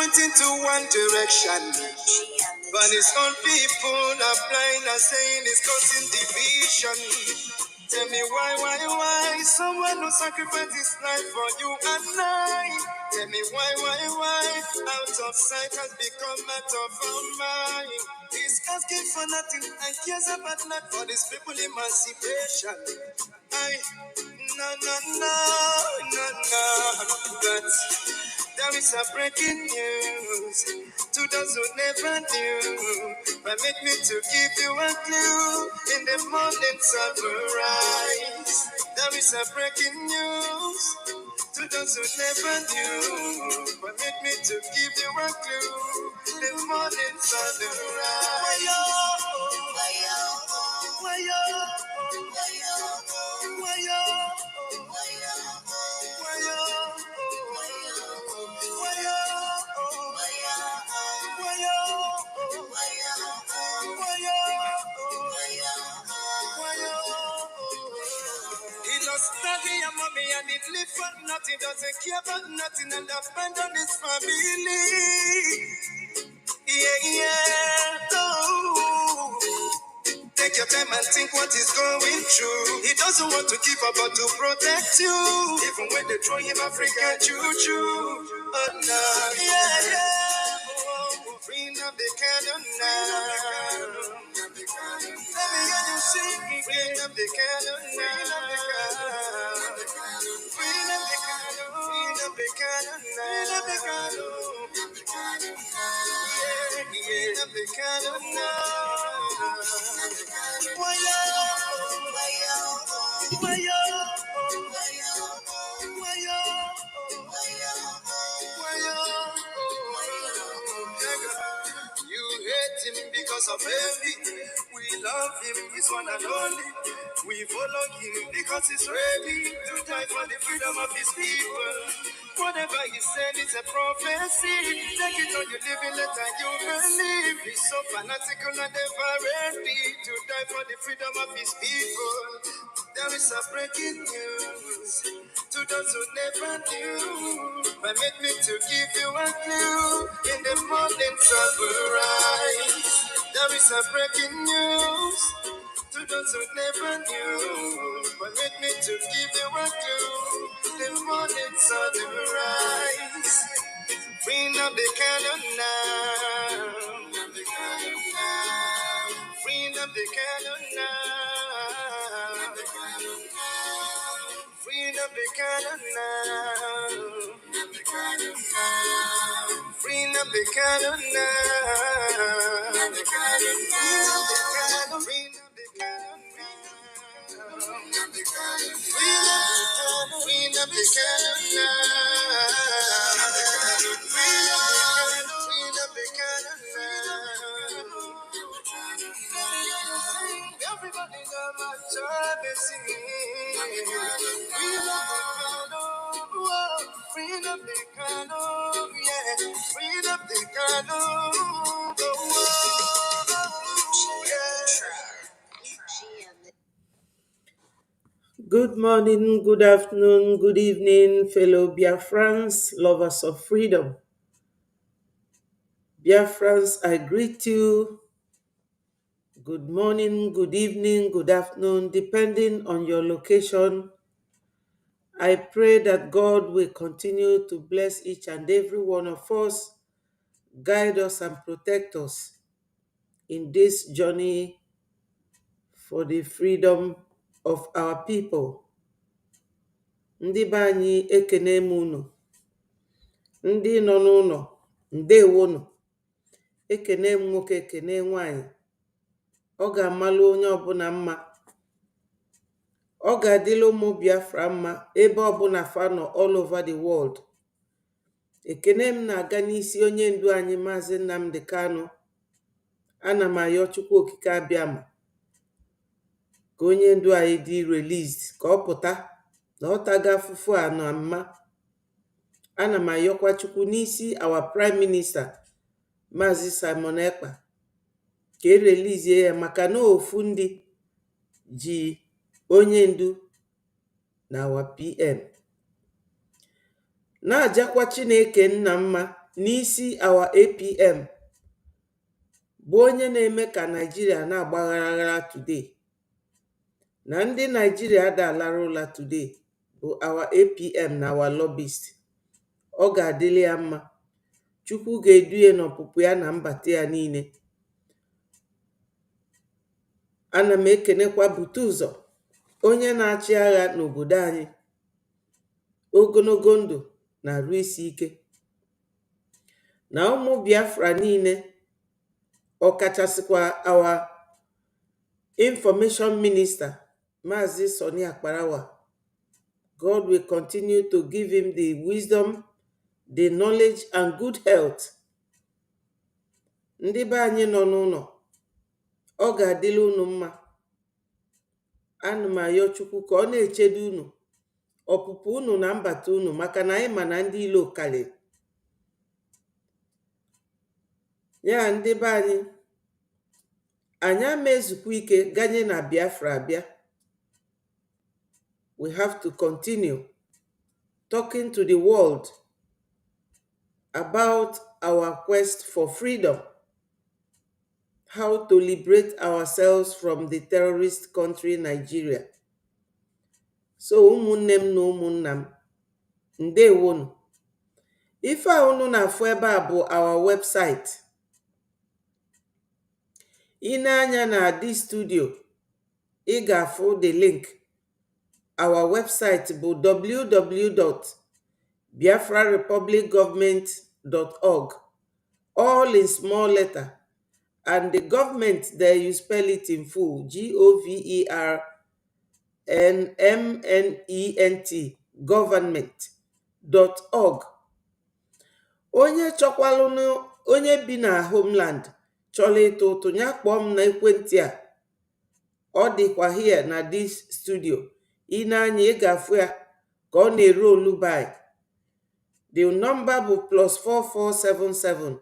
pointing to one direction, but his own people are blind and saying it's causing division. Tell me why? Someone who sacrificed his life for you and I. Tell me why? Out of sight has become out of our mind. He's asking for nothing and cares about not for these people emancipation. No. But there is a breaking news to those who never knew. Permit me to give you a clue. In the morning sunrise, there is a breaking news to those who never knew. Permit me to give you a clue. The morning sunrise. He lost daddy and mommy and he lived for nothing, doesn't care about nothing and abandoned his family. Take your time and think what is going through. He doesn't want to give up but to protect you. Even when they throw him African choo-choo. Oh no, Free up the cannon now. Let me hear you sing. Free up the cannon now. Free up the cannon. Free up the cannon now. Free up the cannon now. You hate him because of envy. We love him, he's one and only. We follow him because he's ready to die for the freedom of his people. Whatever he said is a prophecy. Take it or you live in it and you believe. He's so fanatical and ever ready to die for the freedom of his people. There is a breaking news to those who never knew. Permit me to give you a clue. In the morning sun will rise. There is a breaking news to those who never knew. Permit me to give you a clue. The morning sun will rise. Bring up the cannon now. Bring up the cannon now. Bring up the cannon now. Bring up the cannon now. Bring up the cannon. Bring up the cannon now. Bring up the cannon now. Bring up the cannon now. Everybody got my job is singing. Bring up the cannon, yeah. Bring up the cannon, Good morning, good afternoon, good evening, fellow Biafrans, lovers of freedom. Biafrans, I greet you. Good morning, good evening, good afternoon, depending on your location. I pray that God will continue to bless each and every one of us, guide us and protect us in this journey for the freedom of our people. Ndị be anyị ekene m unu, ndị nọ n'ụlọ ndewonu, ekene m nwoke ekene nwanyị, ọ ga-amalụ onye ọbụla mma, ọ ga-adịla ụmụ Biafra mma ebe ọbụla fa nọ all over the world. Ekene m na-aga n'isi onye ndu anyị Maazị Nnamdi Kanu. Ana m ayọ Chukwu okike abịama ka onye ndu anyị dị released, ka ọ pụta na ọ taga afụfụ a na mma. Ana m ayọkwa Chukwu n'isi our prime minister Maazị Simon Ekpa ka erelizie ya maka na ofu ndị ji onye ndu na our PM. Na-ajakwa Chineke nna mma n'isi our APM bụ onye na-eme ka Naijiria na-agbaghara today, na ndị Naijiria adalara ụla today bụ our APM na our lobbyist. Ọ ga-adịrị ya mma. Chukwu ga-eduye n'ọpụpụ ya na mbata ya niile. Ana m ekenekwa bute ụzọ onye na-achị agha n'obodo anyị, ogologo ndụ na arụ isi ike, na ụmụ Biafra niile, ọkachasịkwa our information minister Maazị Soni Akparawa. God will continue to give him the wisdom, the knowledge and good health. Ndị be anyị nọ n'ụlọ, ọ ga-adịrị unu mma. Ana m ayọ Chukwu ka ọ na-echedo unu, ọpụpụ unu na mbata unu, maka na anyị ma na ndị ilo karịrị. Ya ndị be anyị, anyị ama ezukwa ike ganye na Biafra abịa. We have to continue talking to the world about our quest for freedom, how to liberate ourselves from the terrorist country Nigeria. So ụmụnne m na ụmụnna m, ndewonu. Ife a unu na-afụ ebe a bụ our website. Ị na-anya na this studio, ị ga-afụ the link. Our website bụ www.biafrarepublicgovernment.org, all in small letter, and the government there you spell it in full, GOVERNMENT, government.org. Onye chọkwalụnụ, onye bi na homeland chọrọ ịtụ ụtụ, ya kpọọ m na ekwentị a. Ọ dịkwa here na this studio. Ị na-anya, ị ga-afụ ya ka ọ na-erolu by. The number bụ +4477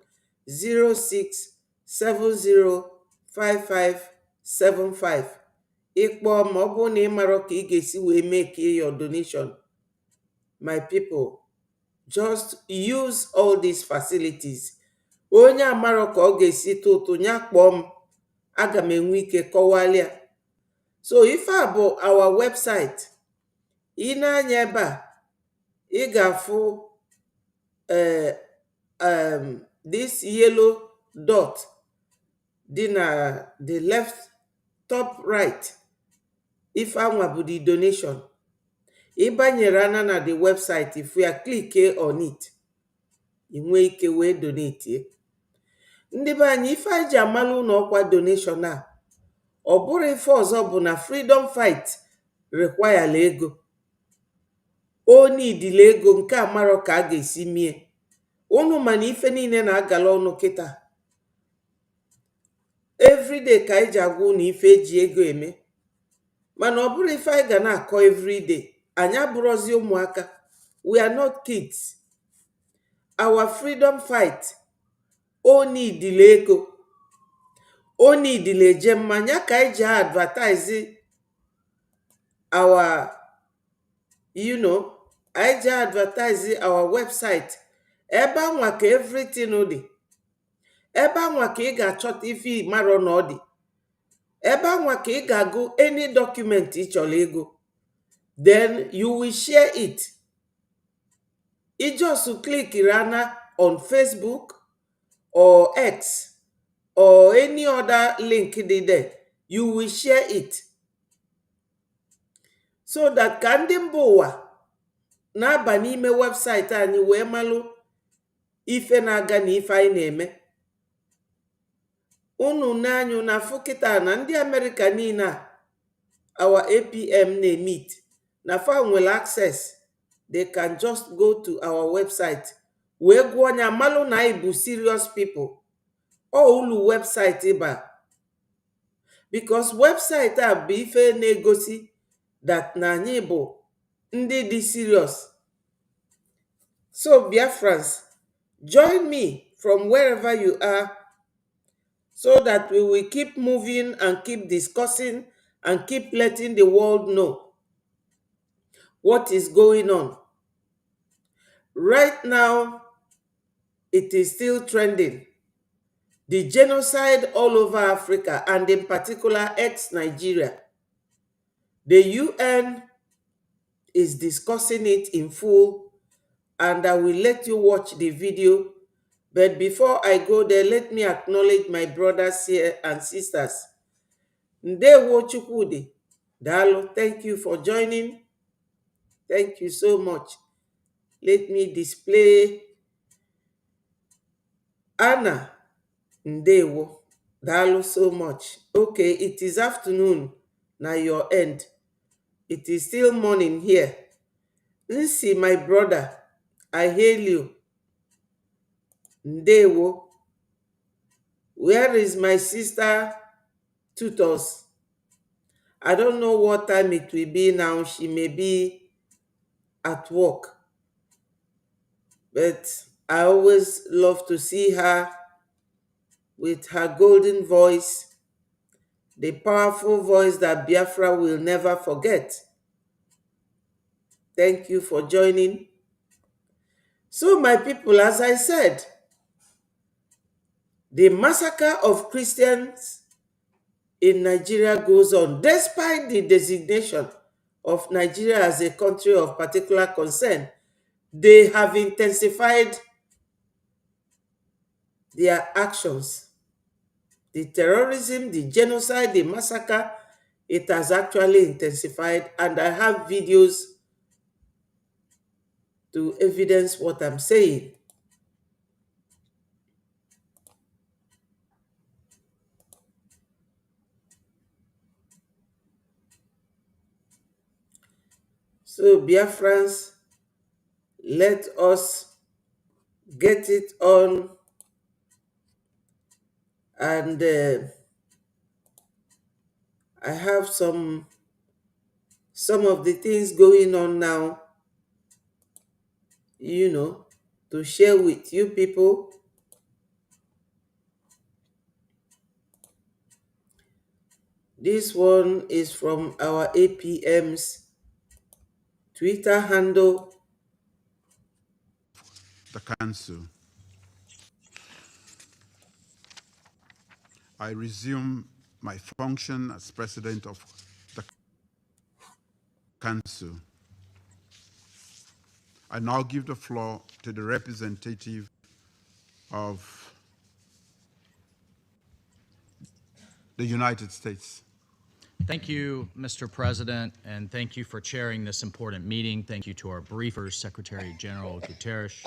06705575. Ịkpọọ ma ọ bụrụ na ị mara ka ị ga-esi wee make your donation. My people, just use all these facilities. Onye amara ka ọ ga-esi tụ ụtụ, ya kpọọ m, aga m enwe ike kọwalịa. So ife a bụ our website. Ị na-anya ebe a, ị ga-afụ this yellow dot dị na the left top right. Ife anwa bụ the donation. Ị banyere ana na the website, if you click on it, ị nwee ike wee donate. Ndị be anyị, ife anyị ji amalụ n'ọkwa donation a, ọ bụrụ ife ọzọ bụ na freedom fight require ego. O nidile ego, nke a marọ ka a ga-esi mie. Unu mana ife niile na-agala ọnụ kịta. Everyday ka anyị ji agwa unu ife eji ego eme. Mana ọ bụrụ ife anyị ga na-akọ everyday, anyị abụrụzi ụmụaka. We are not kids. Our freedom fight, o nidile ego, o nidile eje mmanya ka anyị ji advertise our, anyị ji advertise our website. Ebe anwa ka everything dị. Ebe anwa ka ị ga-achọta ife ịmarọ na ọ dị. Ebe anwa ka ị ga-agụ any document ị chọrọ ego. Then you will share it. You just click Rana on Facebook or X or any other link there. You will share it. So that ka ndị mba ụwa na-aba n'ime website anyị wee malụ ife na-aga na ife anyị na-eme. Unu na-anyụ na afụ kịta na ndị America niile a our APM na-emit na fa nwere access. They can just go to our website wee gụọ anya malụ na anyị bụ serious people. Ọ ulu website ịba, because website a bụ ife na-egosi that na anyị bụ ndị dị serious. So Biafrans, join me from wherever you are, so that we will keep moving and keep discussing and keep letting the world know what is going on. Right now, it is still trending. The genocide all over Africa, and in particular ex-Nigeria. The UN is discussing it in full, and I will let you watch the video. But before I go there, let me acknowledge my brothers here and sisters. Ndewo Chukwudi, Dalo, thank you for joining. Thank you so much. Let me display Anna. Ndewo, Dalo so much. Okay, it is afternoon. Now your end. It is still morning here. Nsi, my brother, I hail you. Ndewo. Where is my sister Tutos? I don't know what time it will be now. She may be at work. But I always love to see her with her golden voice, the powerful voice that Biafra will never forget. Thank you for joining. So, my people, as I said, the massacre of Christians in Nigeria goes on, despite the designation of Nigeria as a country of particular concern. They have intensified their actions. The terrorism, the genocide, the massacre, it has actually intensified, and I have videos to evidence what I'm saying. So, Biafrans, let us get it on, and I have some of the things going on now, to share with you people. This one is from our APM's Twitter handle. The Council. I resume my function as President of the Council. I now give the floor to the representative of the United States. Thank you, Mr. President, and thank you for chairing this important meeting. Thank you to our briefers, Secretary General Guterres,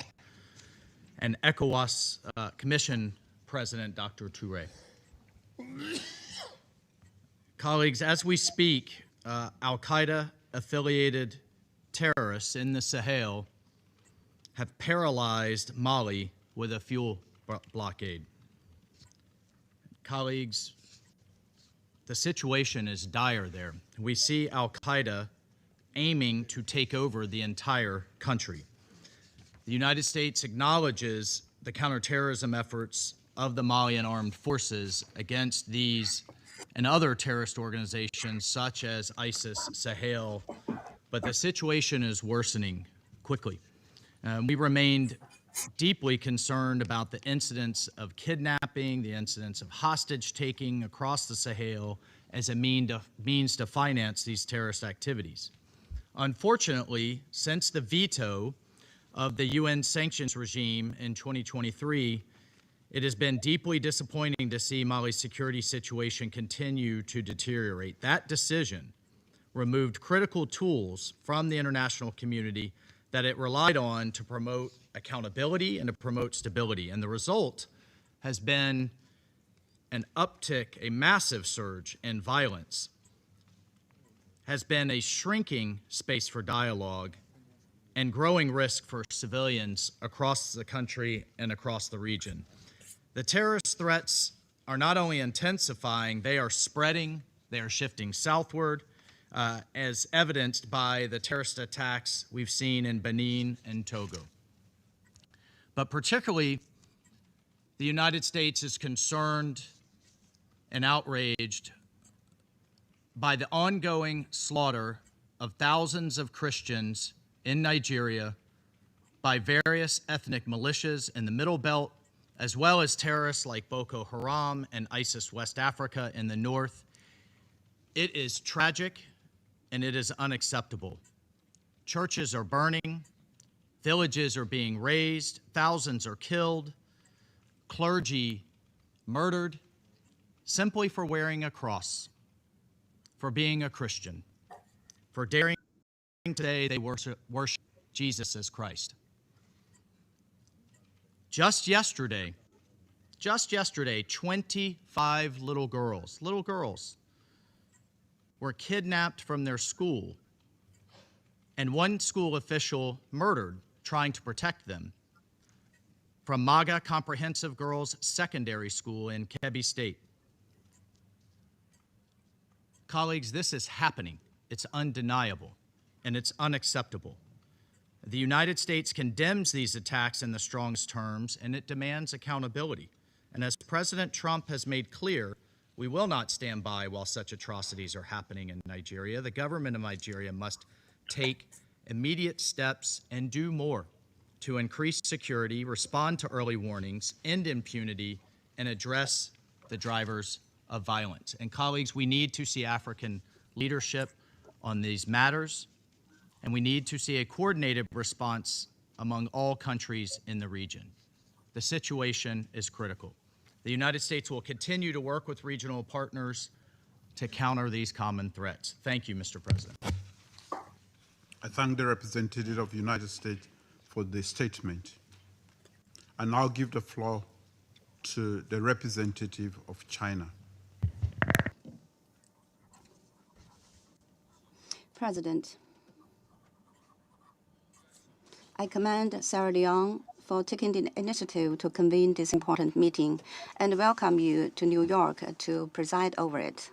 and ECOWAS Commission President Dr. Touré. Colleagues, as we speak, Al-Qaeda-affiliated terrorists in the Sahel have paralyzed Mali with a fuel blockade. Colleagues, the situation is dire there. We see Al-Qaeda aiming to take over the entire country. The United States acknowledges the counterterrorism efforts of the Malian armed forces against these and other terrorist organizations such as ISIS, Sahel, but the situation is worsening quickly. We remained deeply concerned about the incidents of kidnapping, the incidents of hostage-taking across the Sahel as a means to finance these terrorist activities. Unfortunately, since the veto of the UN sanctions regime in 2023, it has been deeply disappointing to see Mali's security situation continue to deteriorate. That decision removed critical tools from the international community that it relied on to promote accountability and to promote stability. And the result has been an uptick, a massive surge in violence, has been a shrinking space for dialogue and growing risk for civilians across the country and across the region. The terrorist threats are not only intensifying, they are spreading, they are shifting southward, as evidenced by the terrorist attacks we've seen in Benin and Togo. But particularly, the United States is concerned and outraged by the ongoing slaughter of thousands of Christians in Nigeria by various ethnic militias in the Middle Belt, as well as terrorists like Boko Haram and ISIS West Africa in the north. It is tragic and it is unacceptable. Churches are burning, villages are being razed, thousands are killed, clergy murdered simply for wearing a cross, for being a Christian, for daring to say they worship Jesus as Christ. Just yesterday, 25 little girls were kidnapped from their school and one school official murdered trying to protect them from MAGA Comprehensive Girls Secondary School in Kebbi State. Colleagues, this is happening. It's undeniable, and it's unacceptable. The United States condemns these attacks in the strongest terms, and it demands accountability. And as President Trump has made clear, we will not stand by while such atrocities are happening in Nigeria. The government of Nigeria must take immediate steps and do more to increase security, respond to early warnings, end impunity, and address the drivers of violence. And colleagues, we need to see African leadership on these matters, and we need to see a coordinated response among all countries in the region. The situation is critical. The United States will continue to work with regional partners to counter these common threats. Thank you, Mr. President. I thank the representative of the United States for the statement. I now give the floor to the representative of China. President, I commend Sierra Leone for taking the initiative to convene this important meeting and welcome you to New York to preside over it.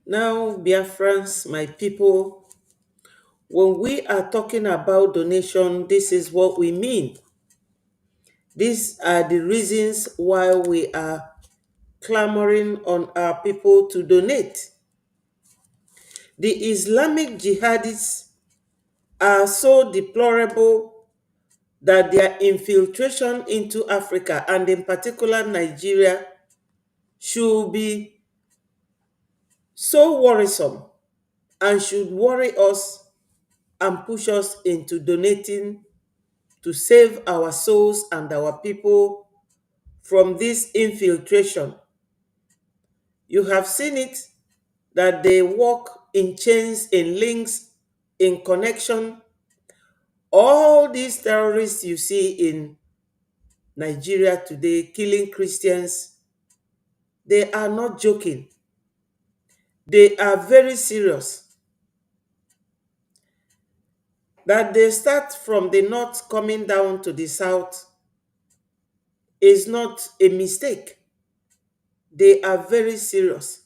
Now, Biafrans, my people, when we are talking about donation, this is what we mean. These are the reasons why we are clamoring on our people to donate. The Islamic jihadists are so deplorable that their infiltration into Africa, and in particular Nigeria, should be so worrisome and should worry us and push us into donating to save our souls and our people from this infiltration. You have seen it, that they walk in chains, in links, in connection. All these terrorists you see in Nigeria today killing Christians, they are not joking. They are very serious. That they start from the north coming down to the south is not a mistake. They are very serious.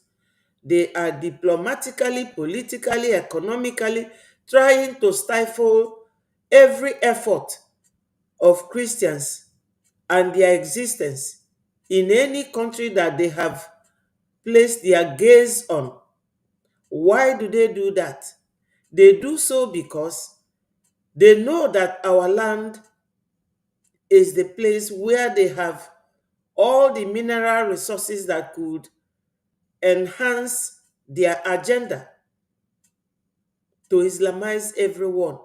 They are diplomatically, politically, economically trying to stifle every effort of Christians and their existence in any country that they have placed their gaze on. Why do they do that? They do so because they know that our land is the place where they have all the mineral resources that could enhance their agenda to Islamize everyone.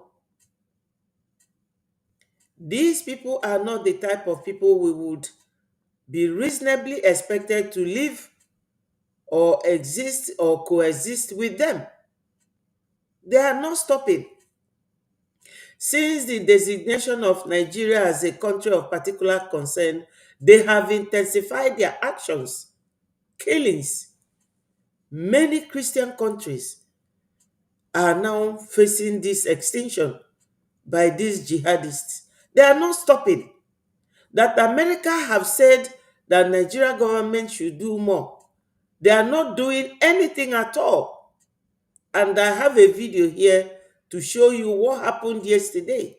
These people are not the type of people we would be reasonably expected to live or exist or coexist with them. They are not stopping. Since the designation of Nigeria as a country of particular concern, they have intensified their actions, killings. Many Christian countries are now facing this extinction by these jihadists. They are not stopping. That America have said that Nigeria government should do more. They are not doing anything at all. And I have a video here to show you what happened yesterday.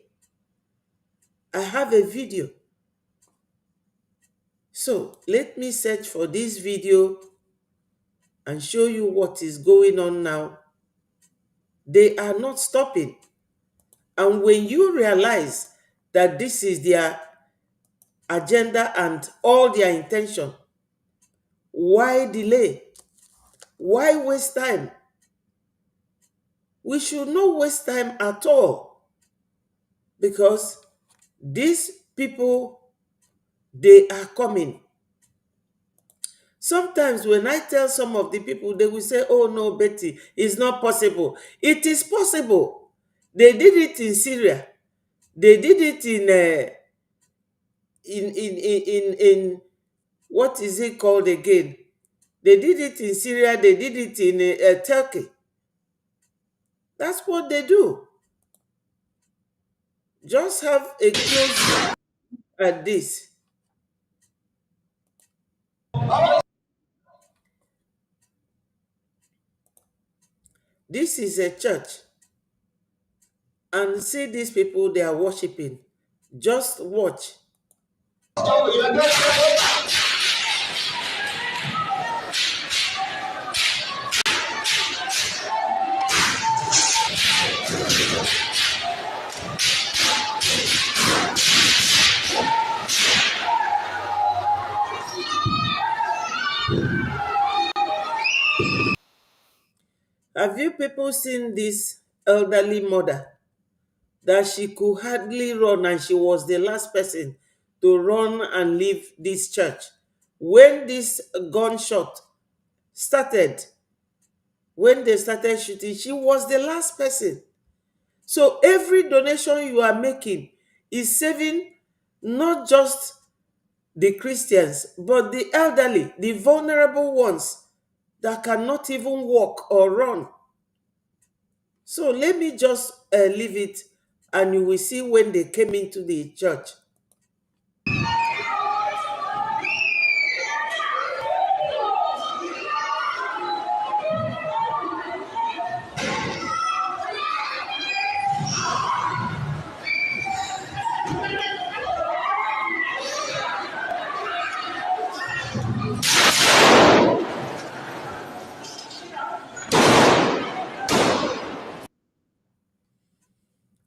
I have a video. So let me search for this video and show you what is going on now. They are not stopping. And when you realize that this is their agenda and all their intention, why delay? Why waste time? We should not waste time at all, because these people, they are coming. Sometimes when I tell some of the people, they will say, oh no, Betty, it's not possible. It is possible. They did it in Syria. They did it in what is it called again? They did it in Syria. They did it in Turkey. That's what they do. Just have a close look at this. This is a church. And see these people, they are worshiping. Just watch. Have you people seen this elderly mother that she could hardly run, and she was the last person to run and leave this church? When this gunshot started, when they started shooting, she was the last person. So every donation you are making is saving not just the Christians, but the elderly, the vulnerable ones that cannot even walk or run. So let me just leave it, and you will see when they came into the church.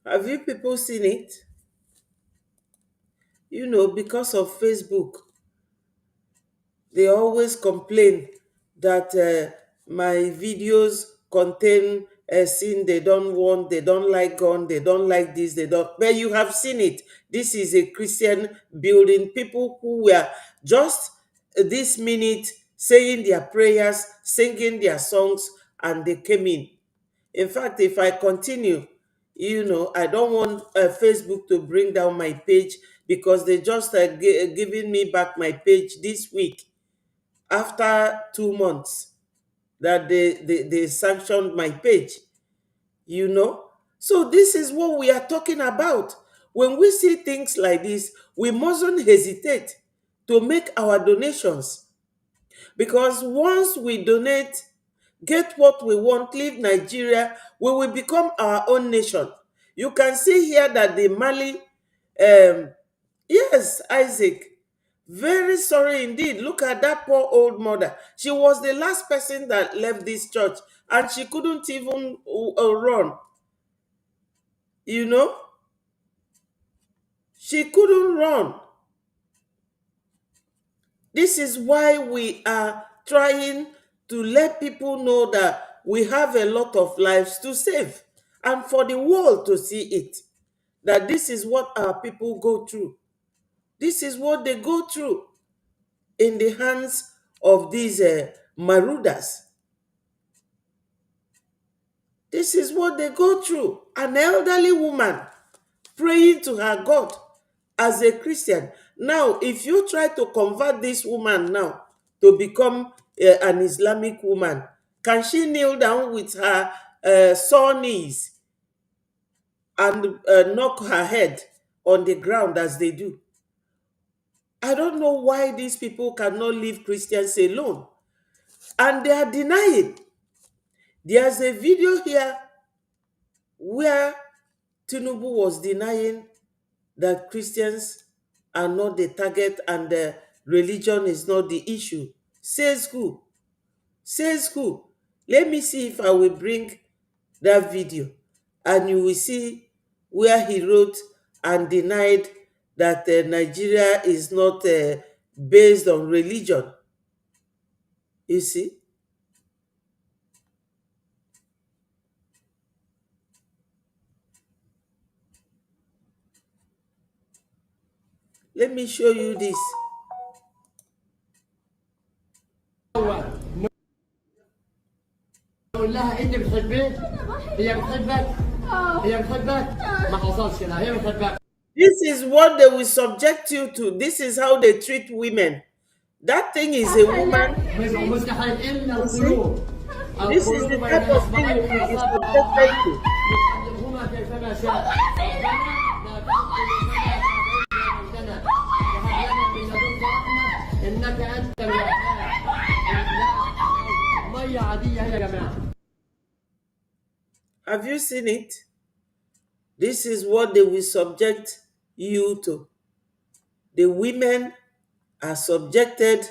Have you people seen it? You know, because of Facebook, they always complain that my videos contain a sin they don't want, they don't like gun, they don't like this, they don't. But you have seen it. This is a Christian building. People who were just this minute saying their prayers, singing their songs, and they came in. In fact, if I continue, I don't want Facebook to bring down my page, because they just giving me back my page this week after 2 months that they sanctioned my page. So this is what we are talking about. When we see things like this, we mustn't hesitate to make our donations, because once we donate, get what we want, leave Nigeria, we will become our own nation. You can see here that the Mali, yes, Isaac, very sorry indeed. Look at that poor old mother. She was the last person that left this church, and she couldn't even run. You know, she couldn't run. This is why we are trying to let people know that we have a lot of lives to save, and for the world to see it, that this is what our people go through. This is what they go through in the hands of these marauders. This is what they go through. An elderly woman praying to her God as a Christian. Now, if you try to convert this woman now to become an Islamic woman, can she kneel down with her sore knees and knock her head on the ground as they do? I don't know why these people cannot leave Christians alone. And they are denying. There's a video here where Tinubu was denying that Christians are not the target and the religion is not the issue. Says who? Says who? Let me see if I will bring that video and you will see where he wrote and denied that Nigeria is not based on religion. You see? Let me show you this. قول لها انت بتحبيه هي بتحبك هي بتحبك ما حصلش لا هي بتحبك. This is what they will subject you to. This is how they treat women. That thing is a woman. مستحيل الا You see? القلوب. This is the type of thing you will be subjected to. يقلبهما كيفما شاء. ربنا لا تقبل منا وهب لنا من لدنك رحمه انك انت الوهاب. ميه عاديه يا جماعه. Have you seen it? This is what they will subject you to. The women are subjected.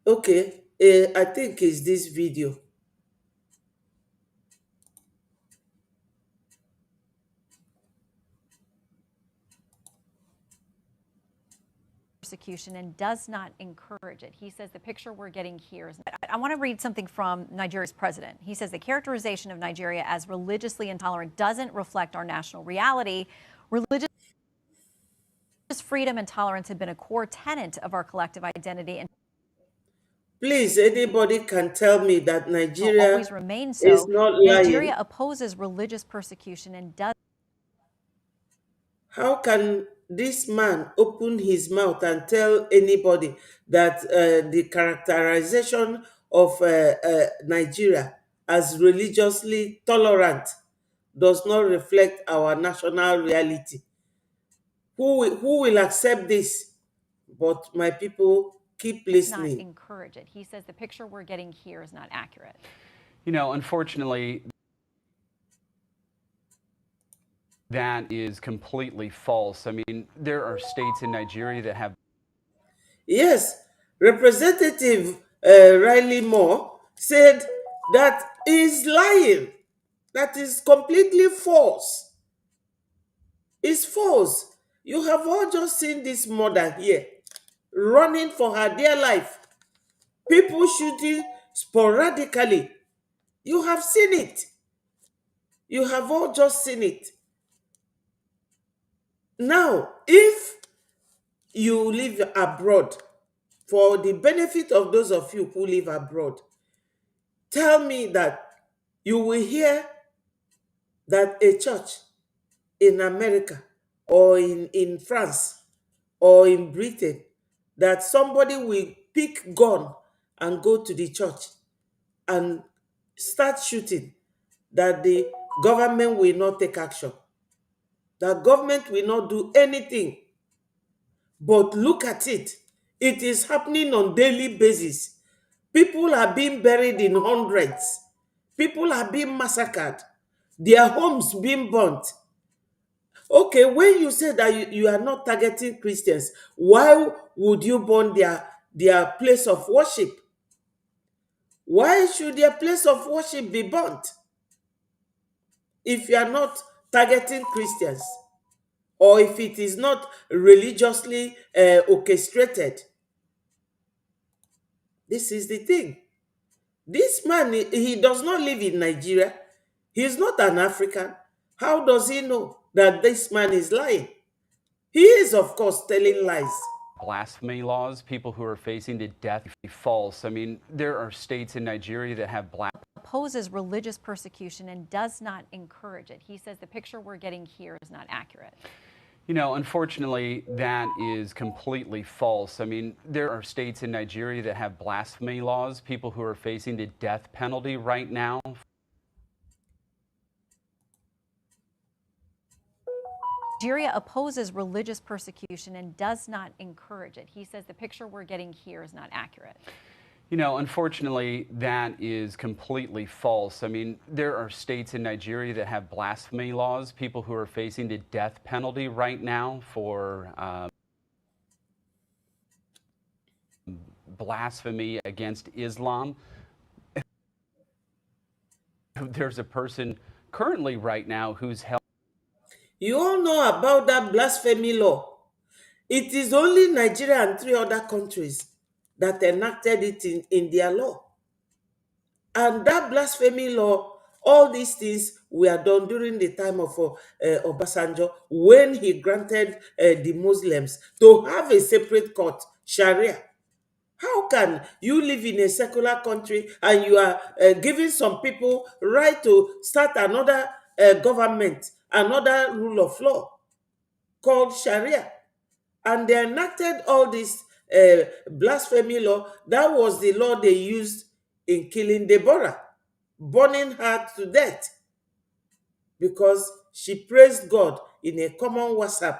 Okay, I think it's this video. Persecution and does not encourage it. He says the picture we're getting here is. I want to read something from Nigeria's president. He says the characterization of Nigeria as religiously intolerant doesn't reflect our national reality. Religious freedom and tolerance have been a core tenet of our collective identity and Please, anybody can tell me that will Nigeria always remain so. is not Nigeria lying. opposes religious persecution and does. How can this man open his mouth and tell anybody that the characterization of Nigeria as religiously tolerant does not reflect our national reality? Who will accept this? But my people, keep Not listening. encourage it. He says the picture we're getting here is not accurate. You know, unfortunately, that is completely false. I mean, there are states in Nigeria that have. Yes, Representative Riley Moore said that is lying. That is completely false. It's false. You have all just seen this mother here running for her dear life. People shooting sporadically. You have seen it. You have all just seen it. Now, if you live abroad, for the benefit of those of you who live abroad, tell me that you will hear that a church in America or in France or in Britain, that somebody will pick gun and go to the church and start shooting, that the government will not take action. The government will not do anything. But look at it. It is happening on daily basis. People are being buried in hundreds. People are being massacred. Their homes being burnt. Okay, when you say that you are not targeting Christians, why would you burn their place of worship? Why should their place of worship be burnt if you are not targeting Christians, or if it is not religiously orchestrated? This is the thing. This man, he does not live in Nigeria. He is not an African. How does he know that this man is lying? He is, of course, telling lies. Blasphemy laws, people who are facing the death false. I mean, there are states in Nigeria that have Opposes religious persecution and does not encourage it. He says the picture we're getting here is not accurate. You know, unfortunately, that is completely false. I mean, there are states in Nigeria that have blasphemy laws, people who are facing the death penalty right now. Nigeria opposes religious persecution and does not encourage it. He says the picture we're getting here is not accurate. You know, unfortunately, that is completely false. I mean, there are states in Nigeria that have blasphemy laws, people who are facing the death penalty right now for blasphemy against Islam. There's a person currently right now who's held. You all know about that blasphemy law. It is only Nigeria and 3 other countries that enacted it in their law. And that blasphemy law, all these things were done during the time of Obasanjo, when he granted the Muslims to have a separate court, Sharia. How can you live in a secular country and you are giving some people right to start another government, another rule of law called Sharia? And they enacted all this blasphemy law. That was the law they used in killing Deborah, burning her to death because she praised God in a common WhatsApp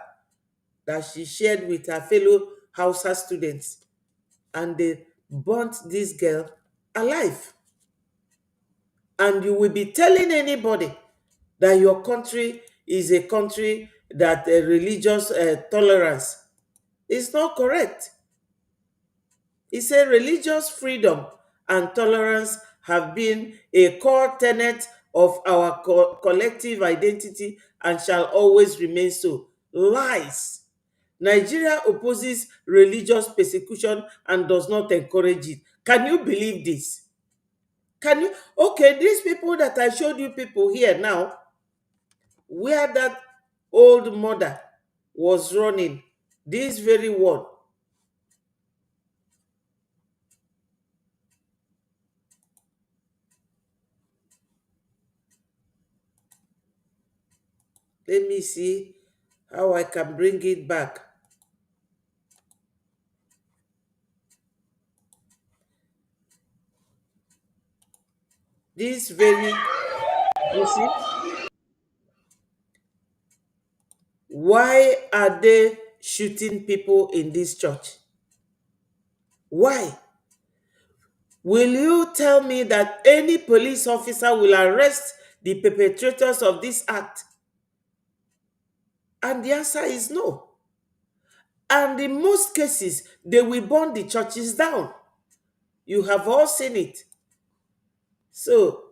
that she shared with her fellow Hausa students. And they burnt this girl alive. And you will be telling anybody that your country is a country that religious tolerance is not correct. It's a religious freedom and tolerance have been a core tenet of our collective identity and shall always remain so. Lies. Nigeria opposes religious persecution and does not encourage it. Can you believe this? Can you? Okay, these people that I showed you people here now, where that old mother was running, this very one. Let me see how I can bring it back. This very, you see, why are they shooting people in this church? Why? Will you tell me that any police officer will arrest the perpetrators of this act? And the answer is no. And in most cases, they will burn the churches down. You have all seen it. So,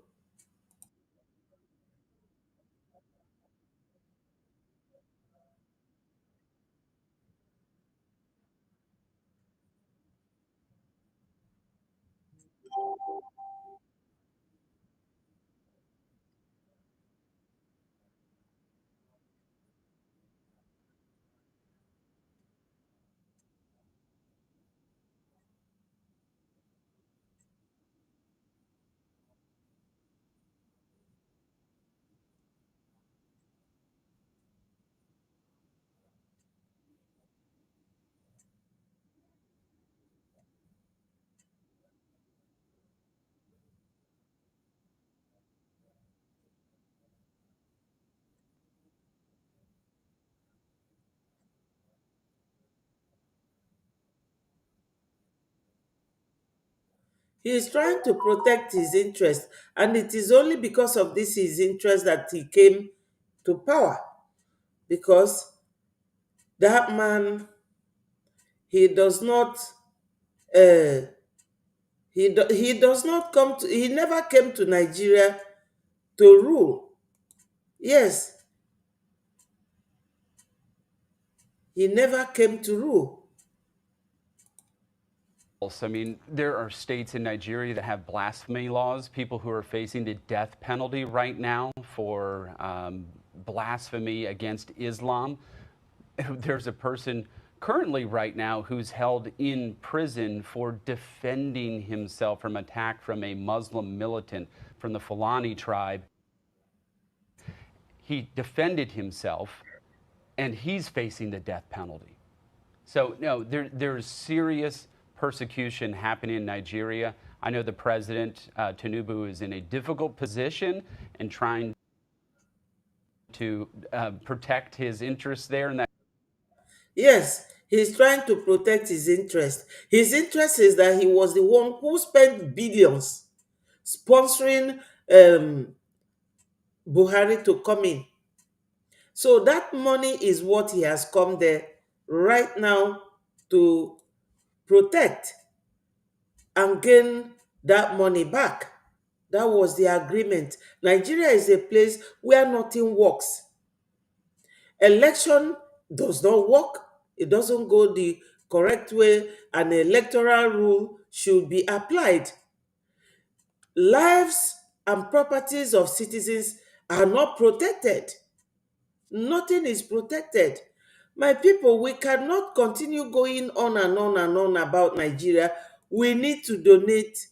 he is trying to protect his interest, and it is only because of this his interest that he came to power. Because that man, he does not, uh, he does not come to, he never came to Nigeria to rule. Yes, he never came to rule. I mean, there are states in Nigeria that have blasphemy laws, people who are facing the death penalty right now for blasphemy against Islam. There's a person currently right now who's held in prison for defending himself from attack from a Muslim militant from the Fulani tribe. He defended himself, and he's facing the death penalty. So, no, there's serious persecution happening in Nigeria. I know the president, Tinubu, is in a difficult position and trying to protect his interests there. And that. Yes, He's trying to protect his interest. His interest is that he was the one who spent billions sponsoring Buhari to come in. So that money is what he has come there right now to protect and gain that money back. That was the agreement. Nigeria is a place where nothing works. Election does not work. It doesn't go the correct way. An electoral rule should be applied. Lives and properties of citizens are not protected. Nothing is protected. My people, we cannot continue going on and on and on about Nigeria. We need to donate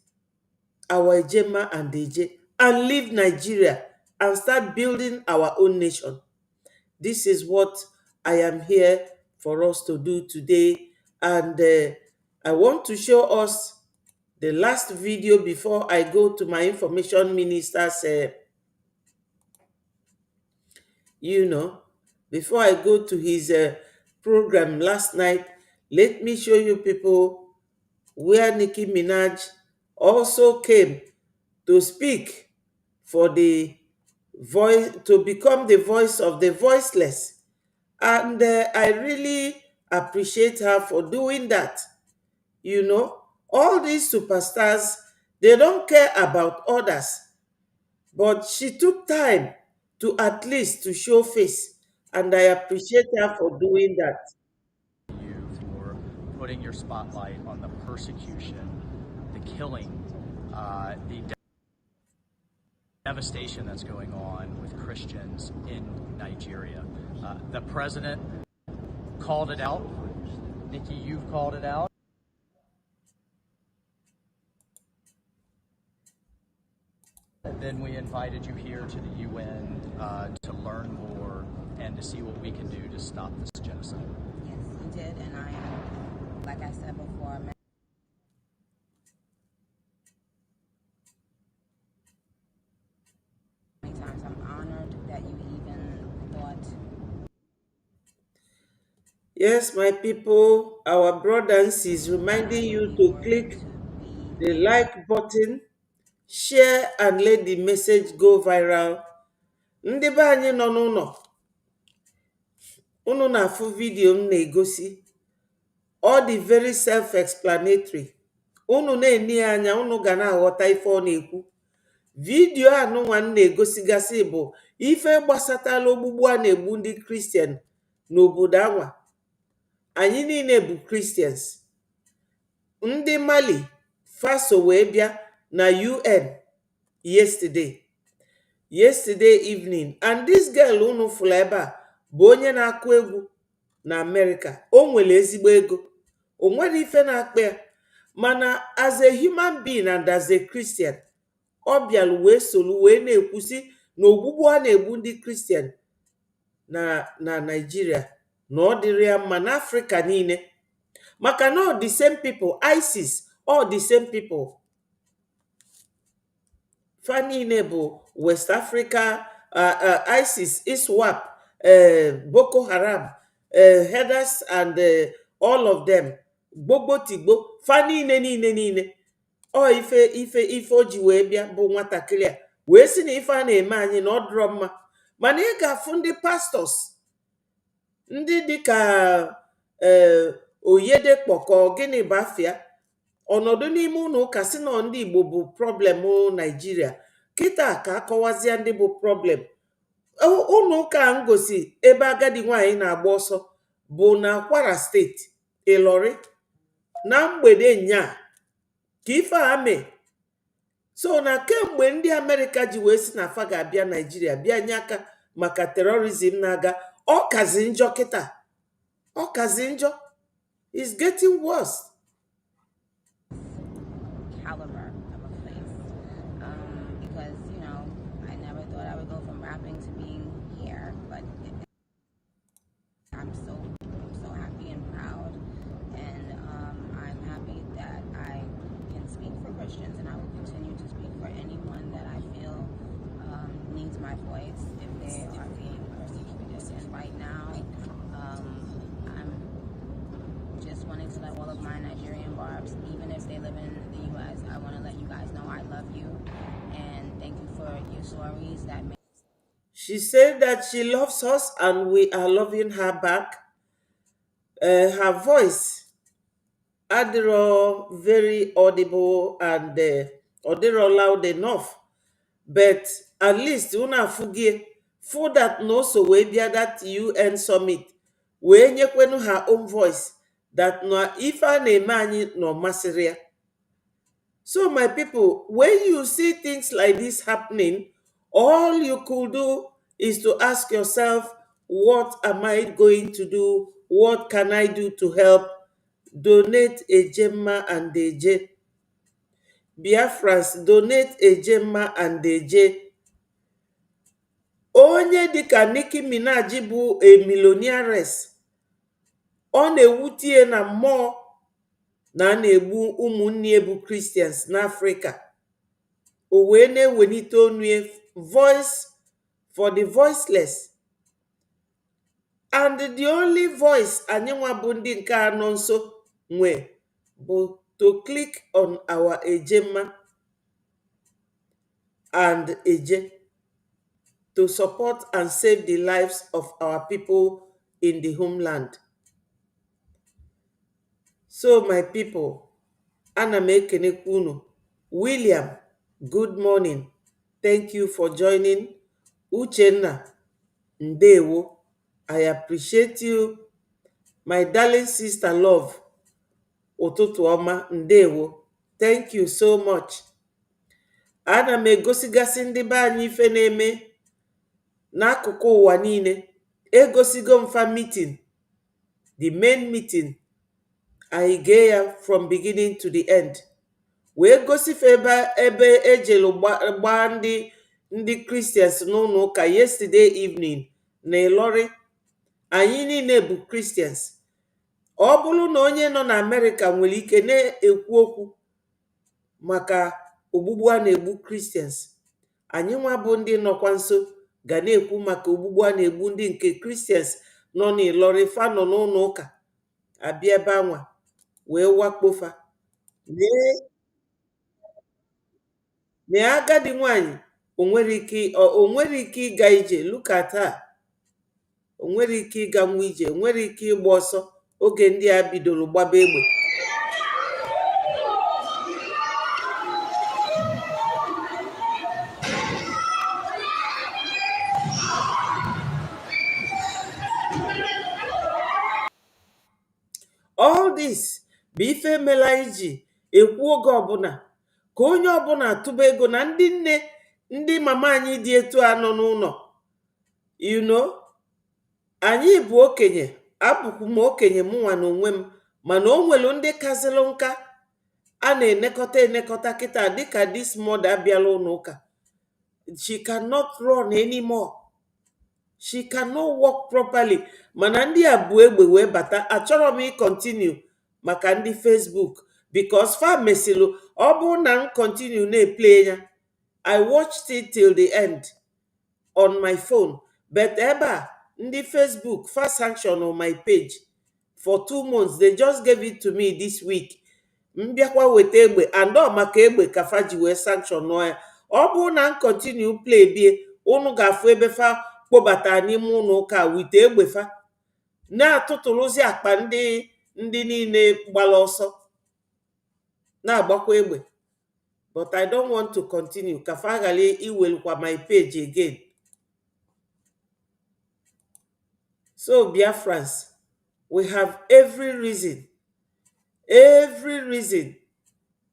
our Ejema and Deje and leave Nigeria and start building our own nation. This is what I am here for us to do today. And I want to show us the last video before I go to my information minister's, before I go to his program last night. Let me show you people where Nicki Minaj also came to speak for the voice, to become the voice of the voiceless. And I really appreciate her for doing that. All these superstars, they don't care about others. But she took time to at least to show face. And I appreciate her for doing that. You for putting your spotlight on the persecution, the killing, the devastation that's going on with Christians in Nigeria. The president called it out. Nikki, you've called it out. And then we invited you here to the UN to learn more and to see what we can do to stop this genocide. Yes, we did, and I am, like I said before, many times I'm honored that you even thought. Yes, my people, our brothers is reminding you to click the like button, share and let the message go viral. Ndị be anyị nọ n'ụlọ, unu na-afụ vidio m na-egosi. All the very self-explanatory. Unu na-eni anya, unu ga na-aghọta ife ọ na-ekwu. Vidio anụnwa m na-egosigasị bụ ife gbasatala ogbugbu a na-egbu ndị Kristian n'obodo anwa. Anyị niile bụ Christians. Ndị Mali faso wee bịa na UN yesterday evening, and this girl unu fụrụ ebe a bụ onye na-akụ egwu na America. O nwere ezigbo ego, o nwere ife na-akpa ya, mana as a human being and as a Christian, ọ bịalụ wee solu wee na-ekwusi na ogbugbu a na-egbu ndị Christian na Nigeria na ọ dịrị ya mma n'Africa niile, maka na all the same people, ISIS, all the same people. Fa niile bụ West Africa, ISIS, ISWAP, Boko Haram, headers and all of them. Gbogbo tigbo, fa niile. O ife o ji wee bịa bụ nwatakịrị a wee sị na ife a na-eme anyị na ọ dịrọ mma. Mana ị ga-afụ ndị pastors, ndị dịka Oyedepo ka gịnị bụ afịa, ọnọdụ n'ime ụlọ ụka si na ndị Igbo bụ problem Nigeria. Kịta ka akọwazịa ndị bụ problem. Ụlọ ụka ngosi ebe agadi nwaanyị na-agba ọsọ bụ na Kwara steeti, Ilori, na mgbede nya ka ife a mee. So na kemgbe ndị Amerịka ji wee si na fa ga-abịa Nigeria bịa nye aka maka terorizm na-aga, ọ kazi njọ kịta. Ọ kazi njọ. It's getting worse. Caliber of a place, because I never thought I would go from rapping to being here, but I'm so happy and proud, and I'm happy that I can speak for Christians, and I will continue to speak for anyone that I feel needs my voice if they are being persecuted. And right now, I'm my Nigerian barbs, even if they live in the U.S. I want to let you guys know I love you, and thank you for your stories that make. She said that she loves us and we are loving her back. Her voice, adiro, very audible and odiro loud enough. But at least una fugie for that no so we be that UN summit. We nyekwenu her own voice that no if na-eme anyị no masiria. So my people, when you see things like this happening, all you could do is to ask yourself, what am I going to do? What can I do to help? Donate a Gemma and a J. Biafrans, donate a Gemma and a J. Onye dịka Nicki Minaj bụ a millionaires, ọ na-ewutie na mmụọ na a na-egbu ụmụnne bụ Christians n'Africa. O wee na-ewelite onu voice for the voiceless. And the only voice anyị nwa bụ ndị nke anọ nso nwe bụ to click on our Ejema and Eje to support and save the lives of our people in the homeland. So my people, ana m ekenekwa unu. William, good morning. Thank you for joining. Uchenna, ndewo. I appreciate you. My darling sister love, ụtụtụ ọma, ndewo. Thank you so much. Ana m egosigasị ndị be anyị ife na-eme n'akụkụ ụwa niile. Egosigo mfa meeting, the main meeting. I gee ya from beginning to the end. Wee gosife ebe ejelu gbaa ndị Christians n'ụlọ ụka yesterday evening na Ilori. Anyị niile bụ Christians. Ọ bụrụ na onye nọ na America nwere ike na-ekwu okwu maka ogbugbu a na-egbu Christians, anyị nwa bụ ndị nọkwa nso ga na-ekwu maka ogbugbu a na-egbu ndị nke Christians nọ n'Ilori. Fa nọ n'ụlọ ụka abịa ebe anwa wee wakpofa. Na agadi nwanyị onwere ike ịga ije. Look at her. Onwere ike ịga nwa ije, onwere ike ịgba ọsọ oge ndị a bidoro gbaba egbe. All this bụ ife mere anyị ji ekwu oge ọbụla ka onye ọbụla tụba ego na ndị nne ndị mama anyị dị etu a nọ n'ụlọ. You know, anyị bụ okenye, abụkwu m okenye mụnwa na onwe m, mana o nwere ndị kazilụ nka a na-enekọta kịta dịka this mother abịala ụlọ ụka. She cannot run anymore. She cannot walk properly. Mana ndị a bụ egbe wee bata. Achọrọ m continue maka ndị Facebook because fa mesilu. Ọ bụ na m continue na-play ya, I watched it till the end on my phone. But ebe a ndị Facebook fa sanction on my page for 2 months. They just gave it to me this week. Mbịakwa weta egbe and ọ maka egbe ka fa ji wee sanction ya. Ọ bụ na m continue play bie, unu ga-afụ ebe fa kpọbata n'ime ụlọ ụka wite egbe fa na-atụtụrụzi akpa ndị niile gbara ọsọ na-agbakwa egbe. But I don't want to continue ka fa ghara iwelukwa my page again. So Biafrans, we have every reason,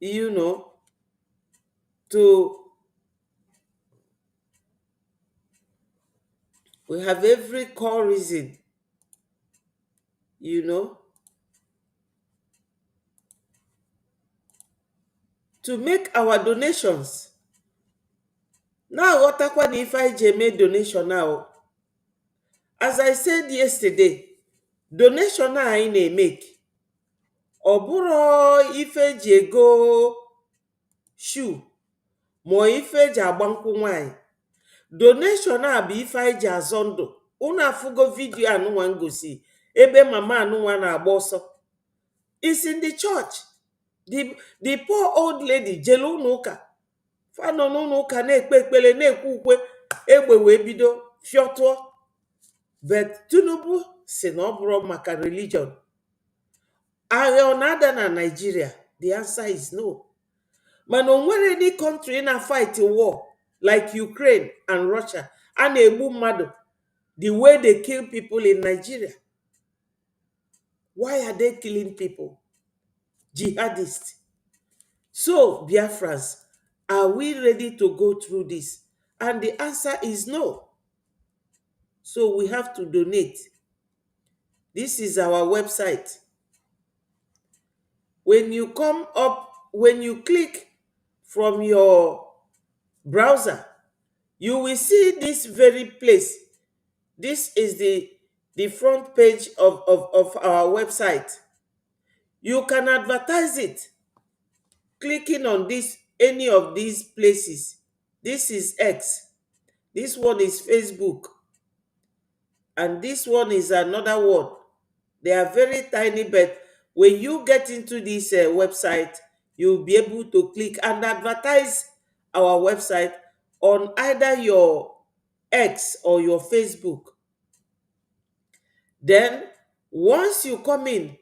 you know, we have every core reason, you know, to make our donations. Now, what na if I made donation now? As I said yesterday, donation na anyị na-emake ọ bụrụ ife eji ego shoe ma ife eji agba nkwụ nwanyị. Donation a bụ ife anyị ji azọ ndụ. Unu afụgo vidio anụnwa ngosi ebe mama anụnwa na-agba ọsọ is in the church. The poor old lady jele ụlọ ụka fanọ n'ụlọ ụka na-ekpe ekpere na-ekwe ukwe egbe wee bido fịọtụọ. But Tinubu si na ọ bụrụ maka religion. Agha ọ na-ada na Nigeria? The answer is no. Mana o nwere any country na fight war like Ukraine and Russia a na-egbu mmadụ the way they kill people in Nigeria. Why are they killing people? Jihadists. So, Biafrans, are we ready to go through this? And the answer is no. So we have to donate. This is our website. When you come up, when you click from your browser, you will see this very place. This is the front page of our website. You can advertise it clicking on this, any of these places. This is X. This one is Facebook. And this one is another one. They are very tiny, but when you get into this website, you'll be able to click and advertise our website on either your X or your Facebook. Then, once you come in,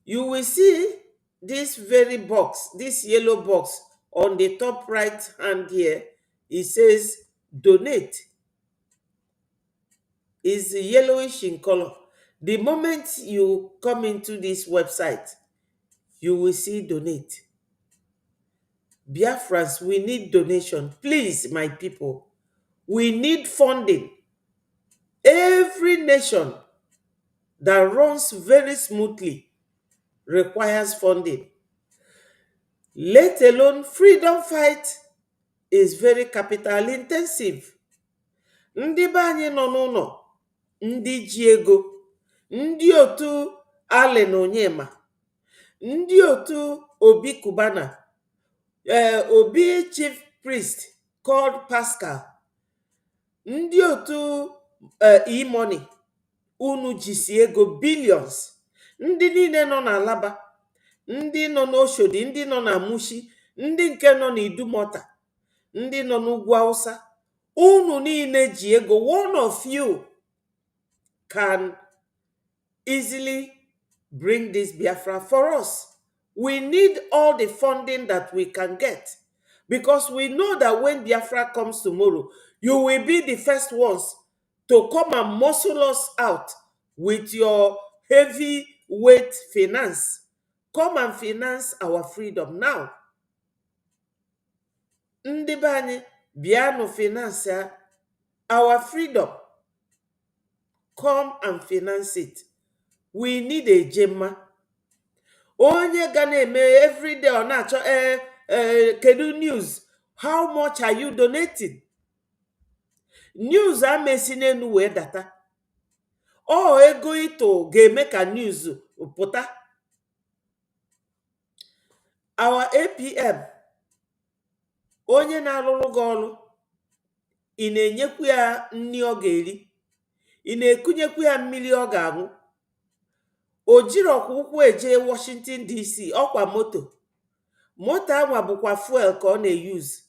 you will see this very box, this yellow box on the top right hand here. It says donate. Is yellowish in color. The moment you come into this website, you will see donate. Biafrans, we need donation. Please, my people, we need funding. Every nation that runs very smoothly requires funding. Let alone freedom fight is very capital intensive. Ndị be anyị nọ n'ụlọ, ndị ji ego, ndị otu Allen Onyema, ndị otu Obi Kubana, Obi Chief Priest called Pascal, ndị otu E-Money, unu jisi ego billions, ndị niile nọ na Alaba, ndị nọ n'Oshodi, ndị nọ na Mushi, ndị nke nọ n'Idumota, ndị nọ n'Ugwu Hausa, unu niile ji ego. One of you can easily bring this Biafra for us. We need all the funding that we can get, because we know that when Biafra comes tomorrow, you will be the first ones to come and muscle us out with your heavyweight finance. Come and finance our freedom now. Ndị be anyị bịa no finance our freedom. Come and finance it. We need a Gemma. Onye ga na-eme every day ọ na-achọ kedu news. How much are you donating? News amesi n'enu wee data. Ego ito ga-eme ka news pụta. Our APM, onye na-alụrụ gị ọrụ, ị na-enyekwu ya nri ọ ga-eri, ị na-ekunyekwu ya mmiri ọ ga-aṅụ. O jirọkwa ụkwụ eje Washington DC, ọkwa moto anwa bụkwa fuel ka ọ na-use.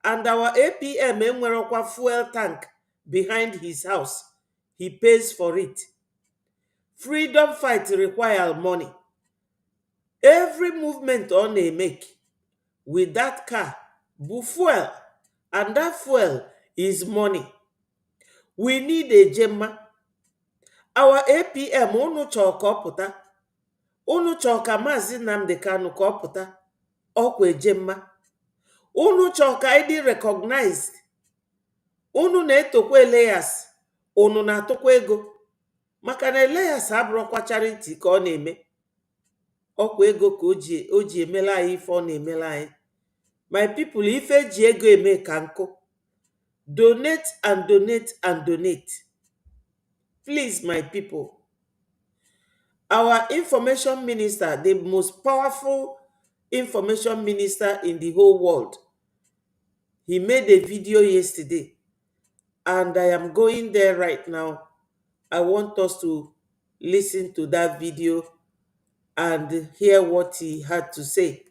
And our APM enwerọkwa fuel tank behind his house. He pays for it. Freedom fight require money. Every movement ọ na-make with that car bụ fuel, and that fuel is money. We need a Gemma. Our APM, unu chọọ ka ọ pụta, unu chọọ ka Maazị Nnamdi Kanu ka ọ pụta, ọkwa ejemma. Unu chọọ ka anyị dị recognized, unu na-etokwa Elias, unu na-atụkwa ego, maka na Elias abụrụkwa charity ka ọ na-eme, ọkwa ego ka o ji emela anyị ife ọ na-emela anyị. My people, ife ji ego eme ka nkụ. Donate and donate and donate. Please, my people. Our information minister, the most powerful information minister in the whole world, he made a video yesterday, and I am going there right now. I want us to listen to that video and hear what he had to say.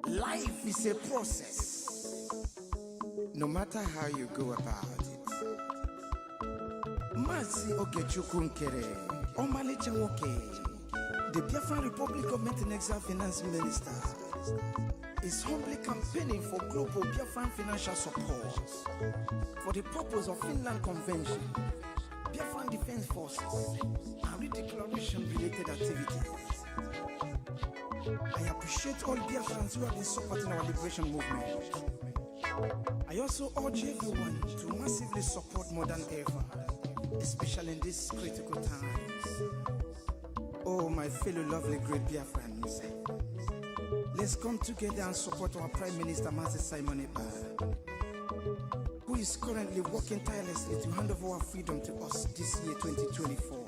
Life is a process, no matter how you go about it. Masi Ogechukwu Nkere, Omalicha Nwoke, the Biafran Republic Government and Exile Finance Minister, is humbly campaigning for global Biafran financial support for the purpose of Finland Convention, Biafran Defense Forces, and redeclaration-related activities. I appreciate all Biafrans who have been supporting our liberation movement. I also urge everyone to massively support more than ever, especially in these critical times. Oh, my fellow lovely great Biafrans, let's come together and support our Prime Minister, Master Simon Ekpa, who is currently working tirelessly to hand over our freedom to us this year, 2024.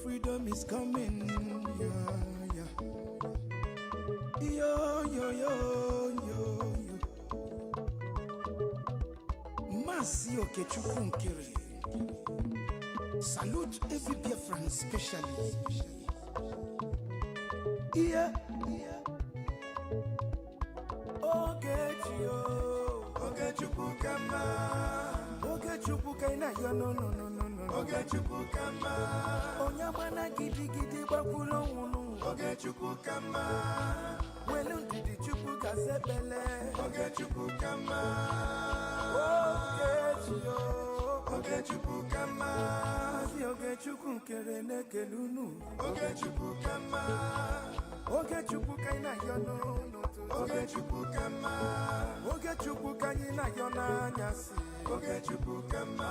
Freedom is coming, yeah, yeah. Yo, yo, yo, yo, yo. Masi Ogechukwu Nkere. Salute every Biafran, especially. Yeah, yeah. Ogechukwu kama. Ogechukwu kaina yo no. Ogechukwu kama. Onyamana gidi gidi bakulo wunu. Ogechukwu kama. Welu gidi chukwu kasebele. Ogechukwu kama. Ogechukwu kama. Si Ogechukwu Nkere nekelunu. Ogechukwu kama. Ogechukwu kaina yo no. Ogechukwu kama. Ogechukwu kaina yo na nyasi. Ogechukwu kama.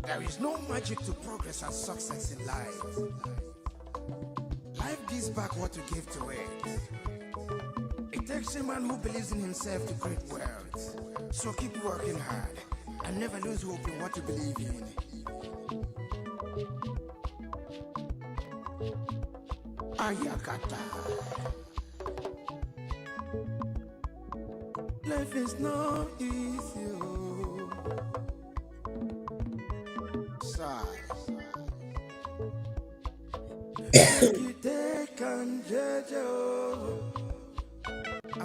There is no magic to progress and success in life. Life gives back what you give to it. It takes a man who believes in himself to create wealth. So keep working hard and never lose hope in what you believe in. Ayakata. Life is not easy. I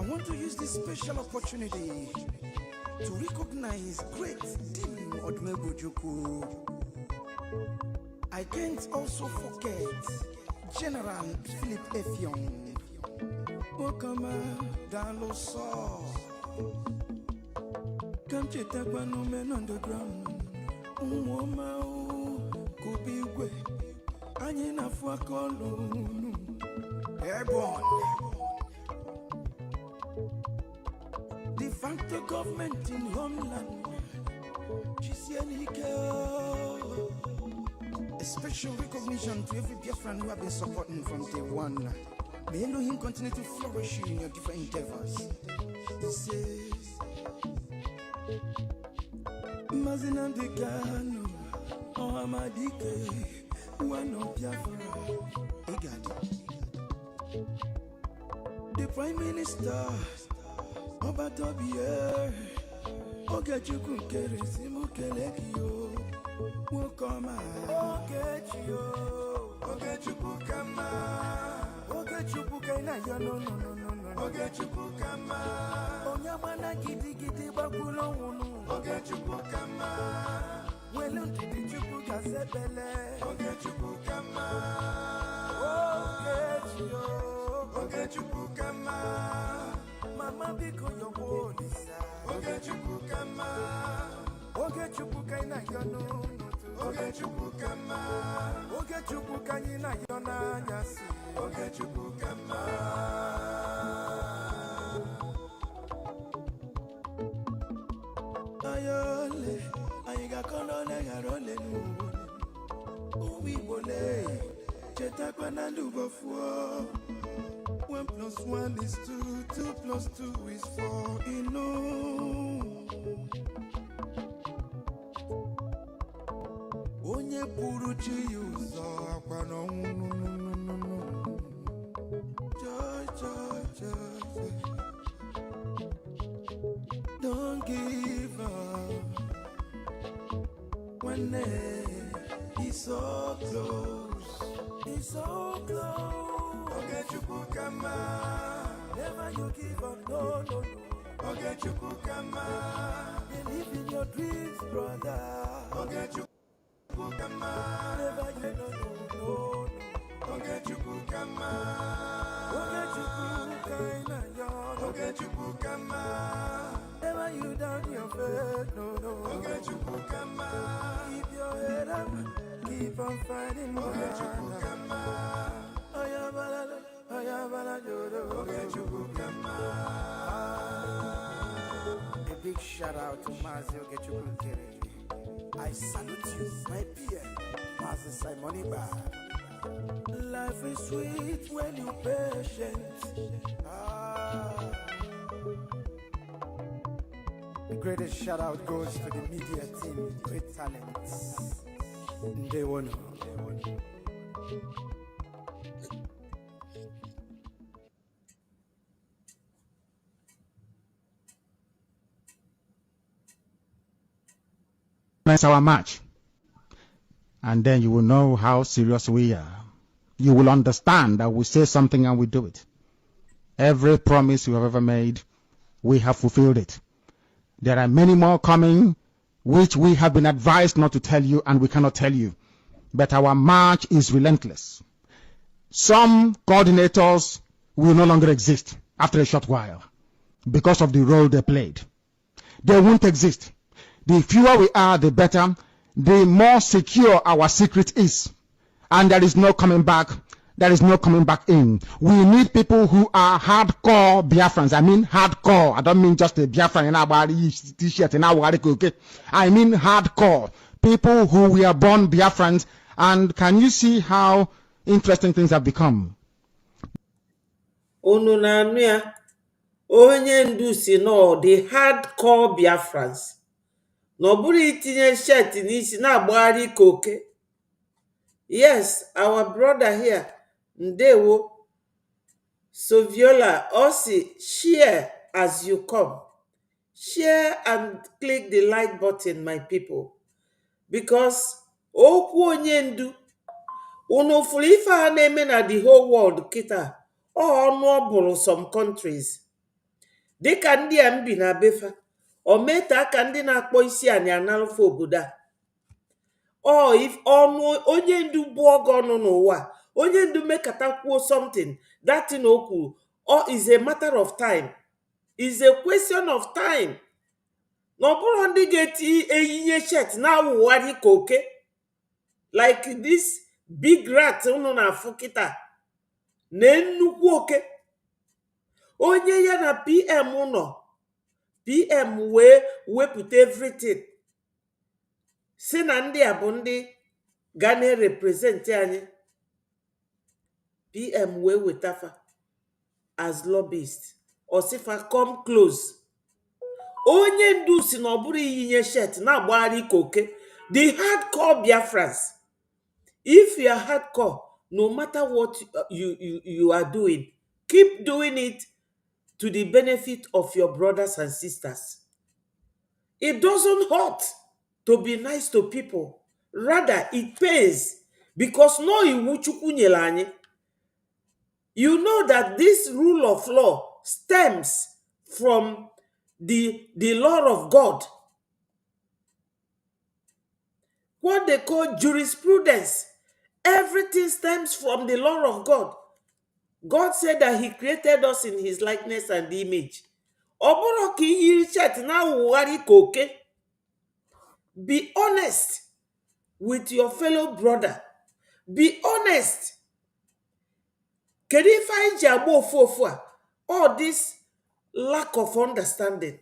want to use this special opportunity to recognize great Tim Odmebujuku. I can't also forget General Philip Effiong. Okama Daloso. Come Chetakano men underground. Umoma Kubigwe. Anyina Fuakolu. Airborne. De facto government in homeland. A special recognition to every Biafran who have been supporting from day one. May Elohim continue to flourish you in your different endeavors. He says, Mazina de Gano, Ohamadike, one of Biafra, Egadi. The Prime Minister, Obatobie, Ogechukwu Keresimu Kelekio, Wokoma, Ogechio, Ogechukwu Kama, Ogechukwu Kaina, no, Ogechukwu Kama, Onyamana Gidi Gidi Bakulo Wunu, Ogechukwu Kama, Welun Gidi Chukwu Kasebele, Ogechukwu Kama, Ogechio, Ogechukwu Kama. Mama biko yobo lisa. Ogechukwu kama. Ogechukwu kaina yono. Ogechukwu kama. Ogechukwu kaina yona nyasi. Ogechukwu kama. Ayole, ayiga kolone garole nu. Uwi bole, chetakwa na lubofuo. 1 + 1 is 2, 2 + 2 is 4, Onye puru chi uzo akwa no Joy. Don't give up. One day he's so close. He's so close. Ogechukwu kama. Never you give up, no. Ogechukwu kama. Believe in your dreams, brother. Ogechukwu kama. Never you no. Ogechukwu kama. Ogechukwu kaina yo. Ogechukwu kama. Never you down your faith, no. Ogechukwu kama. Keep your head up, keep on fighting. Ogechukwu kama. A big shout out to Mazi Ogechukwu. I salute you, my peer, Mazi Simoni Bar. Life is sweet when you're patient. The greatest shout out goes to the media team, great talents. They won. Our march, and then you will know how serious we are. You will understand that we say something and we do it. Every promise we have ever made, we have fulfilled it. There are many more coming, which we have been advised not to tell you, and we cannot tell you. But our march is relentless. Some coordinators will no longer exist after a short while because of the role they played. They won't exist. The fewer we are, the better, the more secure our secret is. And there is no coming back. There is no coming back in. We need people who are hardcore Biafrans. I mean hardcore. I don't mean just a Biafran in our t-shirt in our okay. I mean hardcore. People who were born Biafrans. And can you see how interesting things have become? Onunanuya, onye ndu si no the hardcore Biafrans. Noburu itinye shirt n'isi na-agbagharị ka oke. Yes, our brother here, Ndewo, Soviola, Osi, share as you come. Share and click the like button, my people. Because okwu onye ndu, unu furu ife a na-eme na the whole world kịta ọnụ ọ bụrụ some countries dịka ndị a mbi na befa o mete aka ndị na-akpọ isi anyị analụfe obodo a ọnụ onye ndu bụ ọgọ ọnụ n'ụwa onye ndu mekatakwuo something that thing o kwuru is a matter of time, is a question of time. Na ọ bụrụ ndị ga-eti eyinye shet na-awụgharị ka oke like this big rat unu na-afụ kịta na nnukwu oke onye ya na PM nọ PM wee wepụta everything si na ndị a bụ ndị ga na-represent anyị. PM wee wetafa as lobbyist osifa come close. Onye ndu si na ọ bụrụ iyinye shet na-agbagharị ka oke. The hardcore Biafrans, if you are hardcore, no matter what you are doing, keep doing it to the benefit of your brothers and sisters. It doesn't hurt to be nice to people. Rather, it pays. Because no iwu Chukwu nyere anyị. You know that this rule of law stems from the law of God. What they call jurisprudence. Everything stems from the law of God. God said that he created us in his likeness and image. Oboro ka iyi chet na awụgharị ka oke. Be honest with your fellow brother. Be honest. Kedu ife anyị ji agba ofu a? All this lack of understanding,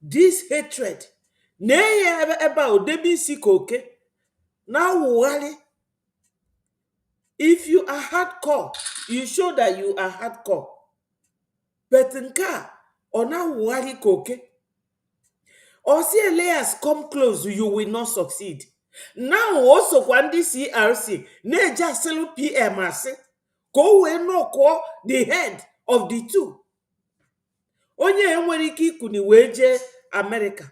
this hatred, na-enye ebe a odebe isi ka oke, na awụgharị. If you are hardcore, you show that you are hardcore. But nke a, ọ na-awụgharị ka oke. Or see layers come close, you will not succeed. Now also kwa ndị CRC na-eje asịlụ PM asị ka o wee nọkụọ the head of the two. Onye enwere ike ikuni wee jee America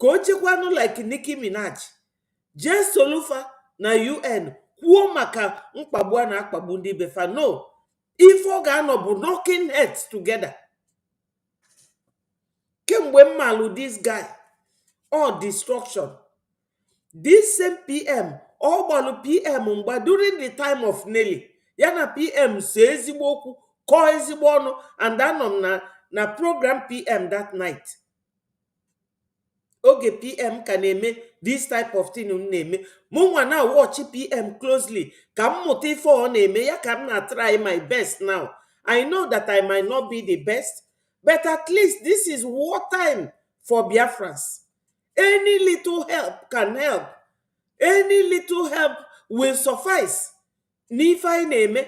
ka o chekwanụ like Nicki Minaj jee solufa na UN kwuo maka mkpagbu a na-akpagbu ndị befa. No, ife ọ ga-anọ bụ knocking heads together. Kemgbe mmalụ this guy all destruction. This same PM all gbalụ PM mgba during the time of Nelly ya na PM so ezigbo okwu kọọ ezigbo ọnụ, and anọ m na program PM that night. Oge PM ka na-eme this type of thing na-eme mụnwa na watch PM closely ka m mụta ife ọ na-eme ya ka m na-try my best now. I know that I might not be the best, but at least this is war time for Biafrans. Any little help can help. Any little help will suffice. N'ife anyị na-eme,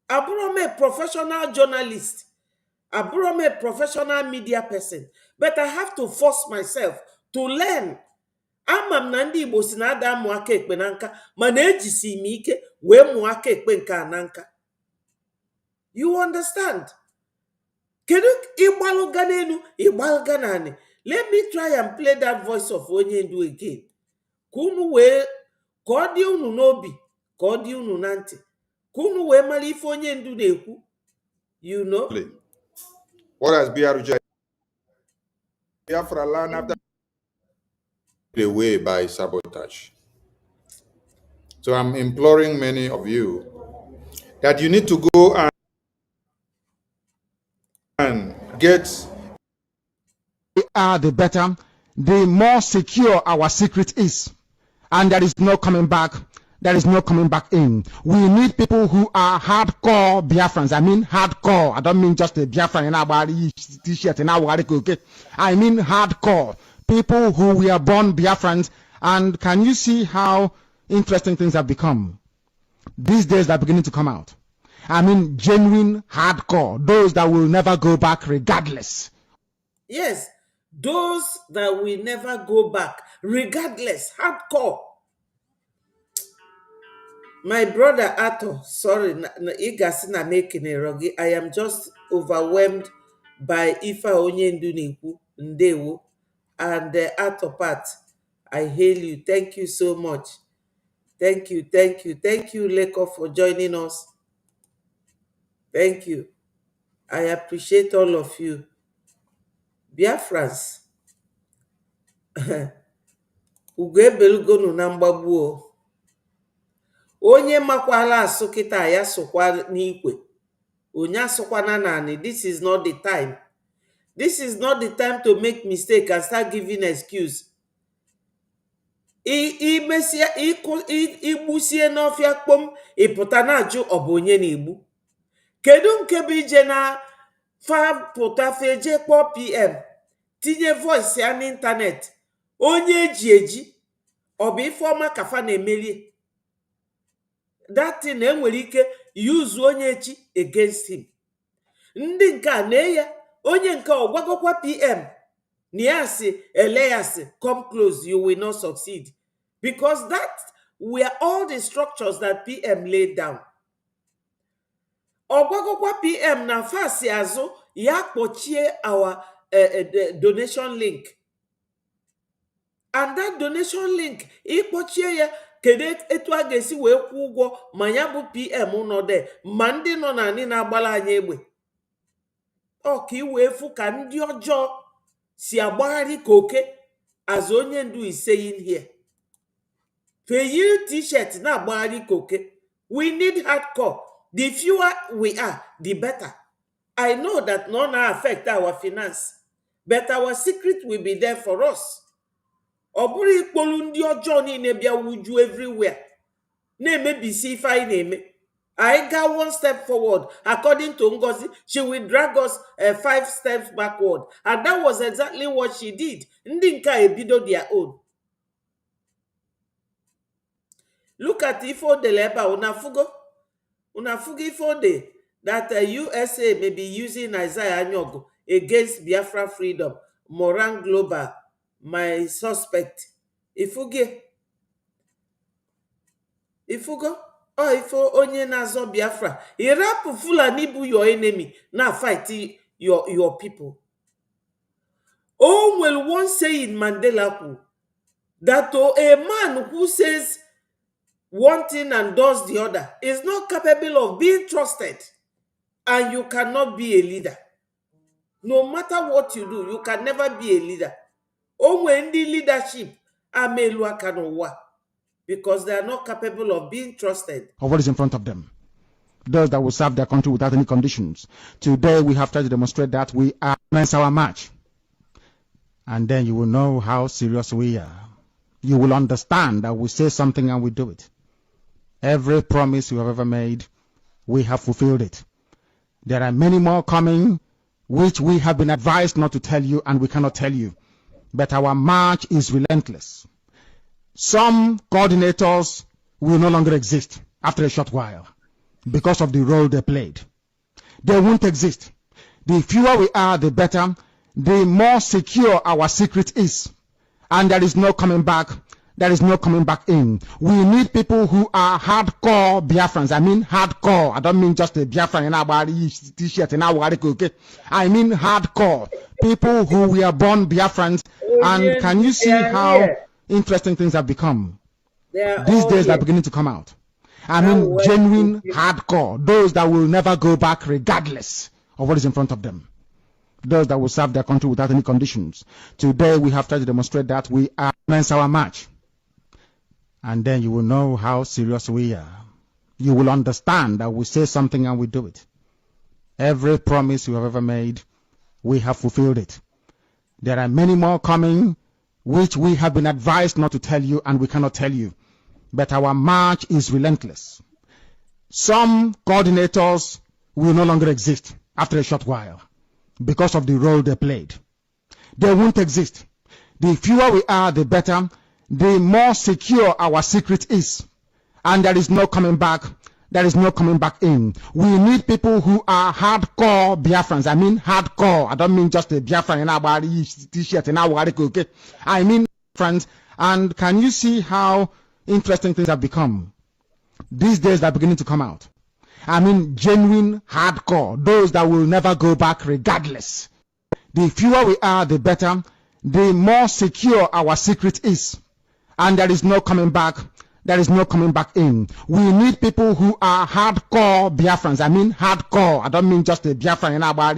abụrụ m a professional journalist, abụrụ m a professional media person, but I have to force myself to learn. Ama m na ndị Igbo si na ada mụ aka ekpe na nka, mana ejisi m ike wee mụ aka ekpe nke a na nka. You understand? Kedu ịgbalụ ga n'elu ịgbalụ ga n'anị? Let me try and play that voice of onye ndu again. Ka unu wee ka ọ dị unu n'obi, ka ọ dị unu na ntị, ka unu wee mara ife onye ndu na-ekwu. You know? What has Biafra land after away by sabotage? So I'm imploring many of you that you need to go and get. We are the better, the more secure our secret is. And there is no coming back. There is no coming back in. We need people who are hardcore Biafrans. I mean hardcore. I don't mean just a Biafran in our t-shirt in our okay. I mean hardcore. People who were born Biafrans. And can you see how interesting things have become? These days they're beginning to come out. I mean genuine hardcore. Those that will never go back regardless. Yes, those that will never go back regardless. Hardcore. My brother Ato, sorry, I am just overwhelmed by Ifa Onyendu Nikwu Ndewo and Ato Pat. I hail you. Thank you so much. Thank you, thank you, thank you, Leko, for joining us. Thank you. I appreciate all of you. Biafrans, ugo ebelugonu na mgbagbu o. Onye makwala asụ kịta ya sụkwa n'ikwe. Onye asụkwana naanị. This is not the time. This is not the time to make mistake and start giving excuse. Igbusie n'ọfịa kpom ịpụta na-ajụ ọ bụ onye na-egbu. Kedu nke bụ ije na fa pụta feje kpọọ PM tinye voice ya n'ịntanet onye eji eji ọ bụ Ifeọma kafa na-emeli that thing enwere ike use onye echi against him. Ndị nke a na ya onye nke ọ gwagokwa PM na ya si ele ya si come close, you will not succeed, because that were all the structures that PM laid down. Ogwagokwa PM na fasi azụ ya kpochie our donation link, and that donation link ikpochie ya kedu etu a ga-esi wee kwụ ụgwọ ma ya bụ PM nọ de ma ndị nọ na anyị na-agbala anyị egbe. Ọ ka iwee fụ ka ndị ọjọọ si agbagharị ka oke, as onye ndu is saying here. Feyi t-shirt na-agbagharị ka oke. We need hardcore. The fewer we are, the better. I know that none affect our finance, but our secret will be there for us. Oburi ikpolu ndị ọjọọ niile bịa wuju everywhere. Na-emebisi ife anyị na-eme. I got one step forward. According to Ngozi, she will drag us 5 steps backward. And that was exactly what she did. Ndị nke a ebido their own. Look at Ifo de Leba, Unafugo Ifo de that USA may be using Isaiah Anyogo against Biafra freedom. Moran Global, my suspect. Ifugo, oh, Ifo onye nazo Biafra. Irapu Fulani bu your enemy, now fight your people. Oh, well, one say in Mandela that a man who says one thing and does the other is not capable of being trusted, and you cannot be a leader. No matter what you do, you can never be a leader. When the leadership because they are not capable of being trusted. Of what is in front of them. Those that will serve their country without any conditions. Today we have tried to demonstrate that we are against our march. And then you will know how serious we are. You will understand that we say something and we do it. Every promise we have ever made, we have fulfilled it. There are many more coming, which we have been advised not to tell you, and we cannot tell you. But our march is relentless. Some coordinators will no longer exist after a short while because of the role they played. They won't exist. The fewer we are, the better, the more secure our secret is. And there is no coming back. There is no coming back in. We need people who are hardcore Biafrans. I mean hardcore. I don't mean just a Biafran in our t-shirt in our okay. I mean hardcore. People who were born Biafrans. And can you see how interesting things have become? These days they're beginning to come out. I mean genuine hardcore. Those that will never go back regardless of what is in front of them. Those that will serve their country without any conditions. Today we have tried to demonstrate that we are against our march. And then you will know how serious we are. You will understand that we say something and we do it. Every promise we have ever made, we have fulfilled it. There are many more coming, which we have been advised not to tell you, and we cannot tell you. But our march is relentless. Some coordinators will no longer exist after a short while because of the role they played. They won't exist. The fewer we are, the better, the more secure our secret is. And there is no coming back. There is no coming back in. We need people who are hardcore Biafrans. I mean hardcore. I don't mean just a Biafran in our t-shirt in our okay. I mean friends. And can you see how interesting things have become? These days they're beginning to come out. I mean genuine hardcore. Those that will never go back regardless. The fewer we are, the better, the more secure our secret is. And there is no coming back. there is no coming back in. We need people who are hardcore Biafrans. I mean hardcore. I don't mean just a Biafran in our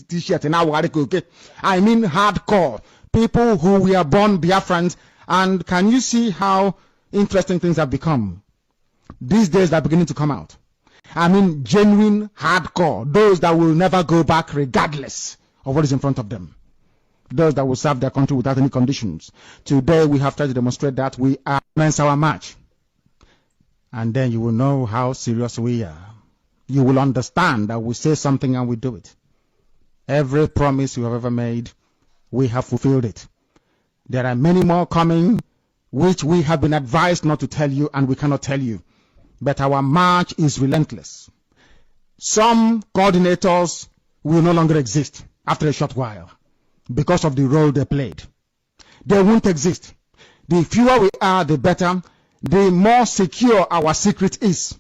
t-shirt in our okay. I mean hardcore. People who were born Biafrans. And can you see how interesting things have become? These days they're beginning to come out. I mean genuine hardcore. Those that will never go back regardless of what is in front of them. Those that will serve their country without any conditions. Today we have tried to demonstrate that we are commence our march. And then you will know how serious we are. You will understand that we say something and we do it. Every promise we have ever made, we have fulfilled it. There are many more coming, which we have been advised not to tell you, and we cannot tell you. But our march is relentless. Some coordinators will no longer exist after a short while because of the role they played. They won't exist. The fewer we are, the better. The more secure our secret is.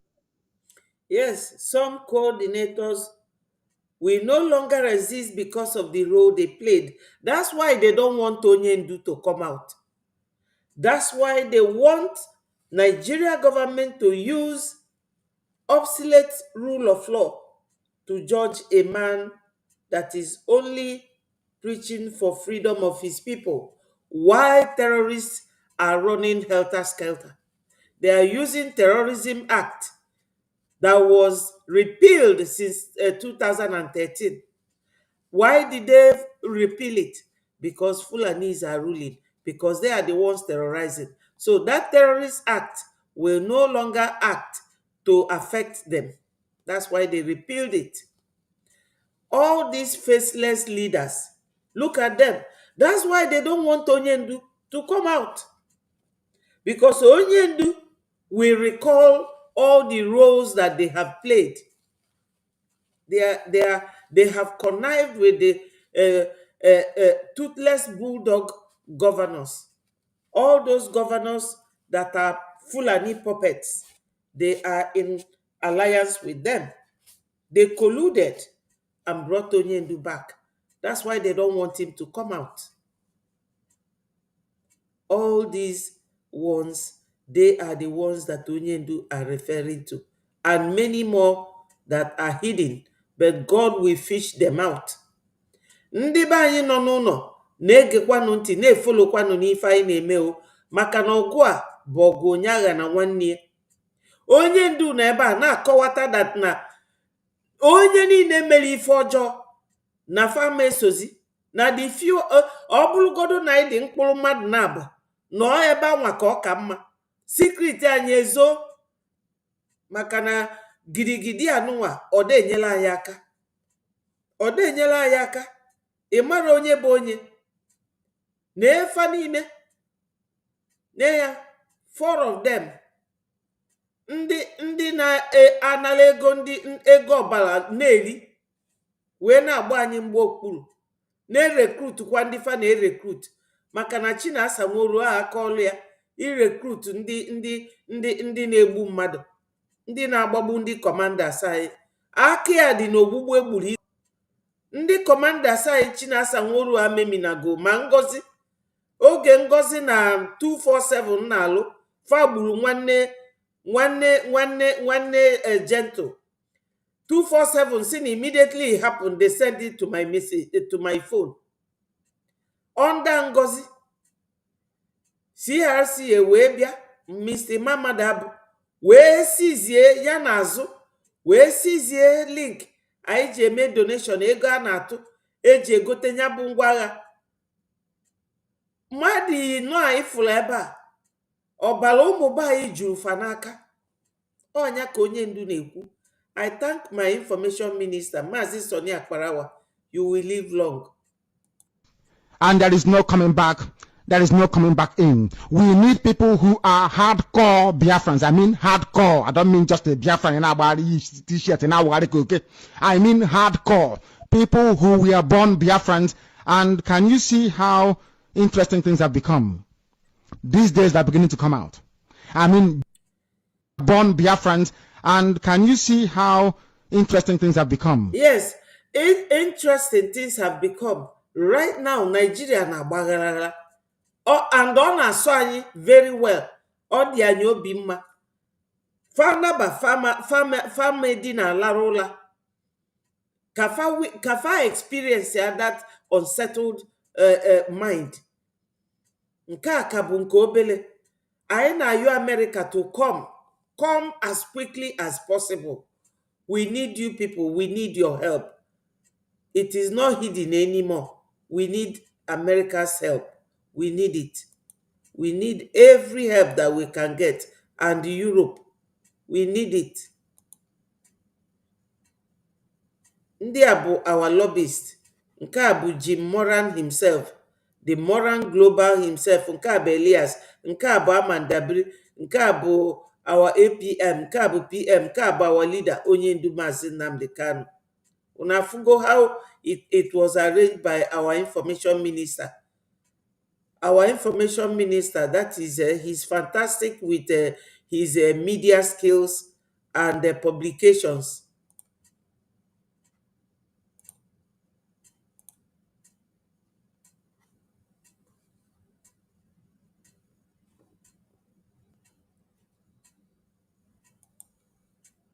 Yes, some coordinators will no longer exist because of the role they played. That's why they don't want Onyendu to come out. That's why they want Nigeria government to use obsolete rule of law to judge a man that is only preaching for freedom of his people, while terrorists are running helter-skelter. They are using Terrorism Act that was repealed since 2013. Why did they repeal it? Because Fulanis are ruling, because they are the ones terrorizing. So that terrorist act will no longer act to affect them. That's why they repealed it. All these faceless leaders, look at them. That's why they don't want Onyendu to come out. Because Onyendu will recall all the roles that they have played. They have connived with the toothless bulldog governors. All those governors that are Fulani puppets, they are in alliance with them. They colluded and brought Onyendu back. That's why they don't want him to come out. All these ones, they are the ones that Onyendu are referring to. And many more that are hidden, but God will fish them out. Ndị be anyị nọ n'ụlọ na-egekwanụ ntị na-efolokwanụ n'ife anyị na-eme o, maka na ọgụ a bụ ọgụ onye agha na nwanne ya. Onye ndu na ebe a na-akọwata dat na onye niile mere ife ọjọọ na fama esozi na the few ọ bụrụgodo na anyị dị mkpụrụ mmadụ na-abụ nọọ ebe anwa ka ọ ka mma. Secret anyị ezo maka na gidigidi anụnwa ọ da enyela anyị aka. Ọ da enyela anyị aka. Ị mara onye bụ onye na-efa niile na ya 4 of them ndị na-anara ego ndị ego ọbara na-eri wee na-agba anyị mgbe okpuru na-erekrut kwa ndị fa na-erekrut maka na Chinasa Nworu a aka ọlụ ya irekrut ndị na-egbu mmadụ, ndị na-agbagbu ndị kọmandas anyị. Aka ya dị n'ogbugbu egburu ndị kọmandas anyị Chinasa Nworu a meminago ma Ngozi oge Ngozi na 247 na-alụ fa gburu nwanne gentle 247 sin immediately it happened. They sent it to my message to my phone. Under Ngozi CRC wee bịa Mr. Mamadab wee sizie ya n'azụ wee sizie link anyị ji eme donation ego a na-atụ eji egote nya bụ ngwa agha. Mmadụ nọ anyị fụrụ ebe a ọbara ụmụba anyị juru fa n'aka. Ọnya ka Onyendu na-ekwu. I thank my information minister, Mazi Soni Akparawa. You will live long. And there is no coming back. There is no coming back in. We need people who are hardcore Biafrans. I mean hardcore. I don't mean just a Biafran in our t-shirt in our okay. I mean hardcore. People who were born Biafrans. And can you see how interesting things have become? These days they're beginning to come out. I mean born Biafrans. And can you see how interesting things have become? Yes, interesting things have become. Right now, Nigeria na bagharara. And on asọ anyị very well. ọ dị anyị obi mma fanaba fama dị na lara ụla kafa experience ya that unsettled mind. Nke a ka bụ nke obele. Anyị na-ayọ America to come as quickly as possible. We need you people. We need your help. It is not hidden anymore. We need America's help. We need it. We need every help that we can get. And Europe, we need it. Ndị a bụ our lobbyist. Nke a bụ Jim Moran himself, the Moran Global himself. Nke a bụ Elias. Nke a bụ Amandabiri. Nke a bụ our APM. Nke a bụ PM. Nke a bụ our leader, Onye Ndu Maazị Nnamdi Kanu. Una fugo how it was arranged by our information minister. Our information minister, that is, he's fantastic with his media skills and publications.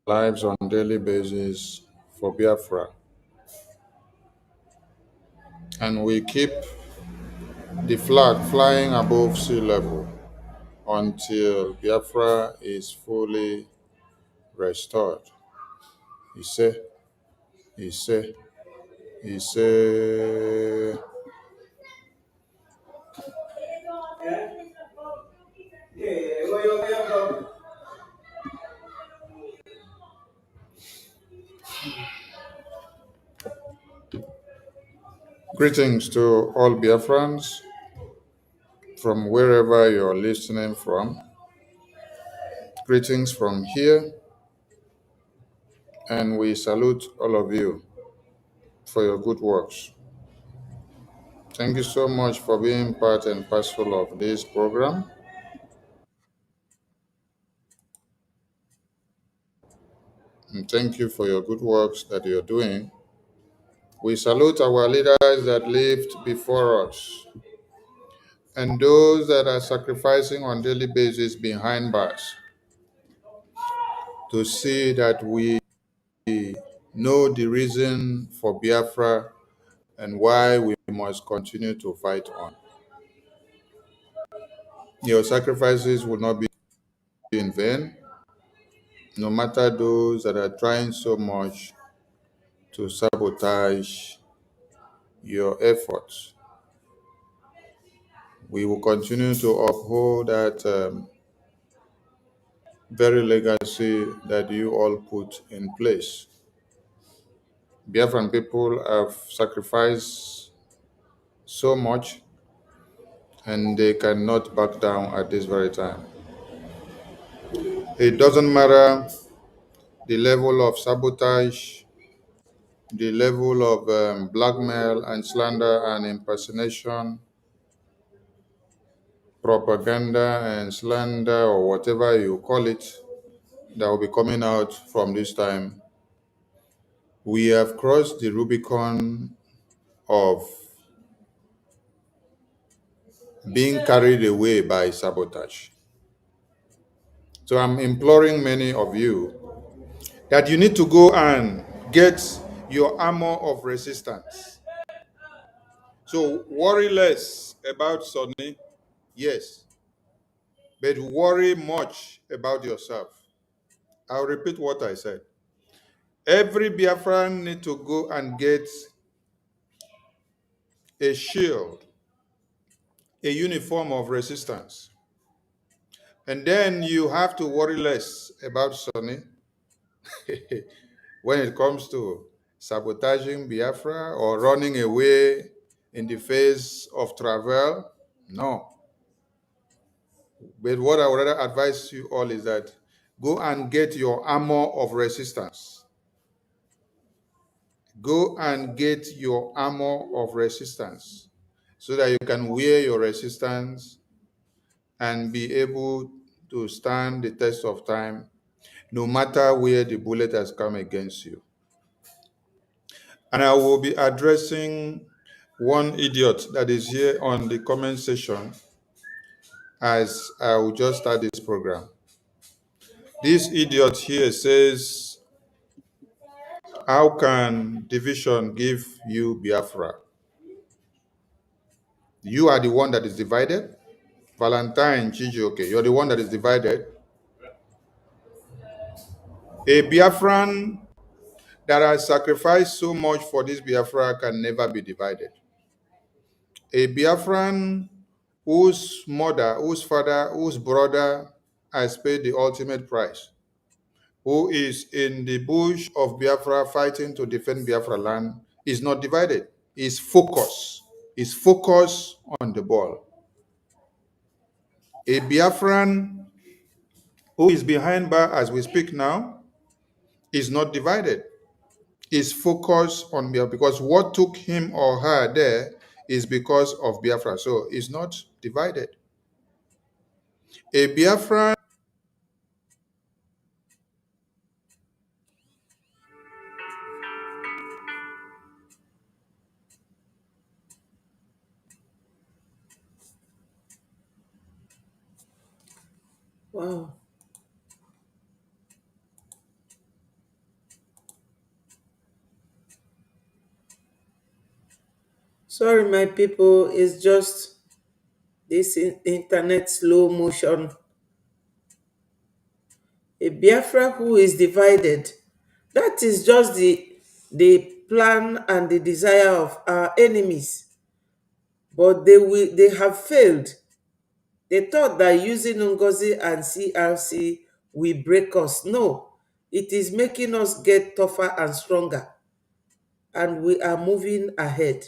Lives on daily basis for Biafra. And we keep the flag flying above sea level until Biafra is fully restored. He said. Greetings to all Biafrans from wherever you're listening from. Greetings from here, and we salute all of you for your good works. Thank you so much for being part and parcel of this program. And thank you for your good works that you're doing. We salute our leaders that lived before us and those that are sacrificing on daily basis behind bars to see that we know the reason for Biafra and why we must continue to fight on. Your sacrifices will not be in vain, no matter those that are trying so much to sabotage your efforts. We will continue to uphold that very legacy that you all put in place. Biafran people have sacrificed so much, and they cannot back down at this very time. It doesn't matter the level of sabotage, the level of blackmail and slander and impersonation, propaganda and slander, or whatever you call it, that will be coming out from this time. We have crossed the Rubicon of being carried away by sabotage. So I'm imploring many of you that you need to go and get your armor of resistance. So worry less about Sonny, yes, but worry much about yourself. I'll repeat what I said. Every Biafran need to go and get a shield, a uniform of resistance. And then you have to worry less about Sonny when it comes to sabotaging Biafra or running away in the face of travel. No. But what I would rather advise you all is that go and get your armor of resistance. Go and get your armor of resistance so that you can wear your resistance and be able to stand the test of time no matter where the bullet has come against you. And I will be addressing one idiot that is here on the comment section as I will just start this program. This idiot here says, how can division give you Biafra? You are the one that is divided. Valentine Chijioke, you're the one that is divided. A Biafran that has sacrificed so much for this Biafra can never be divided. A Biafran whose mother, whose father, whose brother has paid the ultimate price, who is in the bush of Biafra fighting to defend Biafra land, is not divided. Is focused. Is focused on the ball. A Biafran who is behind bar as we speak now is not divided. Is focused on Biafra because what took him or her there is because of Biafra. So it's not divided. A Biafran. Wow. Sorry, my people, it's just this internet slow motion. A Biafra who is divided. That is just the plan and the desire of our enemies. But they have failed. They thought that using Ngozi and CRC will break us. No, it is making us get tougher and stronger. And we are moving ahead.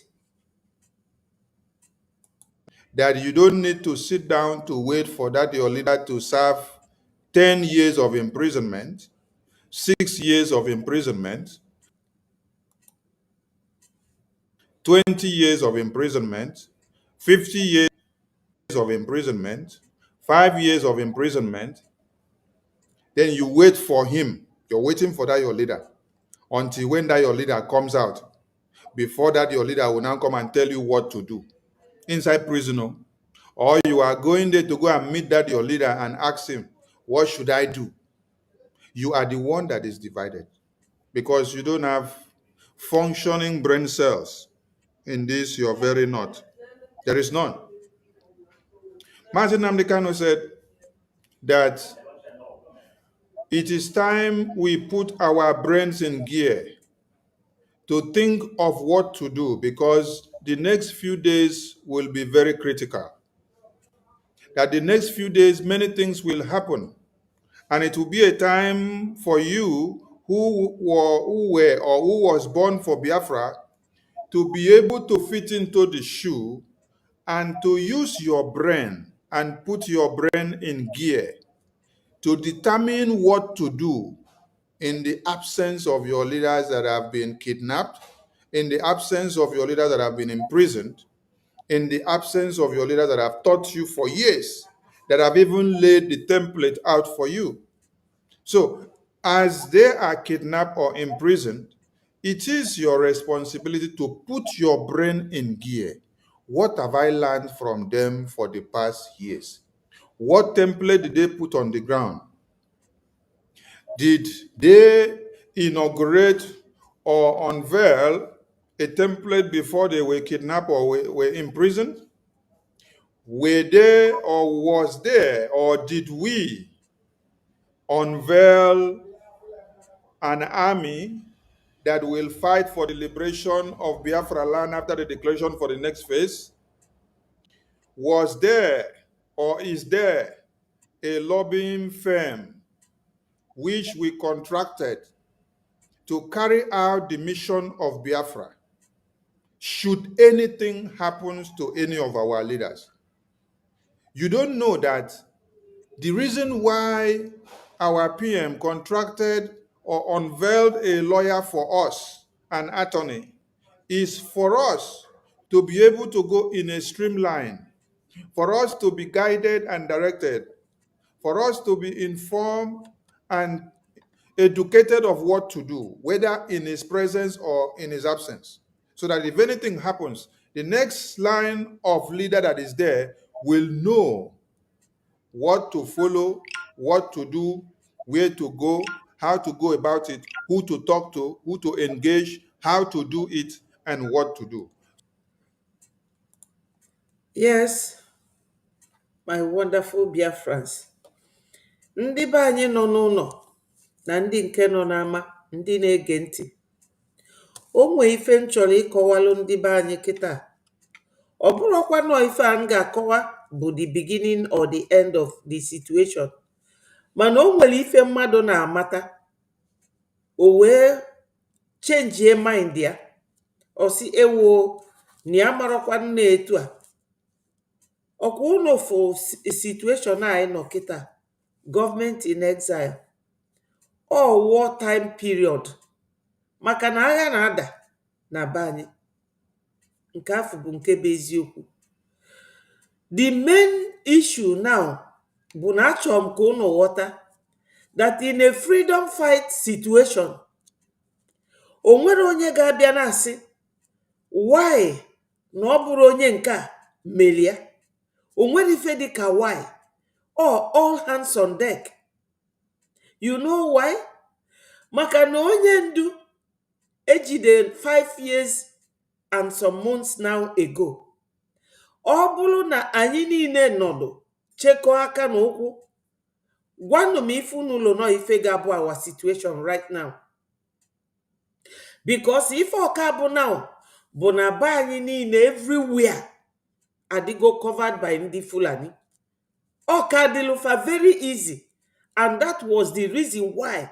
That you don't need to sit down to wait for that your leader to serve 10 years of imprisonment, 6 years of imprisonment, 20 years of imprisonment, 50 years of imprisonment, 5 years of imprisonment. Then you wait for him. You're waiting for that your leader until when that your leader comes out. Before that your leader will now come and tell you what to do inside prison. Or you are going there to go and meet that your leader and ask him, what should I do? You are the one that is divided because you don't have functioning brain cells in this your very north. There is none. Martin Namdekano said that it is time we put our brains in gear to think of what to do because the next few days will be very critical. That the next few days, many things will happen. And it will be a time for you who was born for Biafra to be able to fit into the shoe and to use your brain and put your brain in gear to determine what to do in the absence of your leaders that have been kidnapped, in the absence of your leaders that have been imprisoned, in the absence of your leaders that have taught you for years, that have even laid the template out for you. So, as they are kidnapped or imprisoned, it is your responsibility to put your brain in gear. What have I learned from them for the past years? What template did they put on the ground? Did they inaugurate or unveil a template before they were kidnapped or were imprisoned? Were they or was there or did we unveil an army that will fight for the liberation of Biafra land after the declaration for the next phase? Was there or is there a lobbying firm which we contracted to carry out the mission of Biafra should anything happen to any of our leaders? You don't know that the reason why our PM contracted or unveiled a lawyer for us, an attorney, is for us to be able to go in a streamline, for us to be guided and directed, for us to be informed and educated of what to do, whether in his presence or in his absence, so that if anything happens, the next line of leader that is there will know what to follow, what to do, where to go, how to go about it, who to talk to, who to engage, how to do it, and what to do. Yes, my wonderful Biafrans. Ndị be anyị nọ n'ụlọ na ndị nke nọ n'ama, ndị na-ege ntị. O nwee ife m chọrọ ịkọwalụ ndị be anyị kịta. Ọ bụrụkwa nọ ife a m ga-akọwa bụ the beginning or the end of the situation. Mana o nwere ife mmadụ na-amata, o wee chenjie mind ya. Ọ sị ewo na ya marakwa nne etu a. Ọkwa ụlọ fụ situation anyị nọ kịta, government in exile. All war time period. Maka na agha na-ada na be anyị. Nke afọ bụ nke bụ eziokwu. The main issue now bụ na achọrọ m ka unu ghọta that in a freedom fight situation, o nwere onye ga-abịa na-asị why na ọ bụrụ onye nke a melia. O nwere ife dị ka why or all hands on deck. You know why? Maka na onye ndu ejide 5 years and some months now ago. Ọ bụrụ na anyị niile nọdụ chekọọ aka na ụkwụ, gwanụ m ife unu ụlọ nọ ife ga-abụ our situation right now. Because ife ọka bụ now bụ na be anyị niile everywhere adịgo covered by ndị Fulani. Ọka dịlụfa very easy, and that was the reason why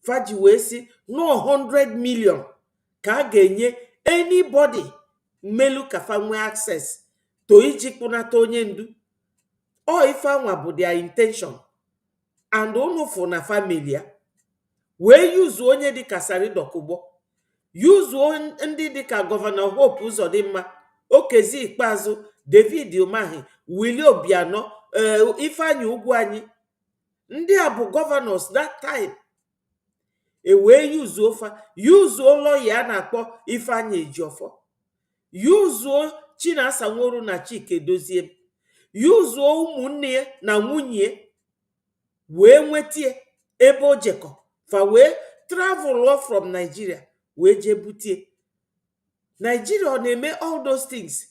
faji wee sị no 100 million ka a ga-enye anybody melu kafa nwee access to iji kpụnata onye ndu. Ọ ife anwa bụ their intention, and unu fụ na family ya wee yuzu onye dịka Saridokugbo, yuzu ndị dịka Gọvanọ Hope Uzodimma, Okezi Ikpeazụ, David Umahi, Willie Obiano, Ifeanyi Ugwuanyi. Ndị a bụ governors that time. E wee yuzuo fa, yuzuo lawyer a na-akpọ Ifeanyi Ejiofor, yuzuo Chinasa Nworu na Chike Dozie, yuzuo ụmụnne na nwunye, wee nwetie ebe o jekọ fa wee travel from Nigeria wee jee butie. Nigeria ọ na-eme all those things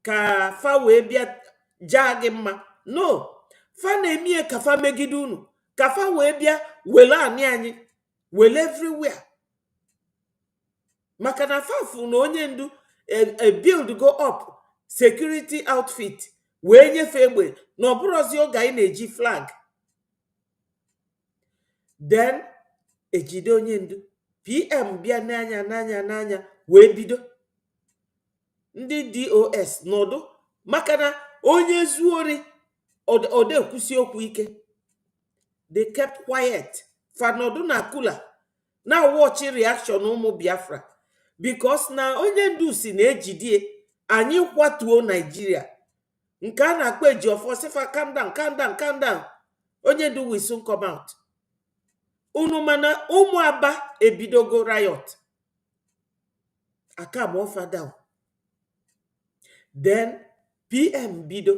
ka fa wee bịa jaa gị mma? No, fa na-emie ka fa megide unu, ka fa wee bịa wele anị anyị, wele everywhere. Maka na fafu na onye ndu build go up security outfit wee nyefe egbe na ọbụrụzi oge anyị na-eji flag. Then ejide onye ndu PM bịa n'anya wee bido ndị DOS nọdụ, maka na onye zuori ode ekwusi okwu ike. They kept quiet. Fanọdụ na kula na watch reaction ụmụ Biafra, because na onye ndu si na ejidie anyị kwatuo Nigeria. Nke a na-akpọ Ejiofor sifa calm down, calm down, calm down. Onye ndu will soon come out. Unu mana ụmụ Aba ebidogo riot. Aka mofa down. Then PM bido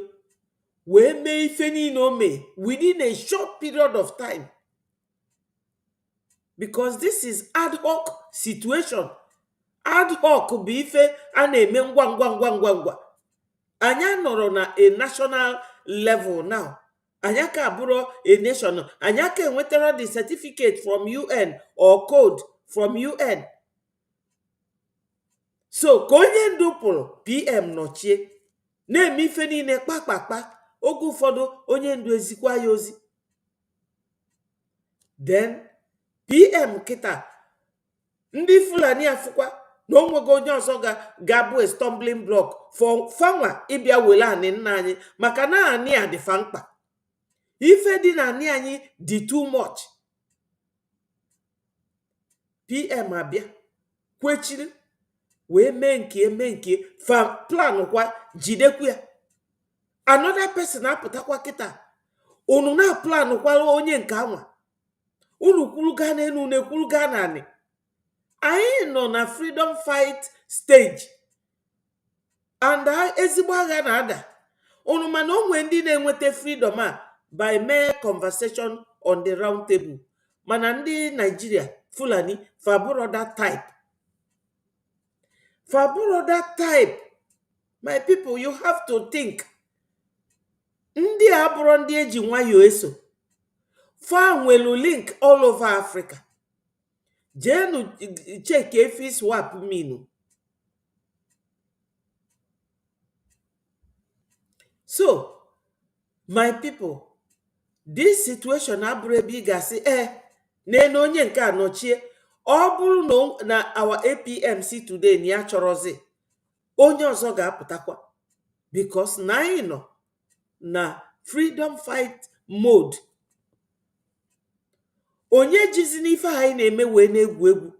wee mee ife niile o mee within a short period of time. Because this is ad hoc situation. Ad hoc bụ ife a na-eme ngwa. Anya nọrọ na a national level now. Anya ka abụrụ a national. Anya ka enwetara the certificate from UN or code from UN. So ka onye ndu pụrụ, PM nọchie na-eme ife niile kpakpakpa. Oge ụfọdụ onye ndu ezikwa ya ozi. Then PM kịta ndị Fulani afụkwa na onwego onye ọzọ ga-abụ a stumbling block for fanwa ịbịa wele anị nna anyị, maka na anị a dịfa mkpa. Ife dị na anị anyị dị too much. PM abịa kwechiri wee mee nke plan kwa jidekwu ya. Another person apụtakwa kịta, unu na plan kwa onye nke anwa. Unu kwuru gaa n'elu, unu ekwuru gaa n'anị. Anyị nọ na freedom fight stage, and ezigbo agha na-ada. unu mana onwe ndị na-enweta freedom a by mere conversation on the round table, mana ndị Nigeria Fulani faburo that type. Faburo that type. My people, you have to think. Ndị abụrụ ndị eji nwayọọ eso. Fa nwelu link all over Africa. Jenu check if swap minu. So, my people, this situation abụrụ gasi na onye nke anochie. Ọ bụrụ na our APMC today ni achọrọzi, onye ọzọ ga-apụtakwa, because na anyị nọ na freedom fight mode. Onye jizi n'ife anyị na-eme wee na-egwu egwu.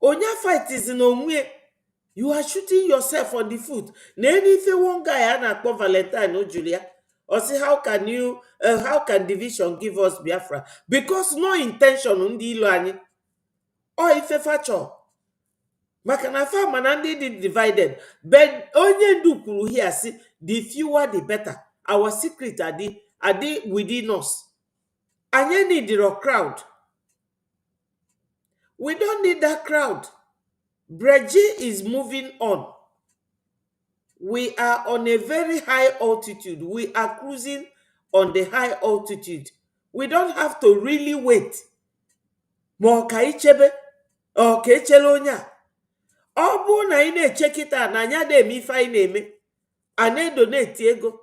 Onye fight is in onwe. You are shooting yourself on the foot. Na anything one guy na-akpọ Valentine Julia, or say how can division give us Biafra? Because no intention ndị ilo anyị. O ife facho. Maka na fa mana ndị dị divided. But onye ndu kwuru here si, the fewer the better. Our secret are within us. Anyị need a crowd. We don't need that crowd. Breji is moving on. We are on a very high altitude. We are cruising on the high altitude. We don't have to really wait. Mo ka ichebe o ka echele onya. Ọ bụ na ị na-eche kịta na anya na-eme ife anyị na-eme, a na-edonate ego,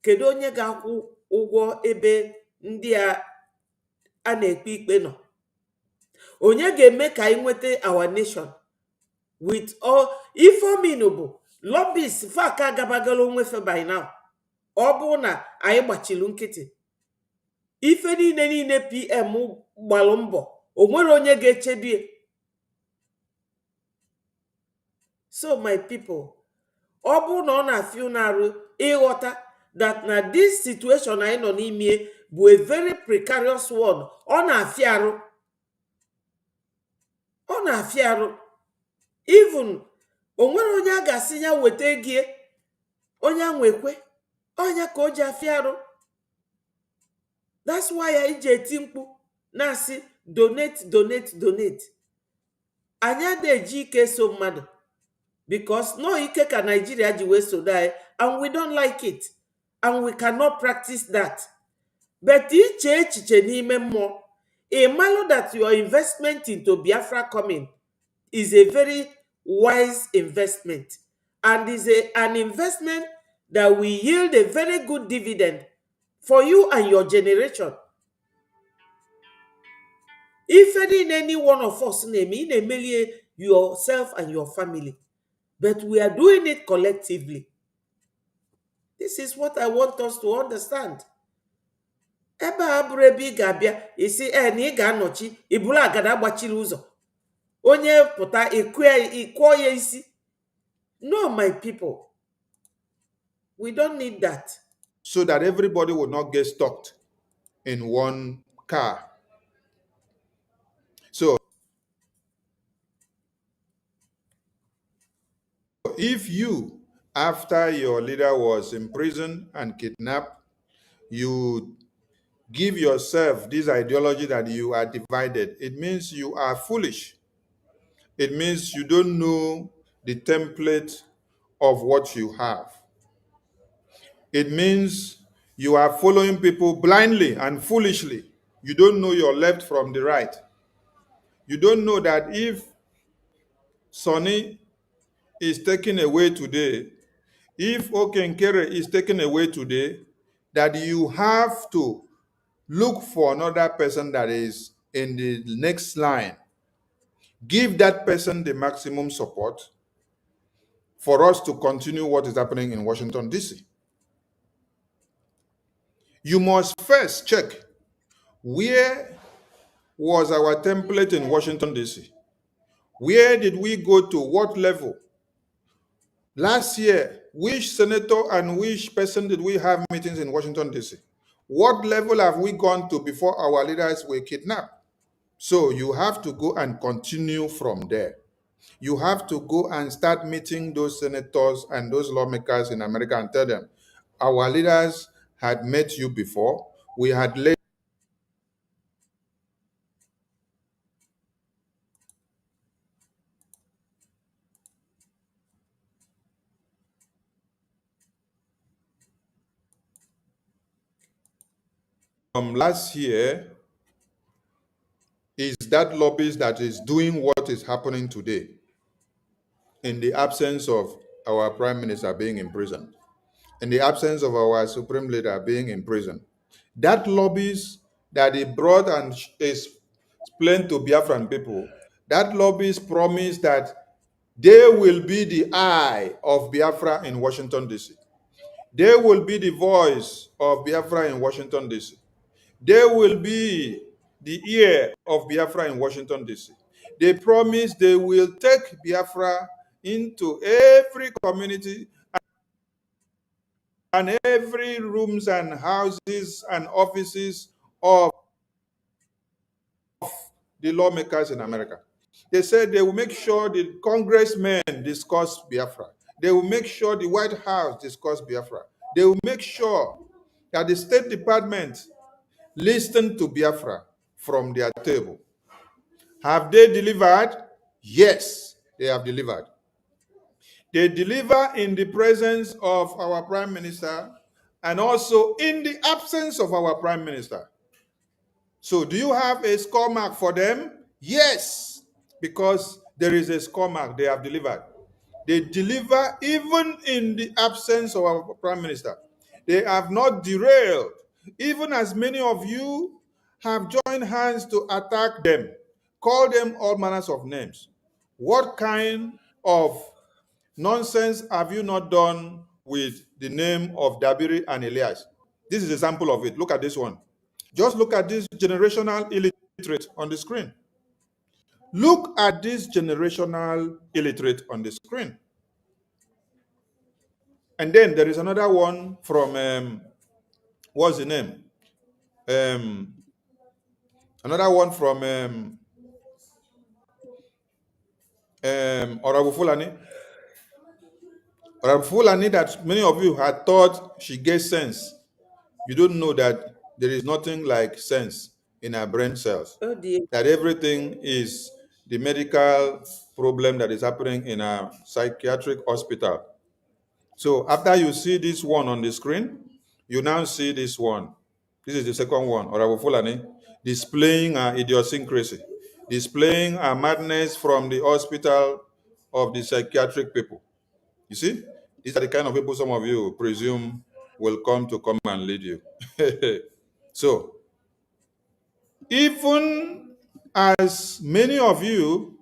kedu onye ga-akwụ ụgwọ ebe ndị a na-ekpe ikpe nọ? Onye ga-eme ka anyị nweta our nation with all ifominobu lobbies fa ka gabagalo onwefe by now. Ọ bụ na anyị gbachilu nkịtị, ife niile PM gbalụ mbọ, o nwere onye ga-echebie. So my people, ọ bụ na ọ na-afịu n'arụ ịghọta that na this situation anyị nọ n'ime bụ a very precarious one. Ọ na-afịa arụ. Ọ na-afịa arụ. Even onwere onye a ga-asị ya weta ego, onye nwekwe, onye ka o ji afịa arụ. That's why I ji eti mkpu na-asị donate. Anya na-eji ike so mmadụ, because no ike ka Nigeria ji wee so die, and we don't like it, and we cannot practice that. But iche echiche n'ime mmụọ, ịmalụ that your investment into Biafra coming is a very wise investment, and is an investment that will yield a very good dividend for you and your generation. If any one of us name yourself and your family, but we are doing it collectively. This is what I want us to understand. Ebe abụrụ ga-abịa isi na ị ga-anọchi ibulu agada gbachiri ụzọ, onye pụta ịkụọ ya isi. No, my people, we don't need that. So that everybody will not get stuck in one car. So if you, after your leader was imprisoned and kidnapped, you give yourself this ideology that you are divided, it means you are foolish. It means you don't know the template of what you have. It means you are following people blindly and foolishly. You don't know your left from the right. You don't know that if Sonny is taken away today, if Okenkere is taken away today, that you have to look for another person that is in the next line. Give that person the maximum support for us to continue what is happening in Washington, D.C. You must first check, where was our template in Washington, D.C.? Where did we go to? What level? Last year, which senator and which person did we have meetings in Washington, D.C.? What level have we gone to before our leaders were kidnapped? So you have to go and continue from there. You have to go and start meeting those senators and those lawmakers in America and tell them, our leaders had met you before. We had laid from last year is that lobbyist that is doing what is happening today in the absence of our prime minister being imprisoned, in the absence of our supreme leader being in prison. That lobbies that he brought and explained to Biafran people, that lobbies promised that they will be the eye of Biafra in Washington, D.C. They will be the voice of Biafra in Washington, D.C. They will be the ear of Biafra in Washington, D.C. They promise they will take Biafra into every community and every rooms and houses and offices of the lawmakers in America. They said they will make sure the congressmen discuss Biafra. They will make sure the White House discuss Biafra. They will make sure that the State Department listen to Biafra from their table. Have they delivered? Yes, they have delivered. They deliver in the presence of our Prime Minister and also in the absence of our Prime Minister. So do you have a score mark for them? Yes, because there is a score mark they have delivered. They deliver even in the absence of our Prime Minister. They have not derailed, even as many of you have joined hands to attack them, call them all manners of names. What kind of nonsense have you not done with the name of Dabiri and Elias? This is a sample of it. Look at this one. Just look at this generational illiterate on the screen. Look at this generational illiterate on the screen. And then there is another one from, what's the name? Another one from Orabu Fulani. Orabu Fulani that many of you had thought she gets sense. You don't know that there is nothing like sense in our brain cells. Oh dear. That everything is the medical problem that is happening in a psychiatric hospital. So after you see this one on the screen, you now see this one. This is the second one, Orabu Fulani, displaying our idiosyncrasy, displaying our madness from the hospital of the psychiatric people. You see, these are the kind of people some of you presume will come and lead you. So, even as many of you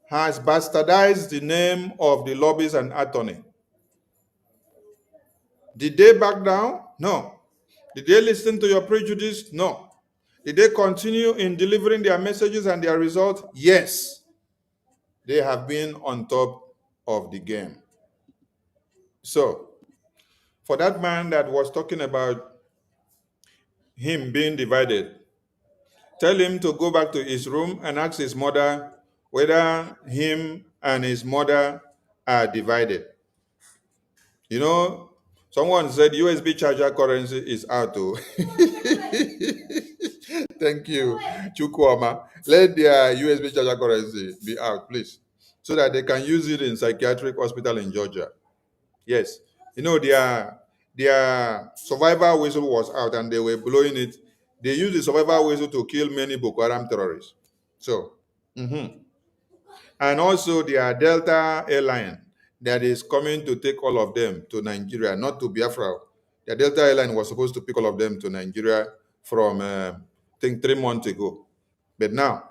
has bastardized the name of the lobbies and attorney, did they back down? No. Did they listen to your prejudice? No. Did they continue in delivering their messages and their results? Yes. They have been on top of the game. So, for that man that was talking about him being divided, tell him to go back to his room and ask his mother whether him and his mother are divided. You know, someone said USB charger currency is out too. Thank you, Chukwuma. Let their USB charger currency be out, please, so that they can use it in psychiatric hospital in Georgia. Yes, you know their survival whistle was out and they were blowing it. They used the survival whistle to kill many Boko Haram terrorists. So, and also their Delta airline that is coming to take all of them to Nigeria, not to Biafra. The Delta airline was supposed to pick all of them to Nigeria from, I think, 3 months ago. But now,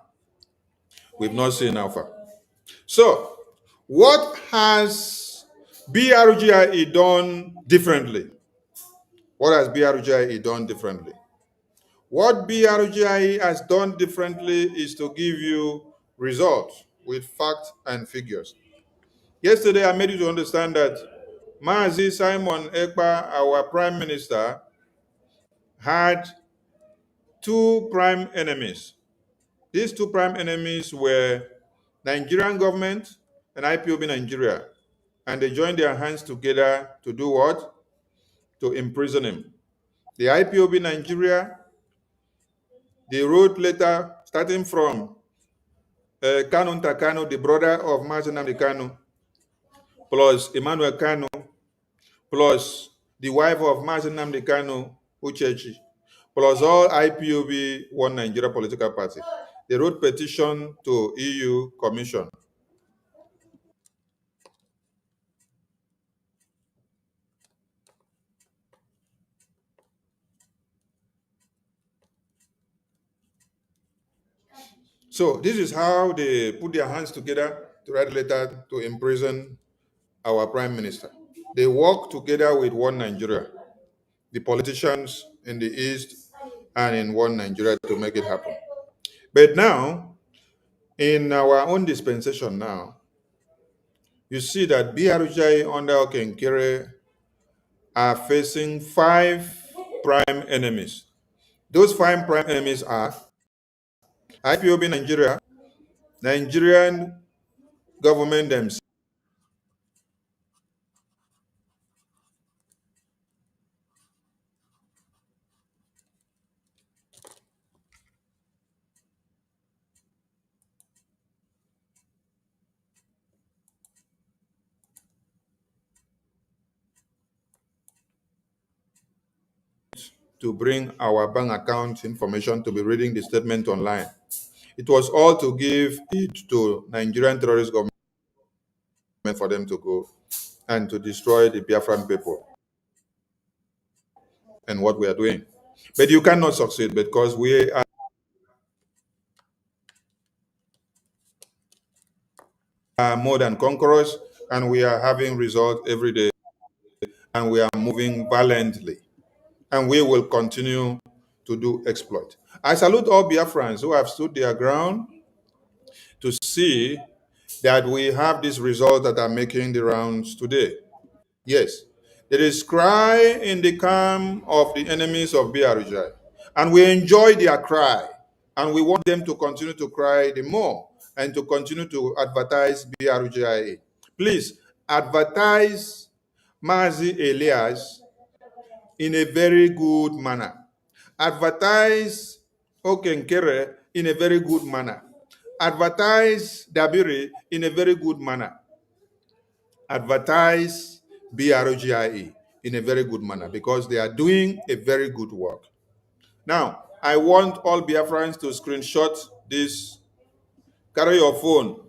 we've not seen Alpha. So, what has BRGIE done differently? What has BRGIE done differently? What BRGIE has done differently is to give you results with facts and figures. Yesterday, I made you to understand that Mazi Simon Ekpa, our prime minister, had two prime enemies. These two prime enemies were Nigerian government and IPOB Nigeria, and they joined their hands together to do what? To imprison him. The IPOB Nigeria, they wrote letter starting from Kanu Ntakanu, the brother of Mazen Kanu, plus Emmanuel Kanu, plus the wife of Mazen Kanu, Uchechi, plus all IPOB One Nigeria political party. They wrote petition to EU Commission. So this is how they put their hands together to write a letter to imprison our prime minister. They work together with One Nigeria, the politicians in the East and in One Nigeria to make it happen. But now, in our own dispensation now, you see that BRJ under Exnigeria are facing 5 prime enemies. Those 5 prime enemies are IPOB Nigeria, Nigerian government themselves, to bring our bank account information to be reading the statement online. It was all to give it to Nigerian terrorist government for them to go and to destroy the Biafran people and what we are doing. But you cannot succeed because we are more than conquerors and we are having results every day and we are moving valiantly and we will continue to do exploit. I salute all Biafrans who have stood their ground to see that we have these results that are making the rounds today. Yes, there is cry in the camp of the enemies of BRJ, and we enjoy their cry, and we want them to continue to cry the more and to continue to advertise BRJIA. Please advertise Mazi Elias in a very good manner. Advertise Okenkere in a very good manner. Advertise Dabiri in a very good manner. Advertise BRGIE in a very good manner because they are doing a very good work. Now, I want all Biafrans to screenshot this. Carry your phone.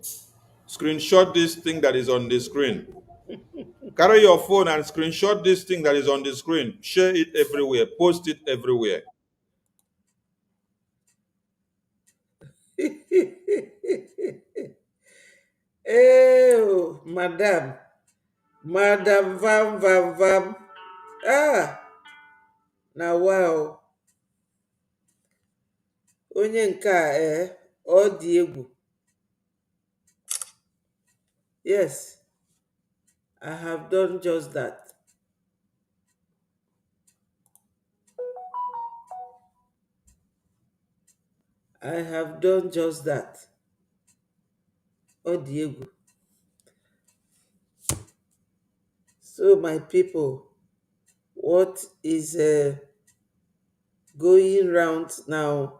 Screenshot this thing that is on the screen. Carry your phone and screenshot this thing that is on the screen. Share it everywhere. Post it everywhere. Oh, madam. Madam Vam Vam Vam. Ah, now wow. Onye nke a ọ dị egwu. Yes, I have done just that. I have done just that. Ọ dị egwu. So my people, what is going round now?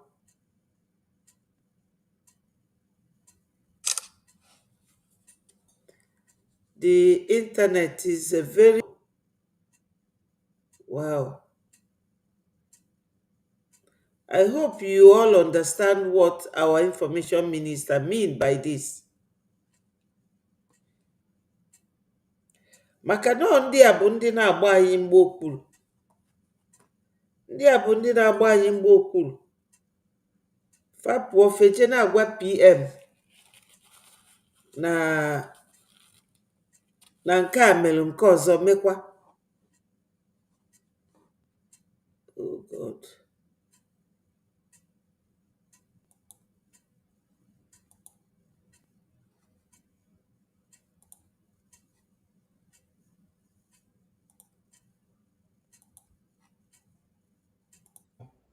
The internet is a very wow. I hope you all understand what our information minister mean by this. Maka na ndị a bụ ndị na-agba anyị mgbe okwuru. Ndị a bụ ndị na-agba anyị mgbe okwuru. Fapụọ feche na-agwa PM na nke a mere nke ọzọ mekwa. Oh God.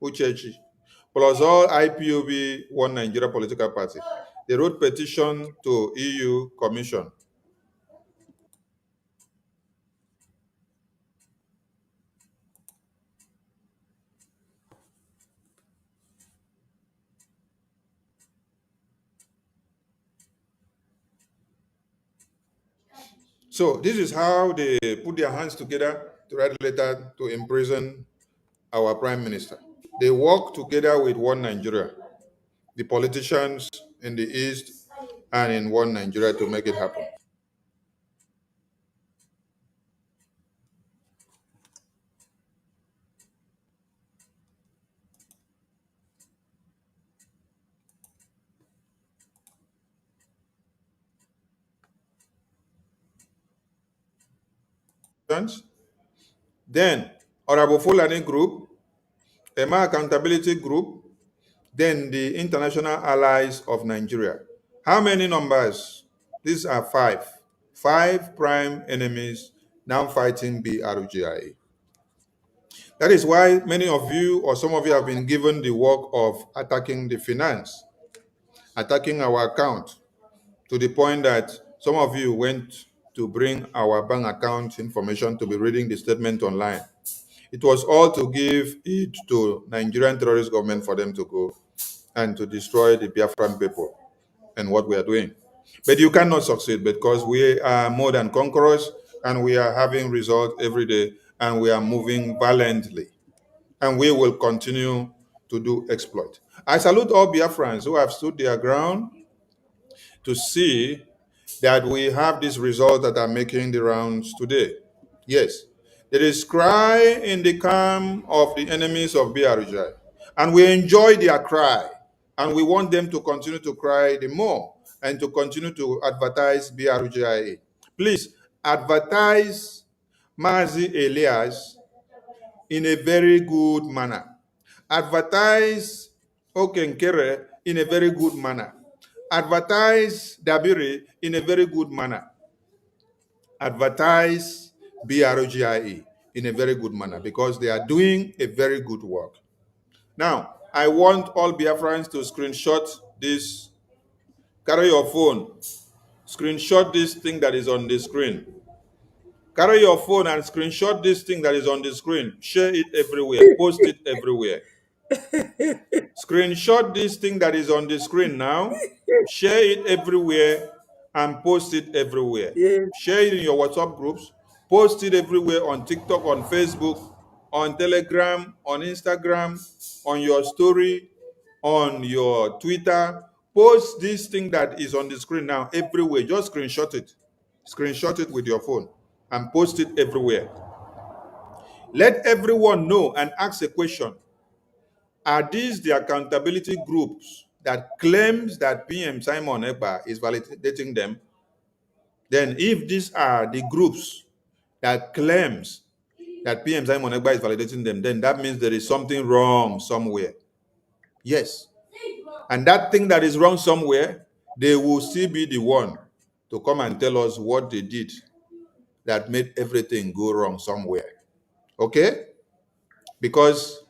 Uchechi, plus all IPOB One Nigeria political party. They wrote petition to EU Commission. So this is how they put their hands together to write a letter to imprison our prime minister. They work together with One Nigeria, the politicians in the East and in One Nigeria to make it happen. Then Honorable Fulani Group, Emma Accountability Group, then the International Allies of Nigeria. How many numbers? These are five. Five prime enemies now fighting BRGIA. That is why many of you or some of you have been given the work of attacking the finance, attacking our account, to the point that some of you went to bring our bank account information to be reading the statement online. It was all to give it to Nigerian terrorist government for them to go and to destroy the Biafran people and what we are doing. But you cannot succeed because we are more than conquerors and we are having results every day and we are moving valiantly. And we will continue to do exploit. I salute all Biafrans who have stood their ground to see that we have these results that are making the rounds today. Yes, there is cry in the camp of the enemies of BRJ, and we enjoy their cry, and we want them to continue to cry the more and to continue to advertise BRJIA. Please advertise Mazi Elias in a very good manner. Advertise Okenkere in a very good manner. Advertise Dabiri in a very good manner. Advertise BROGIE in a very good manner because they are doing a very good work. Now, I want all Biafrans to screenshot this. Carry your phone. Screenshot this thing that is on the screen. Carry your phone and screenshot this thing that is on the screen. Share it everywhere. Post it everywhere. Screenshot this thing that is on the screen now. Share it everywhere and post it everywhere. Yes. Share it in your WhatsApp groups. Post it everywhere on TikTok, on Facebook, on Telegram, on Instagram, on your story, on your Twitter. Post this thing that is on the screen now everywhere. Just screenshot it. Screenshot it with your phone and post it everywhere. Let everyone know and ask a question. Are these the accountability groups that claims that PM Simon Ekpa is validating them? Then if these are the groups that claims that PM Simon Ekpa is validating them, then that means there is something wrong somewhere. Yes. And that thing that is wrong somewhere, they will still be the one to come and tell us what they did that made everything go wrong somewhere. Okay? Because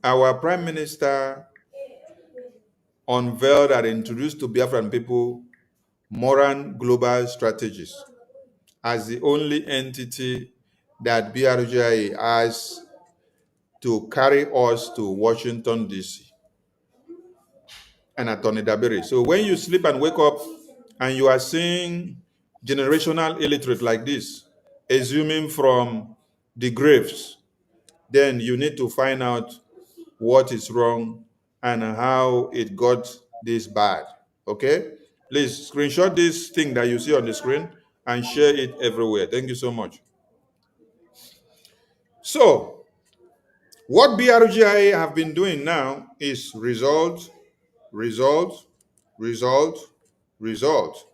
our Prime Minister unveiled and introduced to Biafran people Moran Global Strategies as the only entity that BRGI has to carry us to Washington, D.C. and Attorney Dabiri. So when you sleep and wake up and you are seeing generational illiterate like this, assuming from the graves, then you need to find out what is wrong and how it got this bad. Okay? Please screenshot this thing that you see on the screen and share it everywhere. Thank you so much. So, what BRGIA have been doing now is result, result, result, result.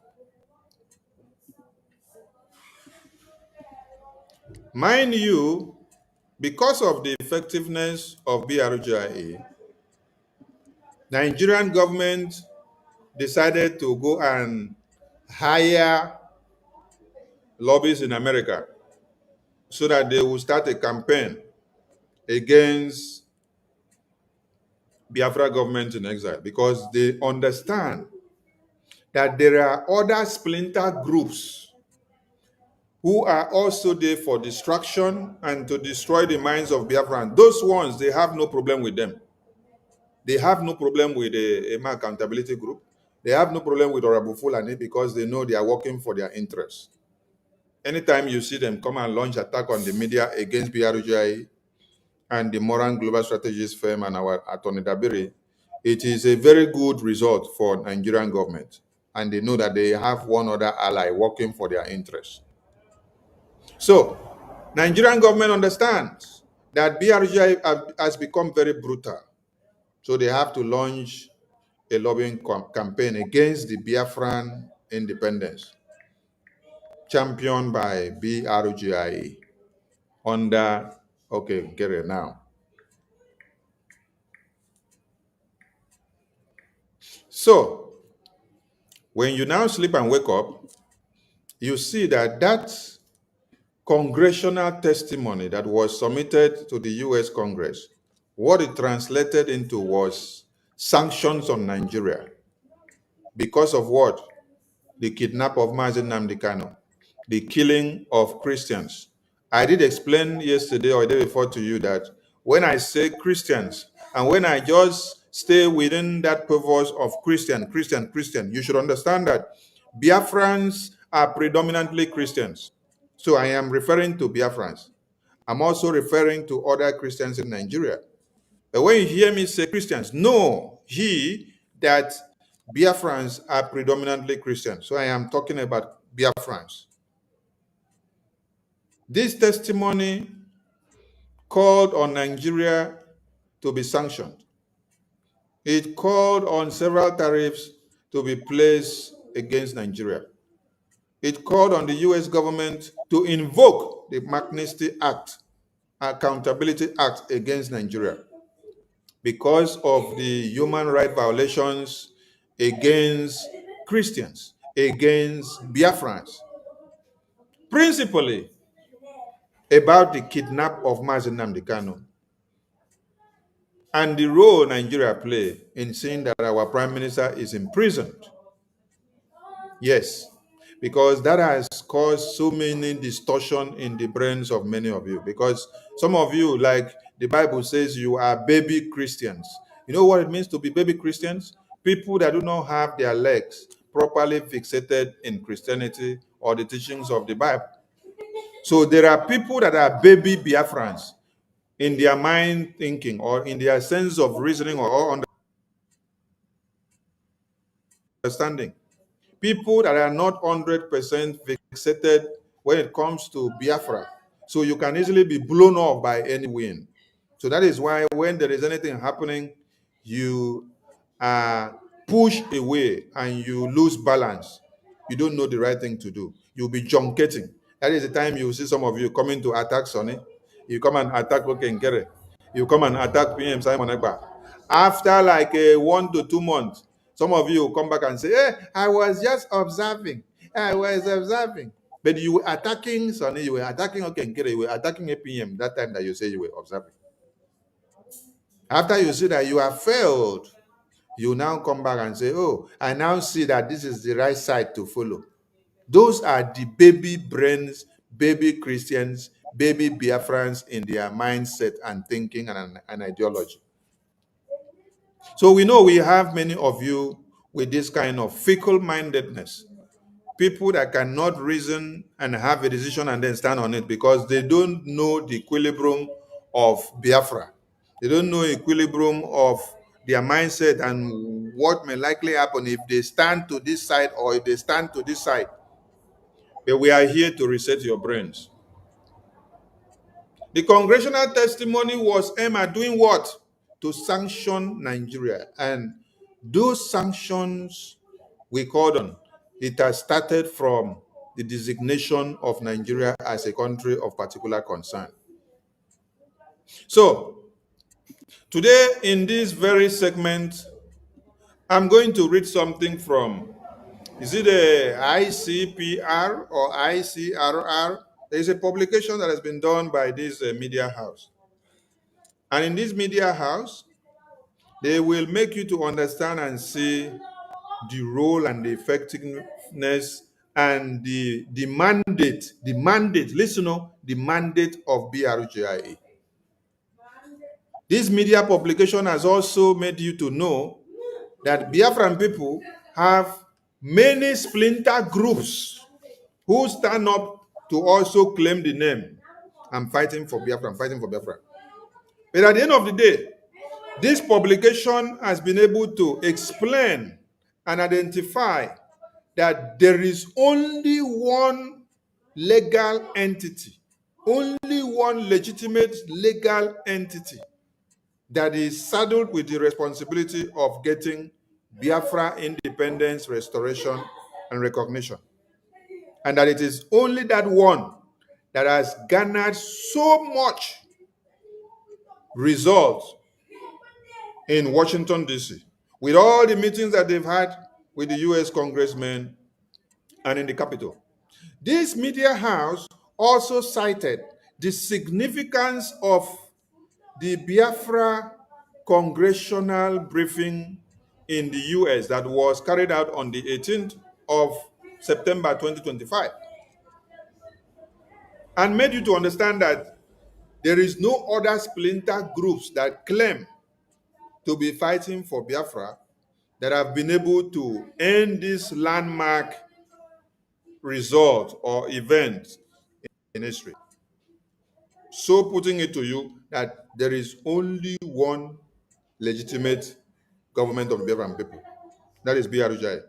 Mind you, because of the effectiveness of BRGIA, Nigerian government decided to go and hire lobbyists in America so that they will start a campaign against Biafra government in exile because they understand that there are other splinter groups who are also there for destruction and to destroy the minds of Biafran. Those ones, they have no problem with them. They have no problem with the Emma Accountability Group. They have no problem with Honorable Fulani because they know they are working for their interests. Anytime you see them come and launch attack on the media against BRGI and the Moran Global Strategies firm and our Attorney Dabiri, it is a very good result for Nigerian government. And they know that they have one other ally working for their interests. So, Nigerian government understands that BRGI has become very brutal. So they have to launch a lobbying campaign against the Biafran independence, championed by BRGI under, okay, get it now. So, when you now sleep and wake up, you see that that congressional testimony that was submitted to the US Congress, what it translated into was sanctions on Nigeria because of what? The kidnap of Mazen Nnamdi Kanu, the killing of Christians. I did explain yesterday or the day before to you that when I say Christians and when I just stay within that purpose of Christian, you should understand that Biafrans are predominantly Christians. So I am referring to Biafrans. I'm also referring to other Christians in Nigeria. But when you hear me say Christians, know ye that Biafrans are predominantly Christians. So I am talking about Biafrans. This testimony called on Nigeria to be sanctioned. It called on several tariffs to be placed against Nigeria. It called on the US government to invoke the Magnitsky Act, Accountability Act against Nigeria because of the human rights violations against Christians, against Biafrans, principally about the kidnap of Mazen Nnamdi Kanu and the role Nigeria play in seeing that our prime minister is imprisoned. Yes, because that has caused so many distortion in the brains of many of you. Because some of you, like the Bible says, you are baby Christians. You know what it means to be baby Christians? People that do not have their legs properly fixated in Christianity or the teachings of the Bible. So there are people that are baby Biafrans in their mind thinking or in their sense of reasoning or understanding. People that are not 100% fixated when it comes to Biafra. So you can easily be blown off by any wind. So that is why when there is anything happening, you are pushed away and you lose balance. You don't know the right thing to do. You'll be junketing. That is the time you see some of you coming to attack Sonny. You come and attack Okengere. You come and attack PM Simon Egba. After like 1 to 2 months, some of you will come back and say, hey, I was just observing. I was observing. But you were attacking Sonny, you were attacking Okengere, you were attacking APM that time that you say you were observing. After you see that you have failed, you now come back and say, oh, I now see that this is the right side to follow. Those are the baby brains, baby Christians, baby Biafrans in their mindset and thinking and ideology. So we know we have many of you with this kind of fickle-mindedness. People that cannot reason and have a decision and then stand on it because they don't know the equilibrium of Biafra. They don't know equilibrium of their mindset and what may likely happen if they stand to this side or if they stand to this side. But we are here to reset your brains. The congressional testimony was Emma doing what? To sanction Nigeria. And those sanctions we called on, it has started from the designation of Nigeria as a country of particular concern. So, today in this very segment, I'm going to read something from, is it a ICPR or ICRR? There is a publication that has been done by this media house. And in this media house, They will make you to understand and see the role and the effectiveness and the mandate, listen, the mandate of BRGIA. This media publication has also made you to know that Biafran people have many splinter groups who stand up to also claim the name, I'm fighting for Biafra, I'm fighting for Biafra. But at the end of the day, this publication has been able to explain and identify that there is only one legal entity, only one legitimate legal entity that is saddled with the responsibility of getting Biafra independence, restoration, and recognition. And that it is only that one that has garnered so much results in Washington, D.C., with all the meetings that they've had with the U.S. congressmen and in the Capitol. This media house also cited the significance of the Biafra congressional briefing in the U.S. that was carried out on the 18th of September 2025, and made you to understand that there is no other splinter groups that claim to be fighting for Biafra that have been able to end this landmark result or event in history. So putting it to you that there is only one legitimate government of the Biafran people. That is BRUJ.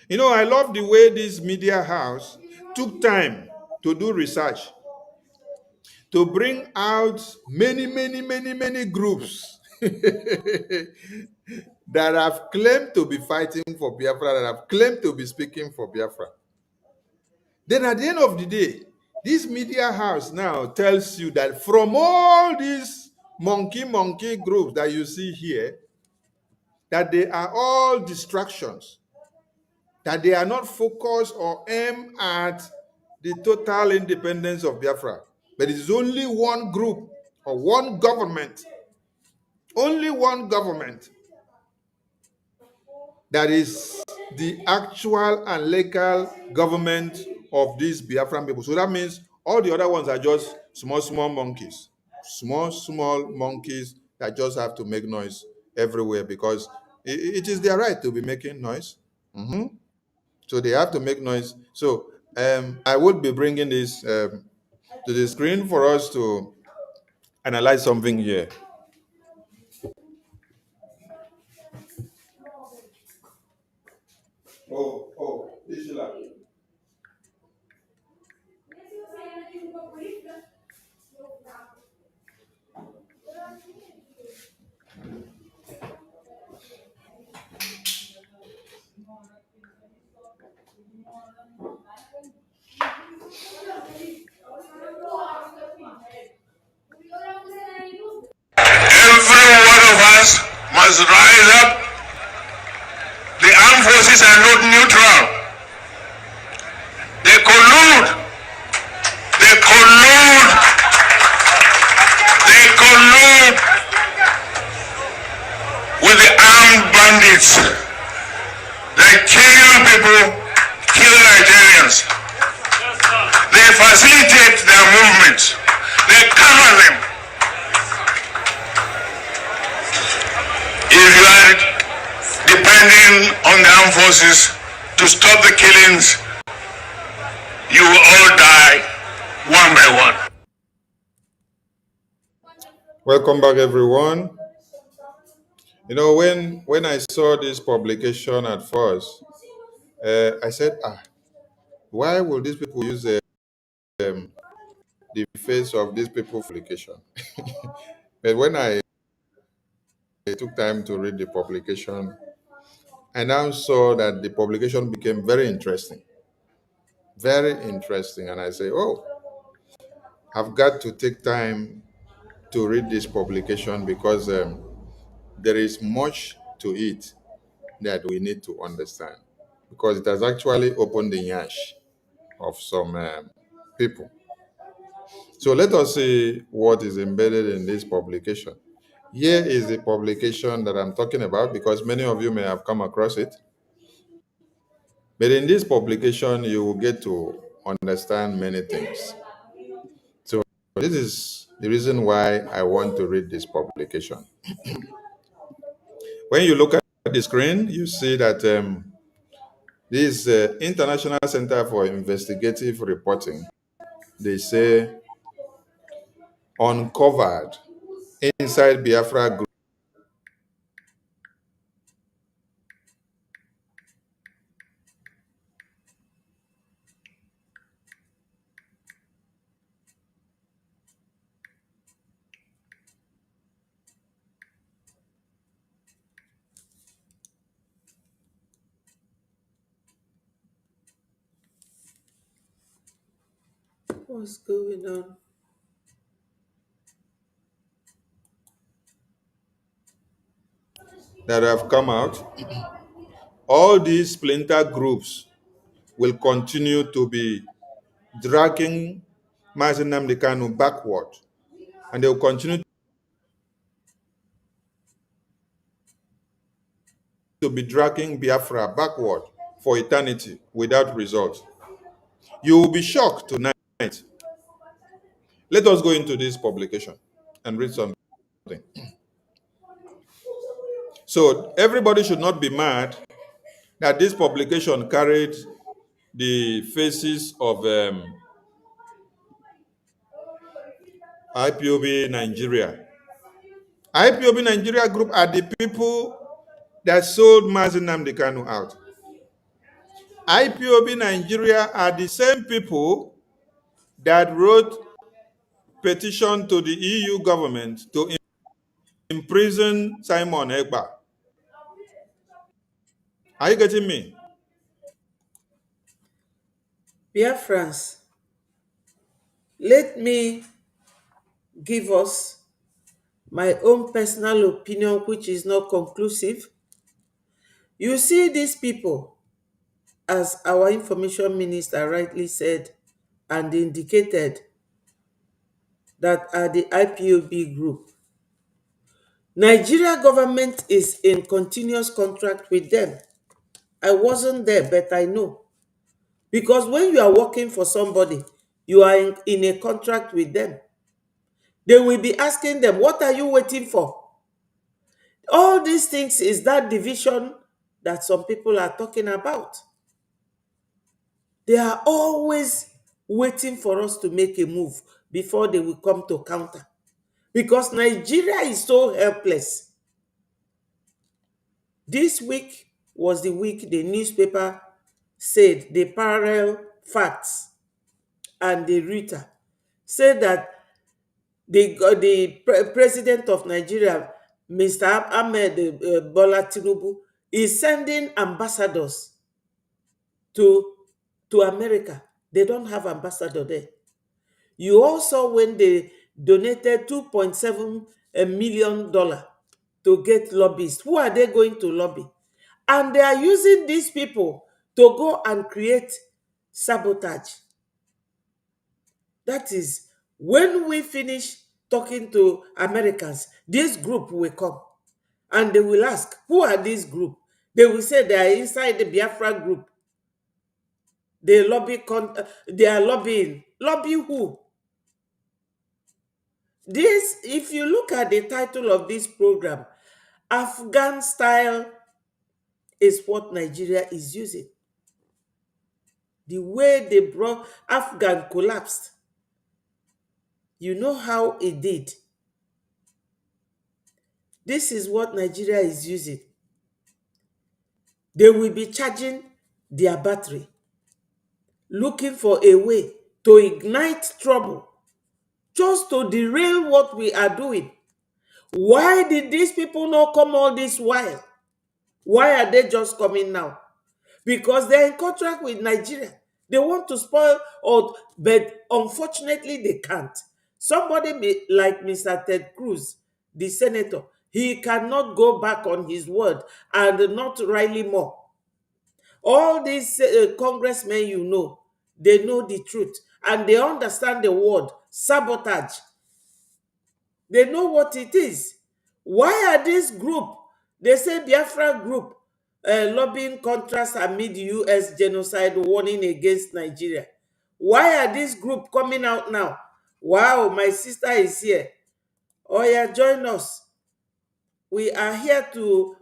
You know, I love the way this media house took time to do research, to bring out many groups that have claimed to be fighting for Biafra, that have claimed to be speaking for Biafra. Then at the end of the day, this media house now tells you that from all these monkey groups that you see here, that they are all distractions, that they are not focused or aimed at the total independence of Biafra. But it is only one group or one government, only one government that is the actual and legal government of these Biafran people. So that means all the other ones are just small monkeys, small monkeys that just have to make noise everywhere because it is their right to be making noise. So they have to make noise. So I would be bringing this to the screen for us to analyze something here. Ishila. Every one of us must rise up. The armed forces are not neutral. They collude. They collude. They collude with the armed bandits. They kill people, kill Nigerians. They facilitate their movements. They cover them. If you are depending on the armed forces to stop the killings, you will all die one by one. Welcome back, everyone. You know, when I saw this publication at first, I said, why will these people use the face of these people publication? But when I took time to read the publication, I now saw that the publication became very interesting. Very interesting. And I say, oh, I've got to take time to read this publication because there is much to it that we need to understand. Because it has actually opened the nyash of some people. So let us see what is embedded in this publication. Here is the publication that I'm talking about because many of you may have come across it. But in this publication, you will get to understand many things. So this is the reason why I want to read this publication. When you look at the screen, you see that this International Center for Investigative Reporting, they say uncovered inside Biafra group What's going on? that have come out. All these splinter groups will continue to be dragging Mazi Nnamdi Kanu backward, and they will continue to be dragging Biafra backward for eternity without result. You will be shocked tonight. Let us go into this publication and read something. So everybody should not be mad that this publication carried the faces of IPOB Nigeria. IPOB Nigeria group are the people that sold Mazi Nnamdi Kanu out. IPOB Nigeria are the same people that wrote petition to the EU government to imprison Simon Egba. Are you getting me? Biafrans, let me give us my own personal opinion, which is not conclusive. You see, these people, as our information minister rightly said and indicated, that are the IPOB group. Nigeria government is in continuous contract with them. I wasn't there, but I know. Because when you are working for somebody, you are in a contract with them. They will be asking them, what are you waiting for? All these things is that division that some people are talking about. They are always waiting for us to make a move before they will come to counter. Because Nigeria is so helpless. This week was the week the newspaper said the parallel facts and the Reuters said that the president of Nigeria, Mr. Ahmed Bola Tinubu, is sending ambassadors to America. They don't have ambassador there. You also, when they donated $2.7 million to get lobbyists, who are they going to lobby? And they are using these people to go and create sabotage. That is, when we finish talking to Americans, this group will come and they will ask, who are this group? They will say they are inside the Biafra group. They are lobbying. Lobby who? This, if you look at the title of this program, Afghan style is what Nigeria is using. The way they brought Afghan collapsed. You know how it did. This is what Nigeria is using. They will be charging their battery, looking for a way to ignite trouble, just to derail what we are doing. Why did these people not come all this while? Why are they just coming now? Because they're in contract with Nigeria. They want to spoil, but unfortunately they can't. Somebody like Mr. Ted Cruz, the senator, he cannot go back on his word, and not Riley Moore. All these congressmen, you know, they know the truth and they understand the word sabotage. They know what it is. Why are this group, they say Biafra group, lobbying contrast amid US genocide warning against Nigeria? Why are this group coming out now? Wow, my sister is here. Oh yeah, join us. We are here to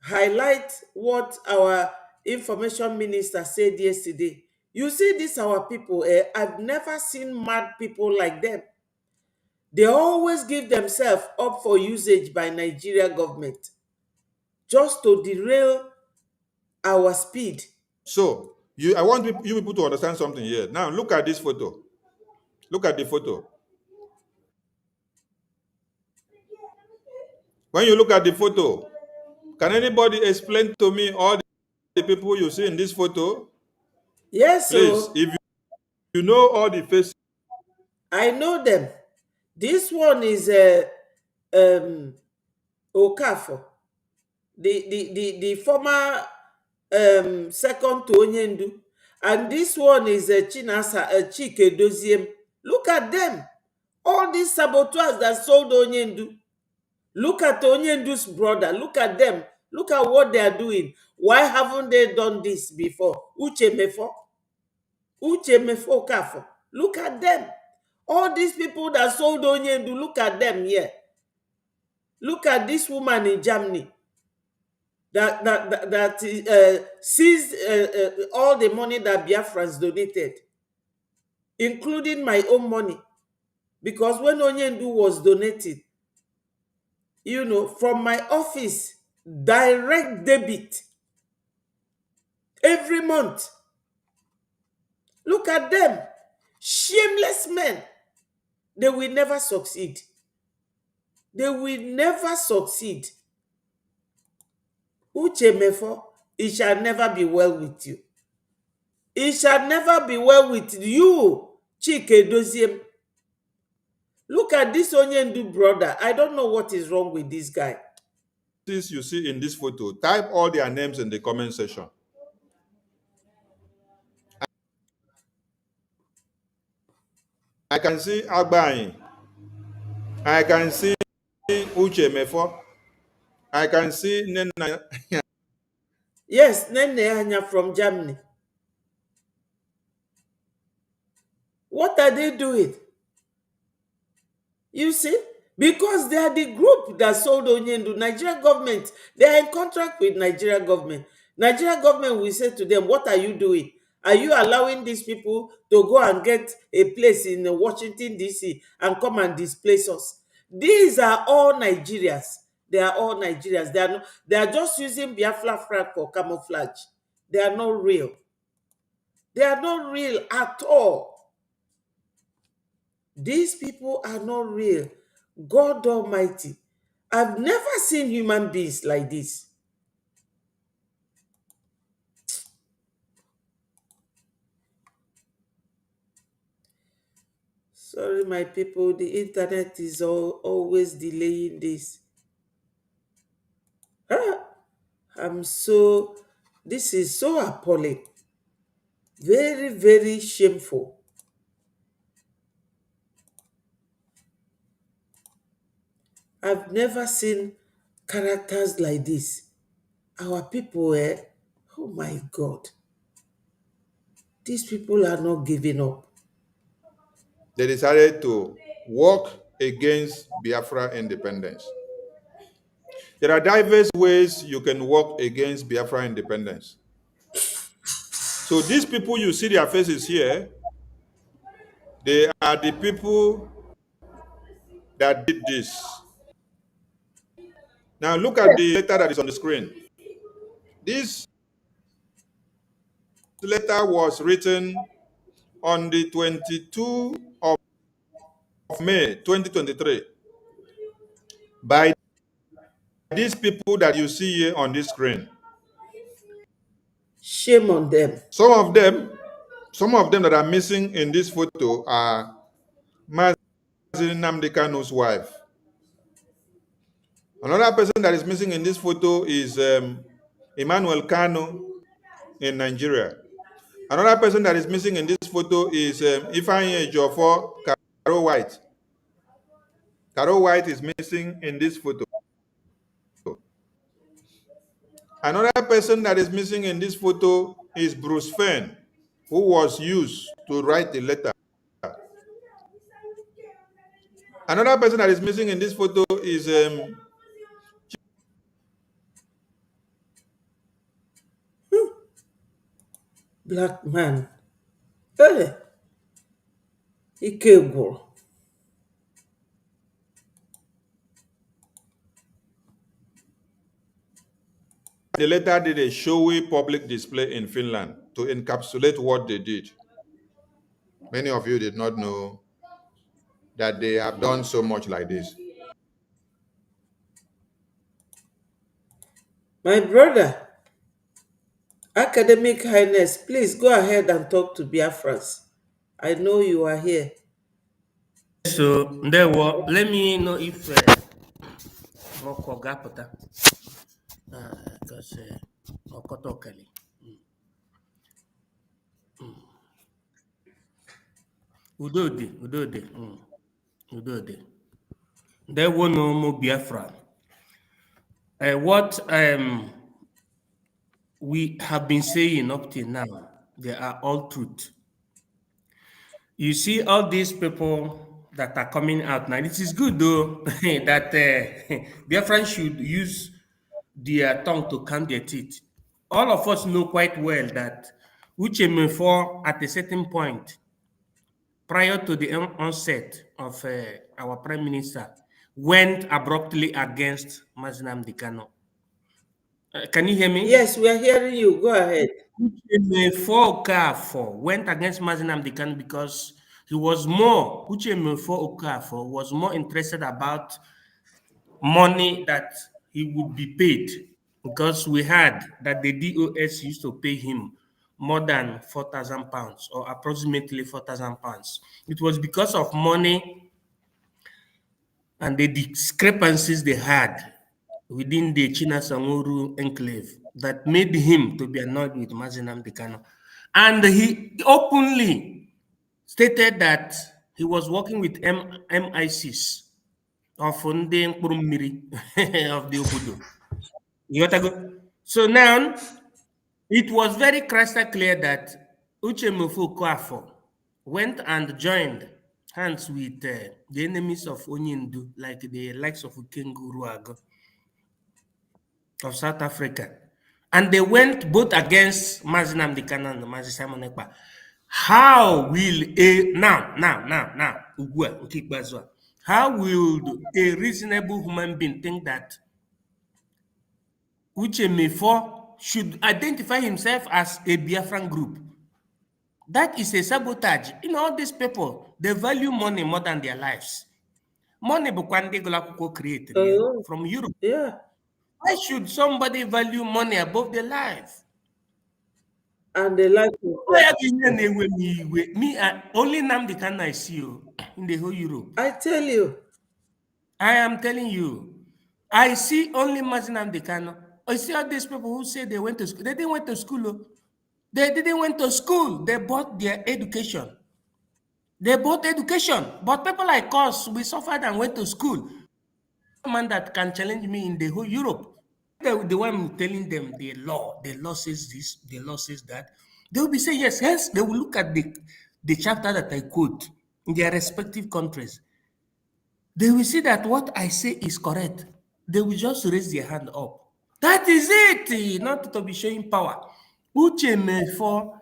highlight what our information minister said yesterday. You see, these our people, I've never seen mad people like them. They always give themselves up for usage by Nigeria government just to derail our speed. So I want you people to understand something here. Now look at this photo. Look at the photo. When you look at the photo, can anybody explain to me all the people you see in this photo? Yes, Please, so if you know all the faces. I know them. This one is Okafor, the former second to Onyendu, and this one is Chinasa Chike Doziem. Look at them, all these saboteurs that sold Onyendu. Look at Onyendu's brother. Look at them. Look at what they are doing. Why haven't they done this before? Uche Mefo. Uche Mefo Kafo. Look at them. All these people that sold Onyendu, look at them here. Look at this woman in Germany that seized all the money that Biafrans donated, including my own money. Because when Onyendu was donated, from my office, direct debit every month. Look at them. Shameless men. They will never succeed. They will never succeed. Uche Mefo, it shall never be well with you. It shall never be well with you, Chike Doziem. Look at this Onyendu brother. I don't know what is wrong with this guy. This you see in this photo, type all their names in the comment section. I can see Agbayin. I can see Uche Mefo. I can see Nena. Yes, Nene Anya from Germany. What are they doing? You see? Because they are the group that sold Onyendu. Nigeria government, they are in contract with Nigeria government. Nigeria government will say to them, what are you doing? Are you allowing these people to go and get a place in Washington, D.C. and come and displace us? These are all Nigerians. They are all Nigerians. They are just using Biafra flag for camouflage. They are not real. They are not real at all. These people are not real. God Almighty. I've never seen human beings like this. Sorry, my people, the internet is always delaying this. This is so appalling. Very, very shameful. I've never seen characters like this. Our people, oh my God. These people are not giving up. They decided to work against Biafra independence. There are diverse ways you can work against Biafra independence. So these people, you see their faces here, they are the people that did this. Now look at the letter that is on the screen. This letter was written on the 22nd of May 2023 by these people that you see here on this screen. Shame on them. Some of them that are missing in this photo are Mazi Nnamdi Kanu's wife. Another person that is missing in this photo is Emmanuel Kanu in Nigeria. Another person that is missing in this photo is Ifeanyi Ejiofor Caro White. Carol White is missing in this photo. Another person that is missing in this photo is Bruce Fenn, who was used to write the letter. Another person that is missing in this photo is Black man. Hey, Ikegwu. the letter did a showy public display in Finland to encapsulate what they did. Many of you did not know that they have done so much like this. My brother, Academic Highness, please go ahead and talk to Biafrans. I know you are here. So there were. Let me know if Moko Gapota, because Okoto Kelly. Udode. There were no more Biafra. What we have been saying up till now, they are all truth. You see all these people that are coming out now. It is good though that Biafran should use their tongue to count their teeth. All of us know quite well that Uche Mefo at a certain point, prior to the onset of our Prime Minister, went abruptly against Mazinam Dikano. Can you hear me? Yes, we are hearing you. Go ahead. Uche Mefo went against Mazinam Dikano because Uche Mefo was more interested about money that he would be paid, because we heard that the DOS used to pay him more than £4,000 or approximately £4,000. It was because of money and the discrepancies they had within the China Sanguru enclave that made him to be annoyed with Mazinam Dekano. And he openly stated that he was working with MI6 of ndị mkpụrụ mmiri of the obodo. You got to go. So now it was very crystal clear that Uche Mofo Koafo went and joined hands with the enemies of Onyindu, like the likes of Ukengu Ruago of South Africa. And they went both against Mazinam Dikana and Mazi Simon Ekpa. How will how will a reasonable human being think that Uche Mefo should identify himself as a Biafran group? That is a sabotage. All these people, they value money more than their lives. Money created from Europe. Yeah. Why should somebody value money above their life? And they like to me, only Namdi can I see you in the whole Europe. I tell you. I am telling you. I see only Mazinam Dekano. I see all these people who say they went to school. They didn't went to school. They didn't went to school. They bought their education. They bought education. But people like us, we suffered and went to school. No man that can challenge me in the whole Europe. The one telling them the law says this, the law says that. They will be saying yes. Hence, they will look at the chapter that I quote in their respective countries. They will see that what I say is correct. They will just raise their hand up. That is it. Not to be showing power. Uche Mefo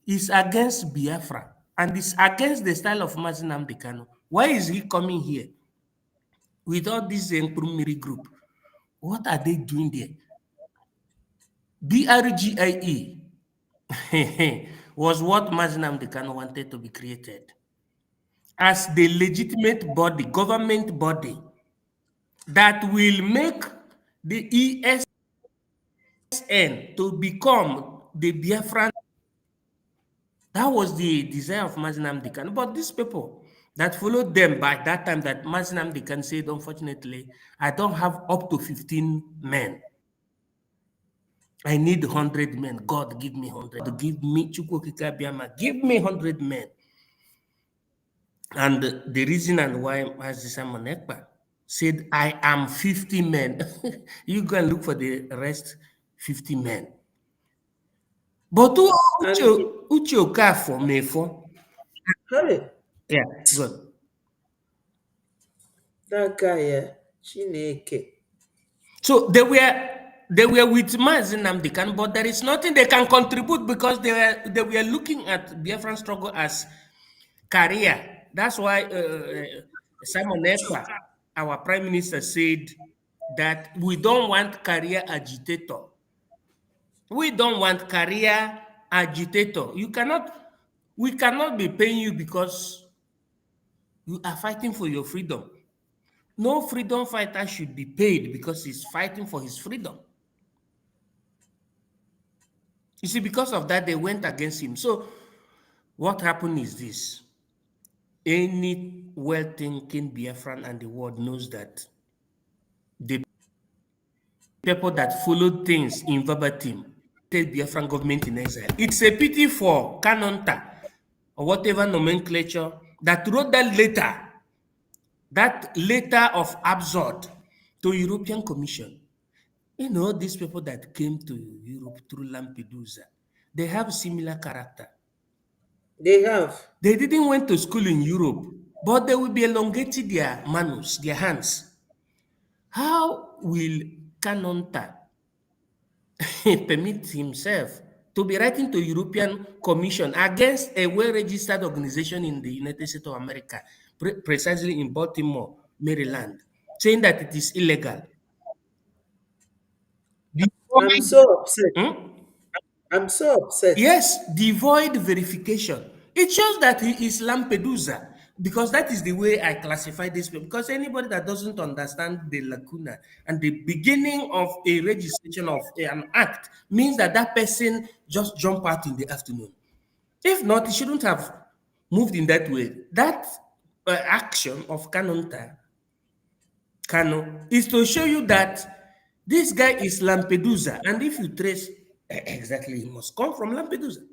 is against Biafra and is against the style of Mazinam Dekano. Why is he coming here with all this Nkrumiri group? What are they doing there? BRGIE was what Mazinam Dekano wanted to be created as the legitimate body, government body, that will make the ESN to become the Biafran. That was the desire of Mazinam Dekano. But these people that followed them by that time, that Mazinam Dekano said, unfortunately, I don't have up to 15 men. I need 100 men. God, give me 100. Give me Chukwokika Biama. Give me 100 men. And the reason and why Mazi Simon Ekpa said, I am 50 men. You go and look for the rest 50 men. But And Uche Okafor Mefo, hey, yeah, good. that guy, Chineke. So they were with Mazi Nnamdi Kanu, but there is nothing they can contribute because they were looking at Biafran struggle as career. That's why Simon Ekpa, our prime minister, said that we don't want career agitator. We don't want career agitator. We cannot be paying you because you are fighting for your freedom. No freedom fighter should be paid because he's fighting for his freedom. You see, because of that, they went against him. So what happened is this. Any well-thinking Biafran and the world knows that the people that followed things in verbatim tell Biafran government in exile. It's a pity for Kanonta or whatever nomenclature that wrote that letter of absurd to European Commission. You know, these people that came to Europe through Lampedusa, they have similar character. They have. They didn't went to school in Europe, but they will be elongating their manus, their hands. How will Kanonta permit himself to be writing to European Commission against a well-registered organization in the United States of America, precisely in Baltimore, Maryland, saying that it is illegal? I'm so upset. Hmm? I'm so upset. Yes, devoid verification. It shows that he is Lampedusa because that is the way I classify this. Because anybody that doesn't understand the lacuna and the beginning of a registration of an act means that that person just jump out in the afternoon. If not, he shouldn't have moved in that way. That action of Kano is to show you that this guy is Lampedusa, and if you trace exactly, he must come from Lampedusa.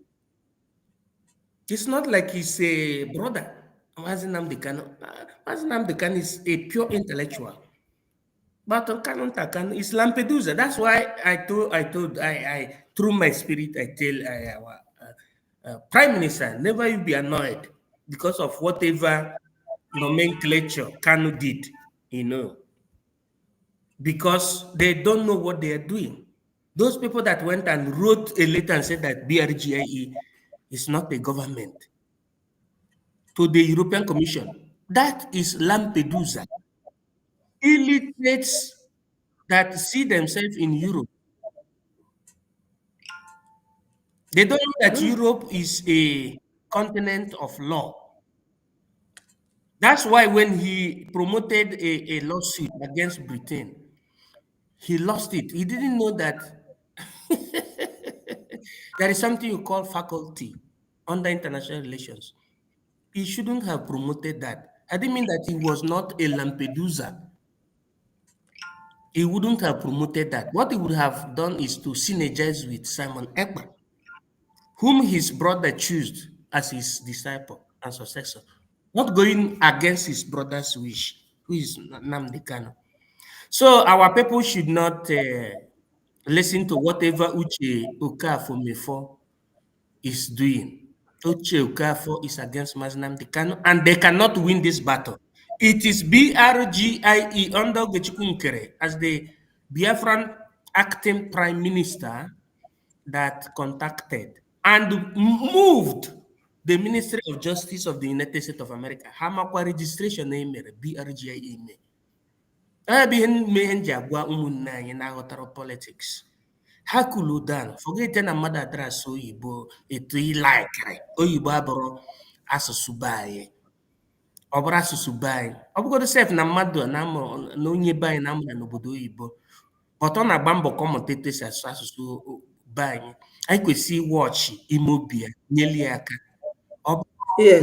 It's not like he's a brother. Mazi Nnamdi Kanu is a pure intellectual. But on Canon Takan is Lampedusa. That's why I through my spirit, I tell our Prime Minister, never you be annoyed because of whatever nomenclature Kanu did, because they don't know what they are doing. Those people that went and wrote a letter and said that BRGIE is not a government to the European Commission, that is Lampedusa. Illiterates that see themselves in Europe, they don't know that Europe is a continent of law. That's why when he promoted a lawsuit against Britain, he lost it. He didn't know that there is something you call faculty under international relations. He shouldn't have promoted that. I didn't mean that he was not a Lampedusa. He wouldn't have promoted that. What he would have done is to synergize with Simon Ekpa, whom his brother chose as his disciple and successor, not going against his brother's wish, who is Nnamdi Kanu. So our people should not listen to whatever Uche Okafor Mefo is doing. Uche Okafor is against Nnamdi Kanu, and they cannot win this battle. It is BRGIE under Gachukwu Nkere as the Biafran acting prime minister that contacted and moved the Ministry of Justice of the United States of America. Hamakwa registration na emere BRGIE eme. Ebe ihe mee nji agwa ụmụnne anyị na-aghọtara politics. Ha kulu down, forget na mmadụ adara asụ oyibo etu ilaikiri. Oyibo abụrụ asụsụ be anyị. Ọ bụrụ asụsụ be anyị. Ọ bụgodo sef na mmadụ na onye be anyị na-amụ n'obodo oyibo. But ọ na-agba mbọ ka ọ mụta etu esi asụ asụsụ be anyị. Anyị kwesịrị iwọchị ime obi ya, nyeli ya aka. Ọ bụ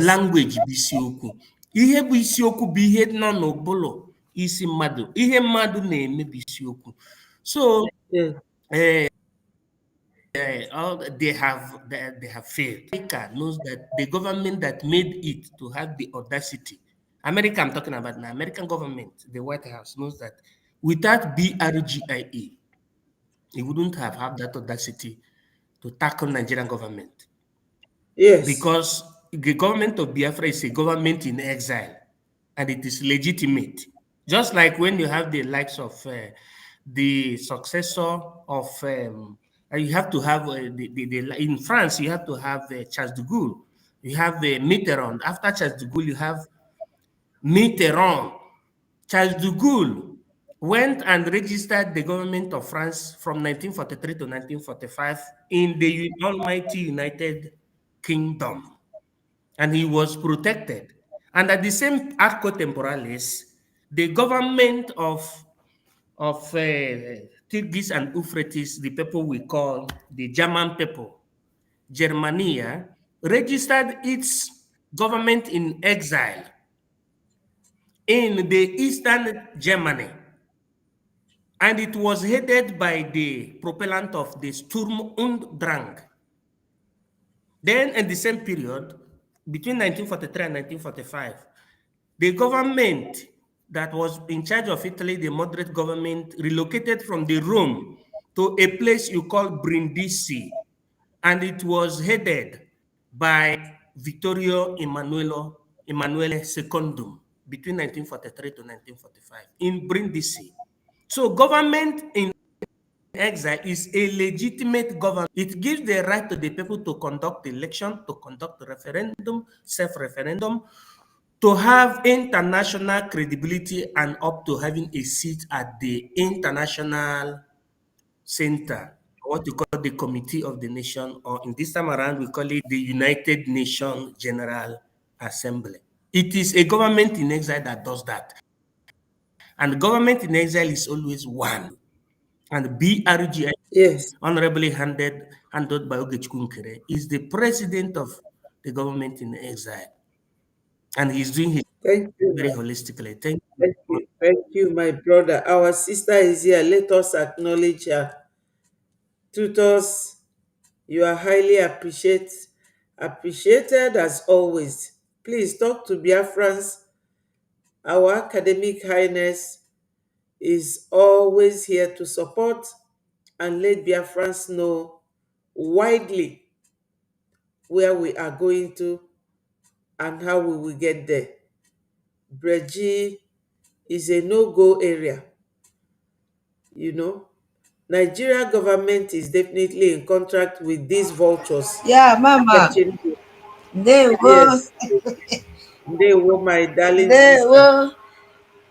language bụ isiokwu. Ihe bụ isiokwu bụ ihe nọ n'ụbụlụ isi mmadụ. Ihe mmadụ na-eme bụ isiokwu. So they have failed. America knows that the government that made it to have the audacity. America, I'm talking about now. American government, the White House knows that without BRGIA, it wouldn't have had that audacity to tackle Nigerian government Yes. because the government of Biafra is a government in exile and it is legitimate. Just like when you have the likes of the successor of, you have to have in France, you have to have Charles de Gaulle, you have Mitterrand. After Charles de Gaulle, you have Mitterrand. Charles de Gaulle went and registered the government of France from 1943 to 1945 in the almighty United Kingdom, and he was protected. And at the same arco temporalis, the government of Tigris and Euphrates, the people we call the German people, Germania, registered its government in exile in the eastern Germany. And it was headed by the propellant of the Sturm und Drang. Then, in the same period, between 1943 and 1945, the government that was in charge of Italy, the moderate government, relocated from the Rome to a place you call Brindisi, and it was headed by Vittorio Emanuele Secundum between 1943 to 1945 in Brindisi. So government in exile is a legitimate government. It gives the right to the people to conduct election, to conduct referendum, self-referendum, to have international credibility and up to having a seat at the international center, what you call the Committee of the Nation, or in this time around, we call it the United Nations General Assembly. It is a government in exile that does that. And government in exile is always one. And BRGI, Yes. honorably handled by Ogechukwu Nkere, is the president of the government in exile. And he's doing it Thank you. very holistically. Thank you. Thank you. Thank you, my brother. Our sister is here. Let us acknowledge her. Tutors, you are highly appreciated as always. Please talk to Biafrans. Our academic highness is always here to support and let Biafrans know widely where we are going to and how we will get there. Breji is a no-go area. You know, Nigeria government is definitely in contract with these vultures. Yeah, Mama. Fetching, They were, yes, they were my darling they sister. were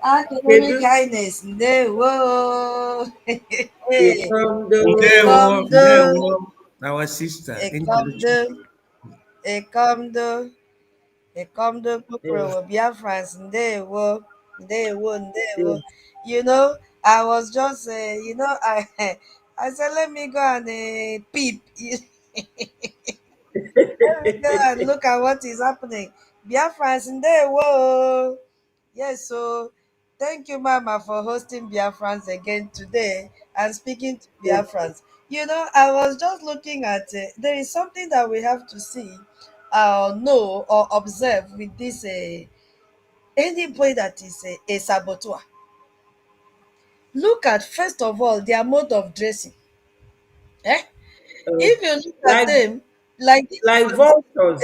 academic Kedu, kindness. They were. they Hey, come it the come the, Our sister, it come Angeluchi. the, it come the, it come the yes, people Biafrans. They were. yes. You know, I was just, I said, let me go and peep. Let me go and look at what is happening. Biafrans in there, whoa. Yes, so thank you, Mama, for hosting Biafrans again today and speaking to Yes. Biafrans. You know, I was just looking at there is something that we have to see, know, or observe with this anybody that is a saboteur. Look at, first of all, their mode of dressing. Eh? Uh, If you look at like them, like this like one, vultures.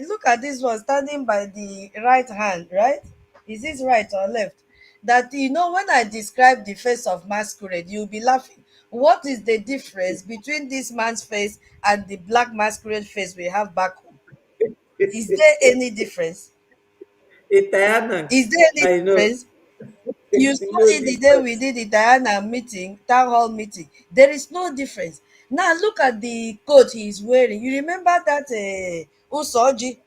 look at this one standing by the right hand, right? Is this right or left? That, when I describe the face of masquerade, you'll be laughing. What is the difference between this man's face and the black masquerade face we have back home? Is there any difference? Itayana. Is there any I know. difference? You saw No it the day we difference. did the Diana meeting, town hall meeting. There is no difference. Now look at the coat he is wearing. You remember that Usoji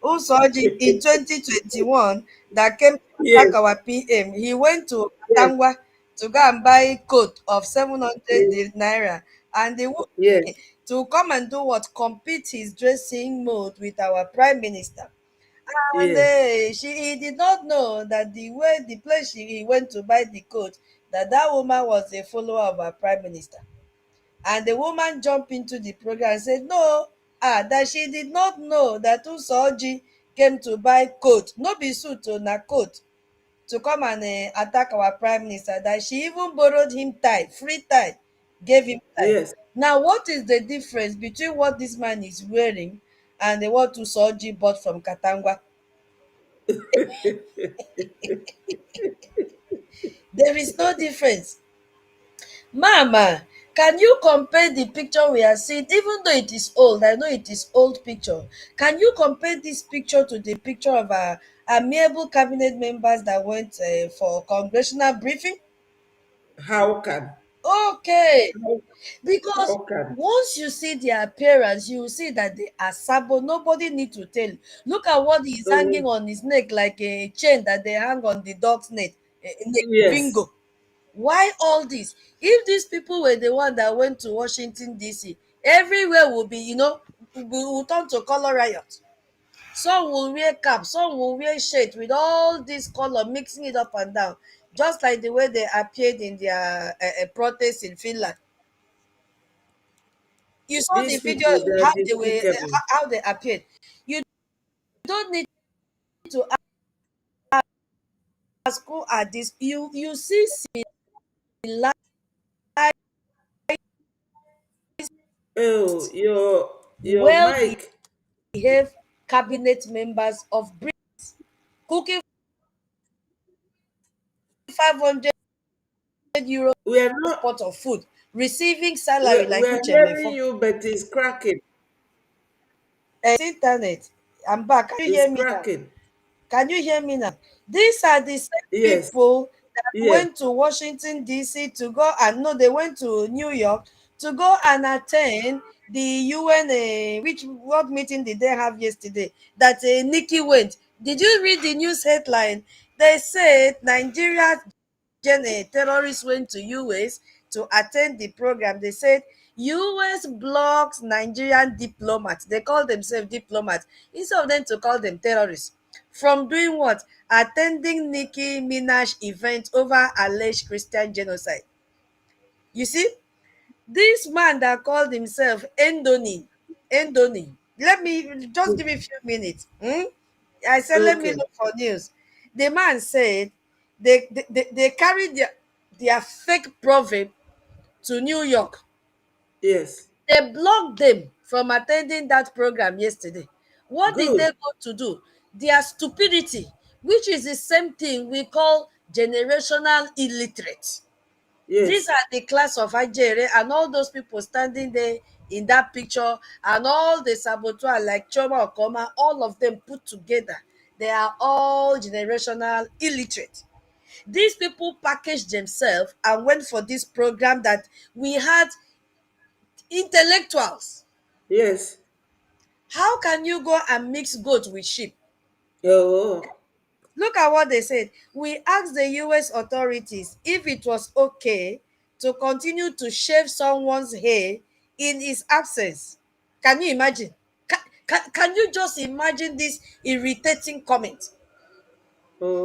in 2021 that came to attack Yes, our PM. He went to yes, Tangwa to go and buy coat of 700 yes, naira, and they yes, to come and do what? Compete his dressing mode with our prime minister. And yes. he did not know that the place he went to buy the coat, that woman was a follower of our prime minister. And the woman jumped into the program and said, no, that she did not know that Usoji came to buy coat, no be suit, na coat, to come and attack our prime minister, that she even borrowed him tie, free tie, gave him tie. Yes. Now, what is the difference between what this man is wearing and what Usoji bought from Katangwa? There is no difference. Mama, can you compare the picture we are seeing, even though it is old? I know it is old picture. Can you compare this picture to the picture of our amiable cabinet members that went for congressional briefing? How can? Okay, How, because how can? once you see their appearance, you will see that they are sabo. Nobody need to tell. Look at what he's hanging Oh, on his neck, like a chain that they hang on the dog's neck. yes. Bingo. Why all this? If these people were the one that went to Washington DC, everywhere will be, will turn to color riot. Some will wear cap, some will wear shade with all this color, mixing it up and down, just like the way they appeared in their protest in Finland. You saw the These video, people, they are how they were, despicable. how they appeared. You don't need to ask who are these. You see civilized, Oh, your well mic. behaved cabinet members of Britain cooking 500 euros We are not. pot of food, receiving salary We like are hearing Uchemefo. you, but it's cracking. Internet. I'm back. Can you It's hear me now? cracking. Can you hear me now? These are the same Yes. people that Yes. went to Washington, D.C. to go and no, they went to New York to go and attend the UN, which what meeting did they have yesterday? That Nikki went. Did you read the news headline? They said Nigeria terrorists went to US to attend the program. They said US blocks Nigerian diplomats. They call themselves diplomats instead of them to call them terrorists. From doing what? Attending Nicki Minaj event over alleged Christian genocide. You see, this man that called himself Endoni. Let me just give me a few minutes. I said, let me Okay. look for news. The man said they carried their fake proverb to New York. Yes. They blocked them from attending that program yesterday. What did they Good. go to do? Their stupidity, which is the same thing we call generational illiterate. These Yes. are the class of Ajere and all those people standing there in that picture and all the saboteur like Choma Okoma, all of them put together. They are all generational illiterate. These people packaged themselves and went for this program that we had intellectuals. Yes. How can you go and mix goat with sheep? Oh. Look at what they said. We asked the US authorities if it was okay to continue to shave someone's hair in his absence. Can you imagine? Can you just imagine this irritating comment?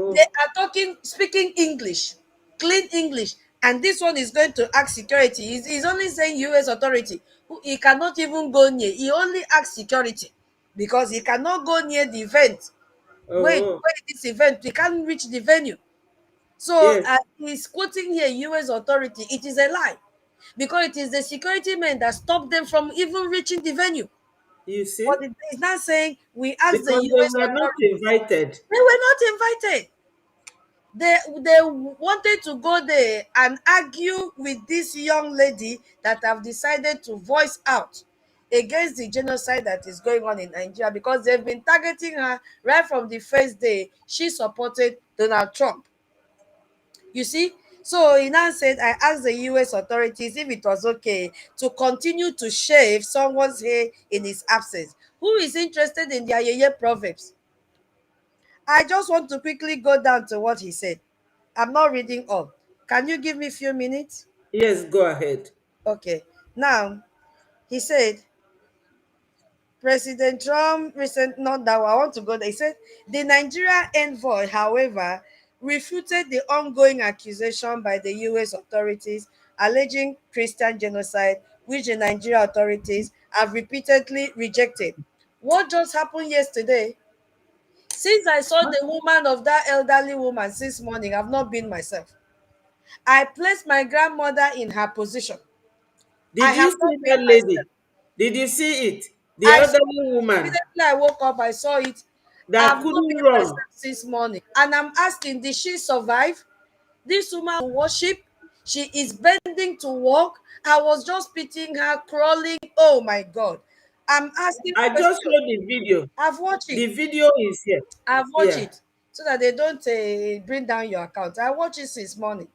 They Oh. are speaking English, clean English, and this one is going to ask security. He's only saying US authority. He cannot even go near. He only asks security because he cannot go near the event. Oh. Wait, this event, he can't reach the venue. So Yes. he's quoting here US authority. It is a lie because it is the security men that stopped them from even reaching the venue. You see? But he's not saying we asked the Because they US were not authorities. invited. They were not invited. They wanted to go there and argue with this young lady that have decided to voice out against the genocide that is going on in Nigeria because they've been targeting her right from the first day she supported Donald Trump. You see? So he now said, I asked the US authorities if it was okay to continue to shave someone's hair in his absence. Who is interested in their yeye proverbs? I just want to quickly go down to what he said. I'm not reading all. Can you give me a few minutes? Yes, go ahead. Okay. Now, he said, President Trump recent not that I want to go there. He said the Nigeria envoy, however, refuted the ongoing accusation by the US authorities alleging Christian genocide which the Nigeria authorities have repeatedly rejected. What just happened yesterday? Since I saw the woman of that elderly woman since morning, I've not been myself. I placed my grandmother in her position. I Did you have not see been that myself. lady? Did you see it? The I saw elderly it. woman Immediately I woke up, I saw it. that I've not couldn't been run. myself since morning. And I'm asking, did she survive? This woman worship. She is bending to walk. I was just pitying her crawling. Oh my God. I'm asking I just questions. showed the video. I've watched it. The video is here. I've watched Yeah. it so that they don't bring down your account. I watch it since morning.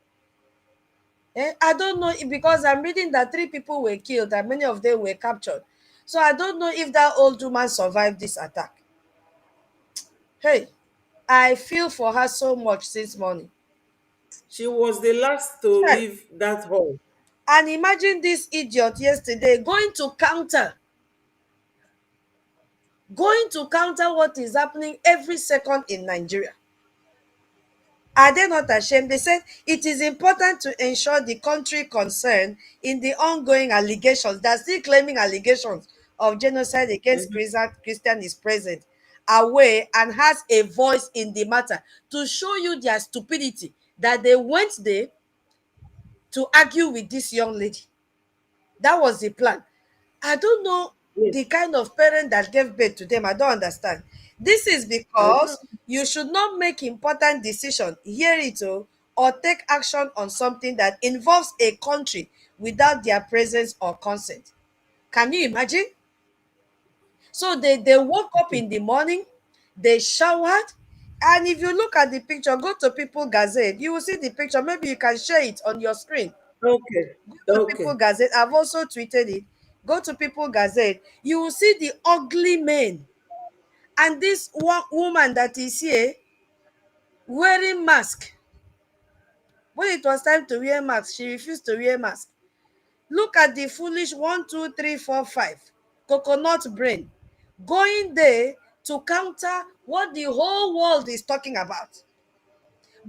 I don't know because I'm reading that 3 people were killed and many of them were captured. So I don't know if that old woman survived this attack. Hey, I feel for her so much since morning. She was the last to Hey. leave that hall. And imagine this idiot yesterday going to counter what is happening every second in Nigeria. Are they not ashamed? They said it is important to ensure the country concerned in the ongoing allegations. They're still claiming allegations of genocide against Mhm. Christian is present, aware, and has a voice in the matter to show you their stupidity that they went there to argue with this young lady. That was the plan. I don't know Yes, the kind of parent that gave birth to them. I don't understand. This is I know. because you should not make important decision, hear it or take action on something that involves a country without their presence or consent. Can you imagine? So they woke up in the morning, they showered, and if you look at the picture, go to People Gazette, you will see the picture. Maybe you can share it on your screen. Okay. Go to People Okay. Gazette. I've also tweeted it. Go to People Gazette. You will see the ugly men. And this one woman that is here wearing mask. When it was time to wear mask, she refused to wear mask. Look at the foolish 1, 2, 3, 4, 5 coconut brain going there to counter what the whole world is talking about.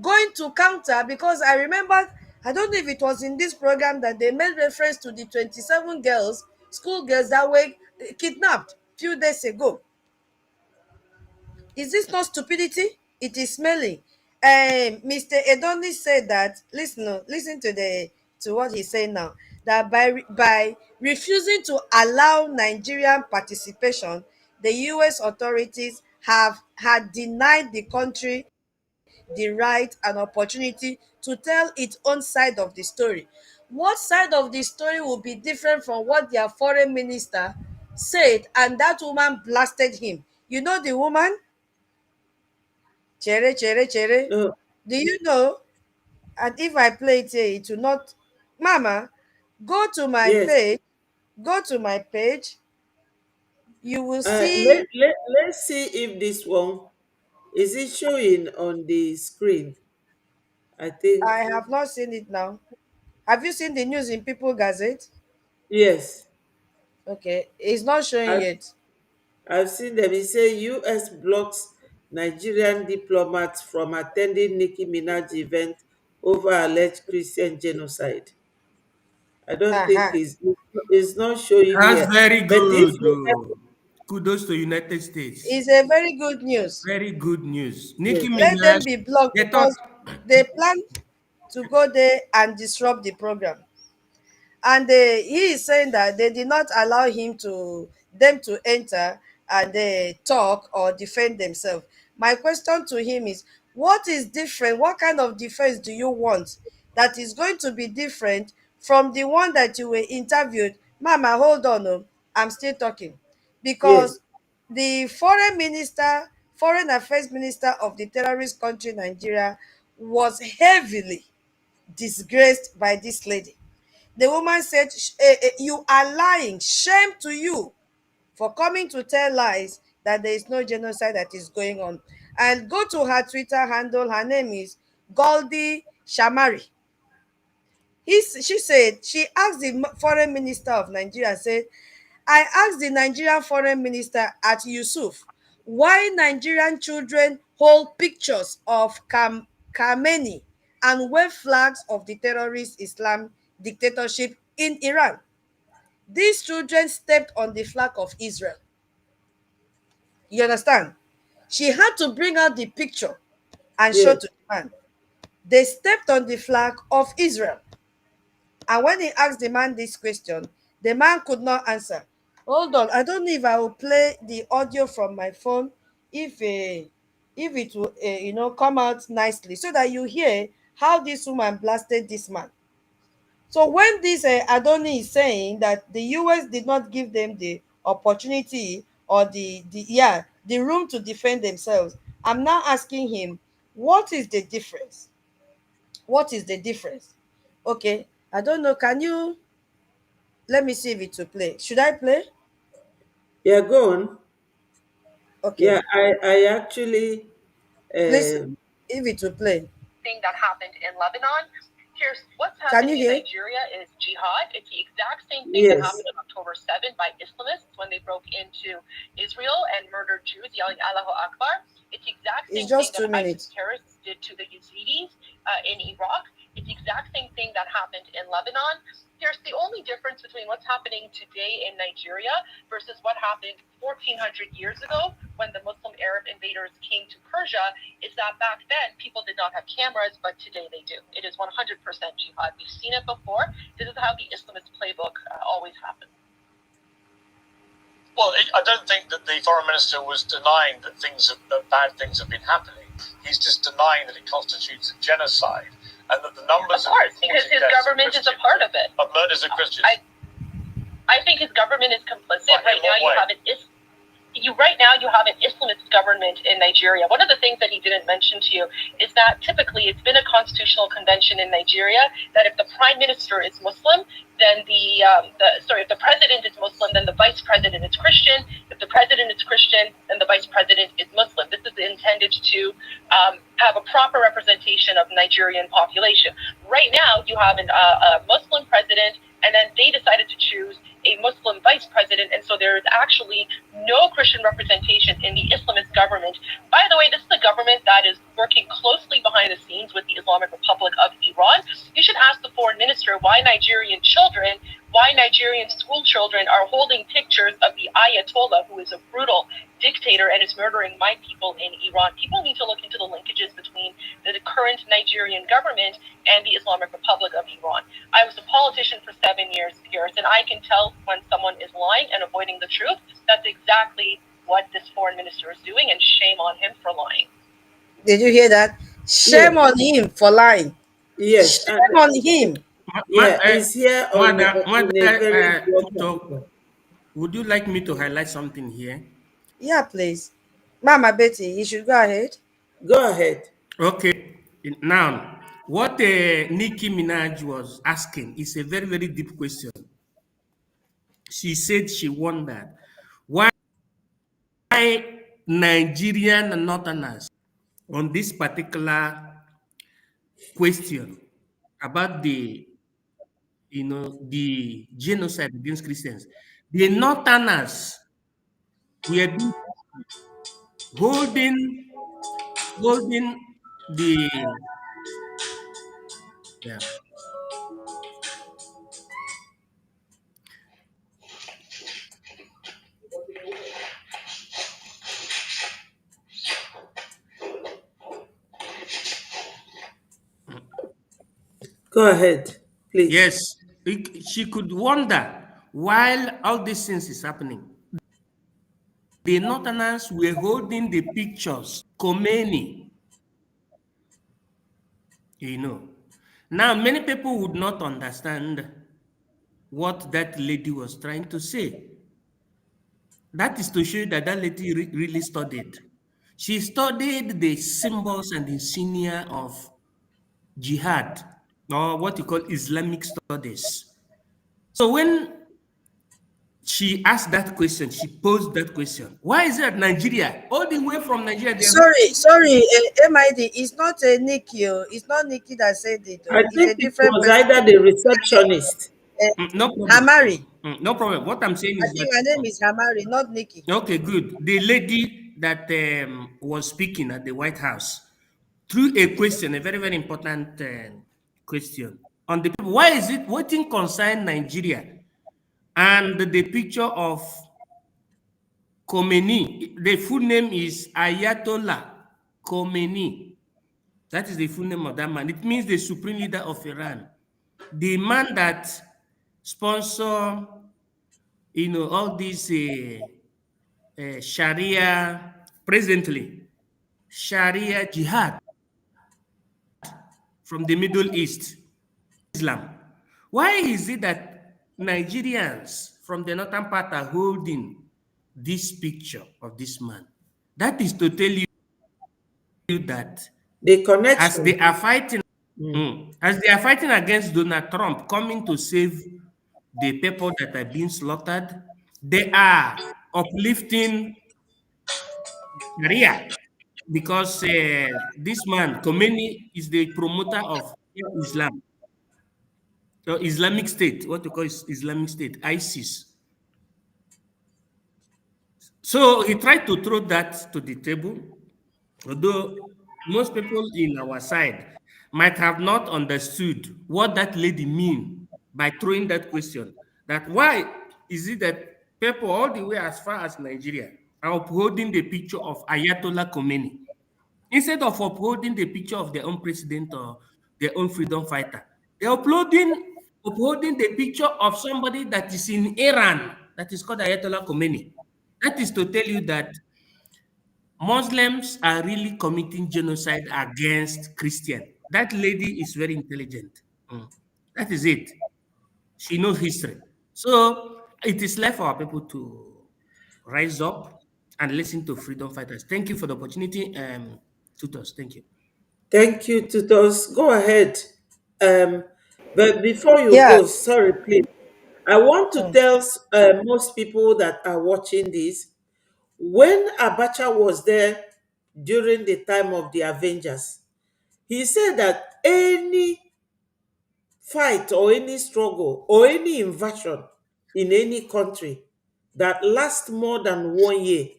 Going to counter because I remember, I don't know if it was in this program that they made reference to the 27 girls, school girls that were kidnapped few days ago. Is this not stupidity? It is smelling. Mr. Edoni said that, listen to what he's saying now, that by refusing to allow Nigerian participation, the US authorities have had denied the country the right and opportunity to tell its own side of the story. What side of the story will be different from what their foreign minister said and that woman blasted him? You know the woman? Chere, chere, chere. No. Do you know? And if I play it here, it will not. Mama, go to my Yes. page. Go to my page. You will Let, see. let, let's see if this one is it showing on the screen. I think I have not seen it now. Have you seen the news in People Gazette? yes. Okay, it's not showing I've, yet. I've seen them. It say US blocks Nigerian diplomats from attending Nicki Minaj event over alleged Christian genocide. I don't think Uh-huh. it's not showing That's here. very But if good. you Kudos to United States. It's a very good news. Very good news. Nicki yes, Let Minaj, them be blocked they thought because they plan to go there and disrupt the program. And he is saying that they did not allow them to enter and they talk or defend themselves. My question to him is, what is different? What kind of defense do you want that is going to be different from the one that you were interviewed? Mama, hold on, I'm still talking. yes, Because the foreign affairs minister of the terrorist country Nigeria was heavily disgraced by this lady. The woman said, You are lying. Shame to you for coming to tell lies that there is no genocide that is going on. And go to her Twitter handle. Her name is Goldie Shamari. She said, she asked the foreign minister of Nigeria, said, I asked the Nigerian foreign minister at Yusuf why Nigerian children hold pictures of Khamenei and wave flags of the terrorist Islam dictatorship in Iran. These children stepped on the flag of Israel. You understand? She had to bring out the picture and show Yes. to the man. They stepped on the flag of Israel. And when he asked the man this question, the man could not answer. Hold on, I don't know if I will play the audio from my phone, if it will come out nicely so that you hear how this woman blasted this man. So when this Adoni is saying that the US did not give them the opportunity or the room to defend themselves, I'm now asking him, what is the difference? What is the difference? Okay, I don't know. Can you let me see if it will play? Should I play? Yeah, go on. Okay, Yeah, I actually, please, um, if it will play. Thing that happened in Lebanon. Here's what's Can you happening in hear? Nigeria is jihad. It's the exact same thing that yes. happened on October 7th by Islamists when they broke into Israel and murdered Jews yelling Allahu Akbar. It's the exact It's same thing just that 2 minutes. ISIS terrorists did to the Yazidis in Iraq. It's the exact same thing that happened in Lebanon. Here's the only difference between what's happening today in Nigeria versus what happened 1,400 years ago when the Muslim Arab invaders came to Persia is that back then people did not have cameras, but today they do. It is 100% jihad. We've seen it before. This is how the Islamist playbook always happens. Well, I don't think that the foreign minister was denying that bad things have been happening. He's just denying that it constitutes a genocide and that the numbers of course, because his government is a part of it. Of murders of Christians. I think his government is complicit. Right now, you have an Islamist government in Nigeria. One of the things that he didn't mention to you is that typically it's been a constitutional convention in Nigeria that if the prime minister is Muslim, then if the president is Muslim, then the vice president is Christian. If the president is Christian, then the vice president is Muslim. This is intended to have a proper representation of Nigerian population. Right now, you have a Muslim president, and then they decided to choose a Muslim vice president, and so there is actually no Christian representation in the Islamist government. By the way, this is a government that is working closely behind the scenes with the Islamic Republic of Iran. You should ask the foreign minister why Nigerian school children are holding pictures of the Ayatollah, who is a brutal dictator and is murdering my people in Iran. People need to look into the linkages between the current Nigerian government and the Islamic Republic of Iran. I was a politician for 7 years, Pierce, and I can tell when someone is lying and avoiding the truth. That's exactly what this foreign minister is doing, and shame on him for lying. Did you hear that? Shame on him for lying. Yes. Shame on him. Yeah, he's here on Madam, in a very important. would you like me to highlight something here? Yeah, please. Mama Betty, you should go ahead. Go ahead. Okay. Now, what Nicki Minaj was asking is a very, very deep question. She said she wondered why Nigerian Northerners on this particular question about the genocide against Christians, the Northerners were holding the yeah. Go ahead, please. Yes, she could wonder while all these things is happening. The Northerners were holding the pictures, Khomeini. Now many people would not understand what that lady was trying to say. That is to show you that lady really studied. She studied the symbols and insignia of jihad, or what you call Islamic studies. So when she asked that question, she posed that question. Why is it that Nigeria, all the way from Nigeria? Sorry, MID, it's not Nikki. It's not Nikki that said it. I It's think a it different was person. either the receptionist. No problem. Hamari. No problem. What I'm saying I is think that her name is Hamari, not Nikki. okay, good. The lady that was speaking at the White House threw a question, a very, very important question on the people. Why is it what thing concern Nigeria and the picture of Khomeini. The full name is Ayatollah Khomeini. That is the full name of that man. It means the supreme leader of Iran, the man that sponsor, all these Sharia, presently Sharia jihad from the Middle East, Islam. Why is it that Nigerians from the northern part are holding this picture of this man? That is to tell you that The as they connection. are fighting, as they are fighting against Donald Trump coming to save the people that are being slaughtered, they are uplifting Sharia because this man, Khomeini, is the promoter of Islam. So Islamic State, what you call Islamic State, ISIS. So he tried to throw that to the table, although most people in our side might have not understood what that lady mean by throwing that question. That why is it that people all the way as far as Nigeria are upholding the picture of Ayatollah Khomeini instead of upholding the picture of their own president or their own freedom fighter? They're upholding the picture of somebody that is in Iran that is called Ayatollah Khomeini. That is to tell you that Muslims are really committing genocide against Christian. That lady is very intelligent. That is it. She knows history. So it is left for our people to rise up and listen to freedom fighters. Thank you for the opportunity, tutors. Thank you. Thank you, tutors. Go ahead. Um, but before you Yeah. go, sorry, please. I want to Mm. tell most people that are watching this, when Abacha was there during the time of the Avengers, he said that any fight or any struggle or any invasion in any country that lasts more than 1 year,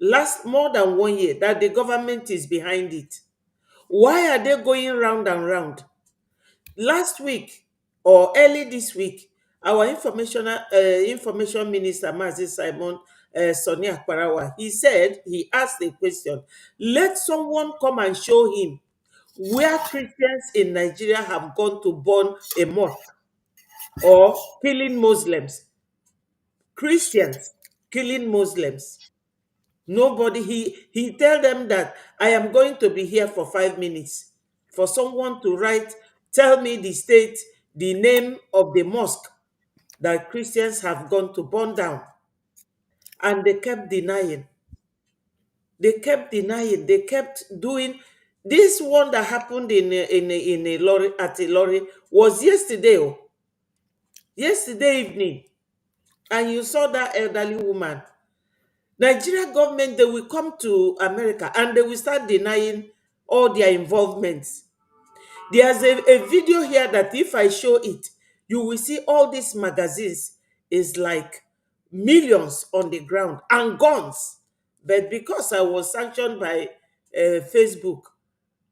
that the government is behind it. Why are they going round and round? Last week or early this week, our information minister, Mazi Simon Sonia Akparawa, he asked a question. Let someone come and show him where Christians in Nigeria have gone to burn a mosque or killing Muslims. Christians killing Muslims. Nobody, he tell them that I am going to be here for 5 minutes for someone to write, tell me the state, the name of the mosque that Christians have gone to burn down. And they kept denying. They kept doing. This one that happened in a lorry, at a lorry, was yesterday. Yesterday evening. And you saw that elderly woman. Nigeria government, they will come to America and they will start denying all their involvements. There's a video here that if I show it, you will see all these magazines is like millions on the ground and guns. But because I was sanctioned by Facebook,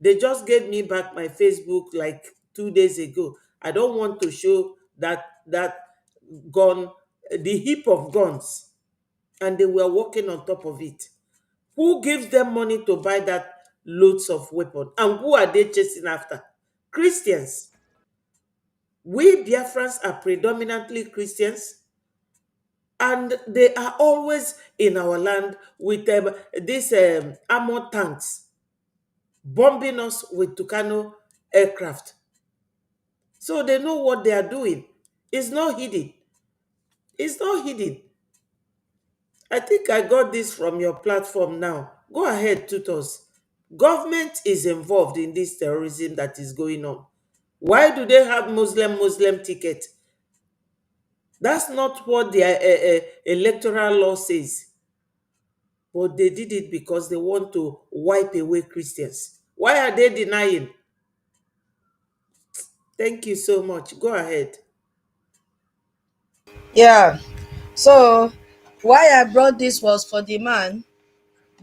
they just gave me back my Facebook like 2 days ago. I don't want to show that gun, the heap of guns, and they were walking on top of it. Who gives them money to buy that loads of weapons? And who are they chasing after? Christians. We Biafrans are predominantly Christians, and they are always in our land with these armored tanks bombing us with Tucano aircraft. So they know what they are doing. It's not hidden. It's not hidden. I think I got this from your platform now. Go ahead, tutors. Government is involved in this terrorism that is going on. Why do they have Muslim ticket? That's not what the electoral law says. But they did it because they want to wipe away Christians. Why are they denying? Thank you so much. Go ahead. Yeah. So why I brought this was for the man,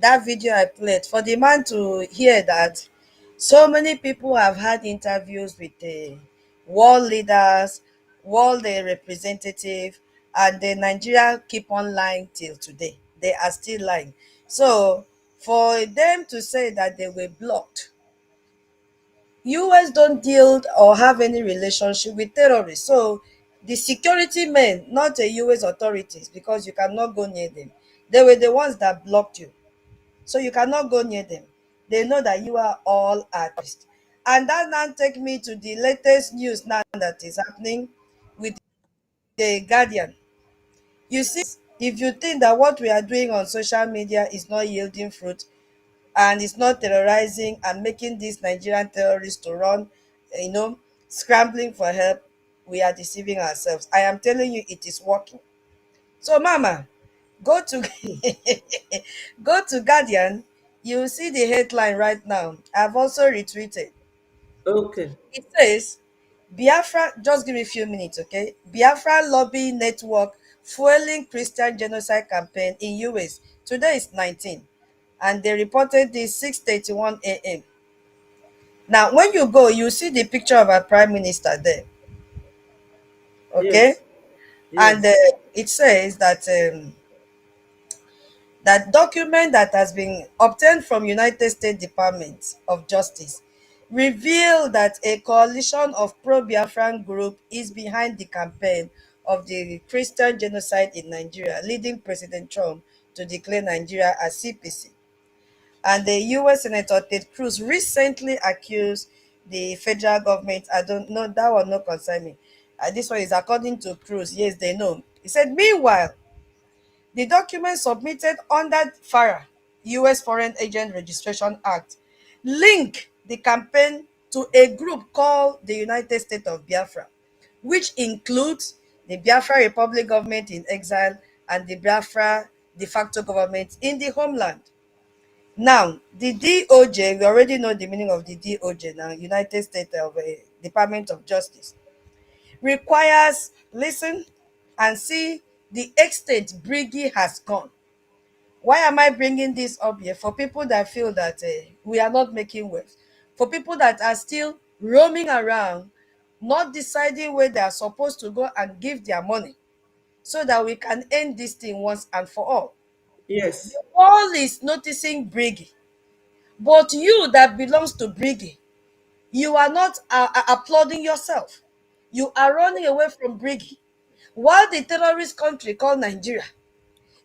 that video I played, for the man to hear that so many people have had interviews with the world leaders, world representative, and the Nigeria keep on lying till today. They are still lying. So for them to say that they were blocked, US don't deal or have any relationship with terrorists. So the security men, not the US authorities, because you cannot go near them. They were the ones that blocked you. So you cannot go near them. They know that you are all at risk. And that now take me to the latest news now that is happening with the Guardian. You see, if you think that what we are doing on social media is not yielding fruit, and it's not terrorizing and making these Nigerian terrorists to run, scrambling for help, we are deceiving ourselves. I am telling you, it is working. So, Mama, go to go to Guardian. You see the headline right now. I've also retweeted. Okay. It says, Biafra, just give me a few minutes, okay? Biafra lobby network fueling Christian genocide campaign in US. Today is 19, and they reported this 6:31 a.m. Now, when you go, you see the picture of our prime minister there, okay? Yes. And Yes. it says that that document that has been obtained from United States Department of Justice reveal that a coalition of pro-Biafran group is behind the campaign of the Christian genocide in Nigeria, leading President Trump to declare Nigeria as CPC. And the US Senator Ted Cruz recently accused the federal government, I don't know, that one no concern me. This one is according to Cruz. Yes, they know. He said, meanwhile, the document submitted under FARA, US Foreign Agent Registration Act, link the campaign to a group called the United States of Biafra, which includes the Biafra Republic government in exile and the Biafra de facto government in the homeland. Now, the DOJ, we already know the meaning of the DOJ now, United States of Department of Justice, requires, listen and see the extent Briggy has gone. Why am I bringing this up here? For people that feel that we are not making waves, for people that are still roaming around, not deciding where they are supposed to go and give their money, so that we can end this thing once and for all. Yes. The world is noticing Briggy, but you that belongs to Briggy, you are not applauding yourself. You are running away from Briggy. While the terrorist country called Nigeria,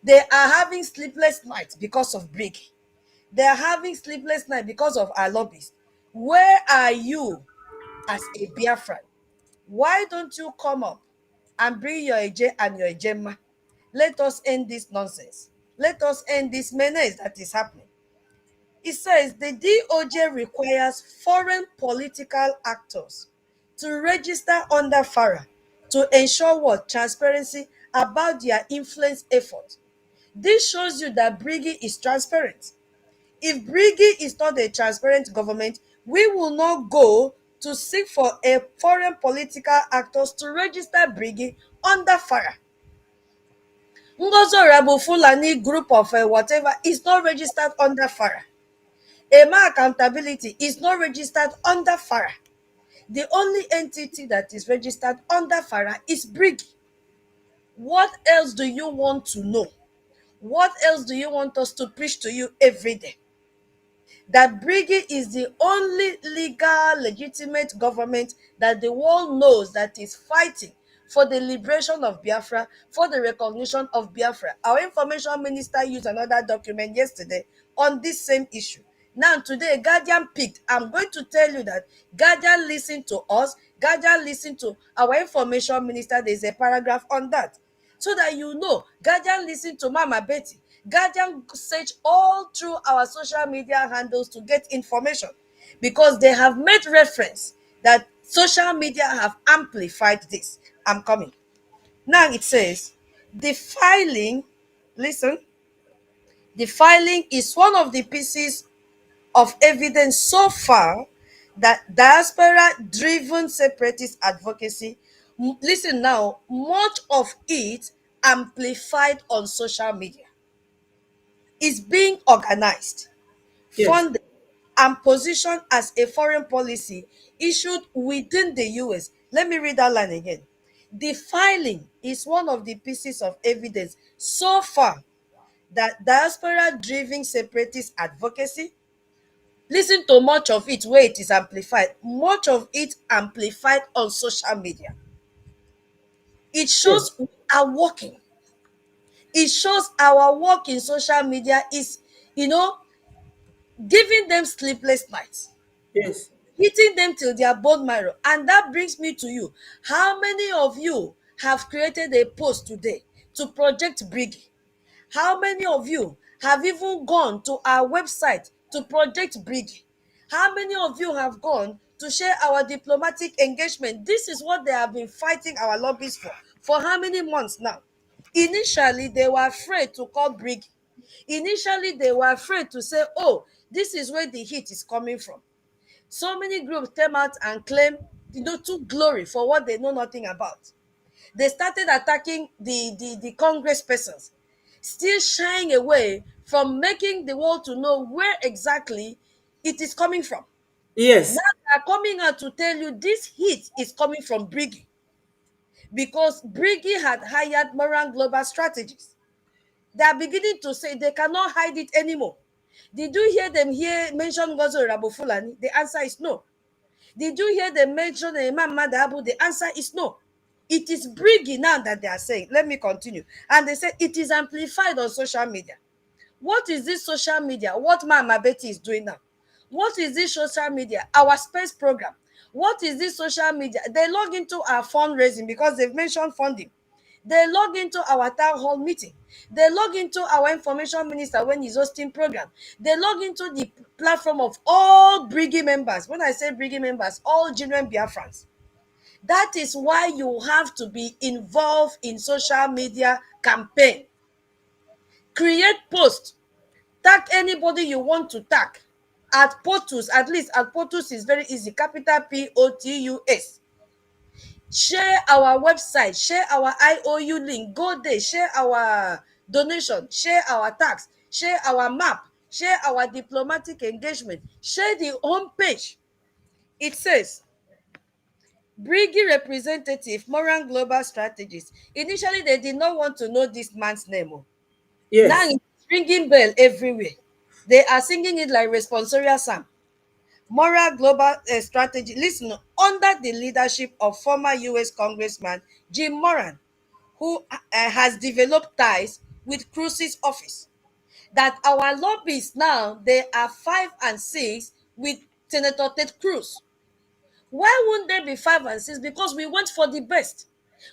they are having sleepless nights because of Briggy. They are having sleepless nights because of our lobbies. Where are you as a Biafran? Why don't you come up and bring your AJ and your Ejema? Let us end this nonsense. Let us end this menace that is happening. It says the DOJ requires foreign political actors to register under FARA to ensure what? Transparency about their influence effort. This shows you that Briggy is transparent. If Briggy is not a transparent government, we will not go to seek for a foreign political actors to register Briggy under FARA. Ngozo Rabu Fulani group of whatever is not registered under FARA. Ema Accountability is not registered under FARA. The only entity that is registered under FARA is Briggy. What else do you want to know? What else do you want us to preach to you every day? That Briggy is the only legal, legitimate government that the world knows that is fighting for the liberation of Biafra, for the recognition of Biafra. Our information minister used another document yesterday on this same issue. Now, today, Guardian picked. I'm going to tell you that Guardian listened to us. Guardian listened to our information minister. There's a paragraph on that. So that you know, Guardian listened to Mama Betty. Guardian search all through our social media handles to get information, because they have made reference that social media have amplified this. I'm coming. Now it says, the filing, listen, the filing is one of the pieces of evidence so far that diaspora-driven separatist advocacy, listen now, much of it amplified on social media, is being organized, Yes. funded, and positioned as a foreign policy issued within the US. Let me read that line again. The filing is one of the pieces of evidence so far that diaspora-driven separatist advocacy, listen to much of it where it is amplified, much of it amplified on social media. It shows Yes. we are working. It shows our work in social media is, giving them sleepless nights, Yes. hitting them till their bone marrow. And that brings me to you. How many of you have created a post today to project Briggy? How many of you have even gone to our website to project Briggy? How many of you have gone to share our diplomatic engagement? This is what they have been fighting our lobbies for how many months now? Initially, they were afraid to call Briggy. Initially, they were afraid to say, oh, this is where the heat is coming from. So many groups came out and claimed, took glory for what they know nothing about. They started attacking the Congress persons, still shying away from making the world to know where exactly it is coming from. Now Yes. they are coming out to tell you this heat is coming from Briggy, because Briggy had hired Moran Global Strategies. They are beginning to say they cannot hide it anymore. Did you hear them here mention Gozo Rabofulani? The answer is no. Did you hear them mention Imam Madabu? The answer is no. It is Briggy now that they are saying. Let me continue. And they said it is amplified on social media. What is this social media? What Mama Betty is doing now? What is this social media? Our space program. What is this social media? They log into our fundraising because they've mentioned funding. They log into our town hall meeting. They log into our information minister when he's hosting program. They log into the platform of all Briggy members. When I say Briggy members, all genuine Biafrans. That is why you have to be involved in social media campaign. Create posts. Tag anybody you want to tag. At POTUS, at least at POTUS is very easy. Capital POTUS. Share our website, share our IOU link, go there, share our donation, share our tax, share our map, share our diplomatic engagement, share the home page. It says, Briggy representative, Moran Global Strategies. Initially, they did not want to know this man's name. Now Yes. it's ringing bell everywhere. They are singing it like responsorial Sam. Moral Global Strategy. Listen, under the leadership of former US Congressman Jim Moran, who has developed ties with Cruz's office. That our lobbyists now, they are 5 and 6 with Senator Ted Cruz. Why wouldn't they be 5 and 6? Because we went for the best.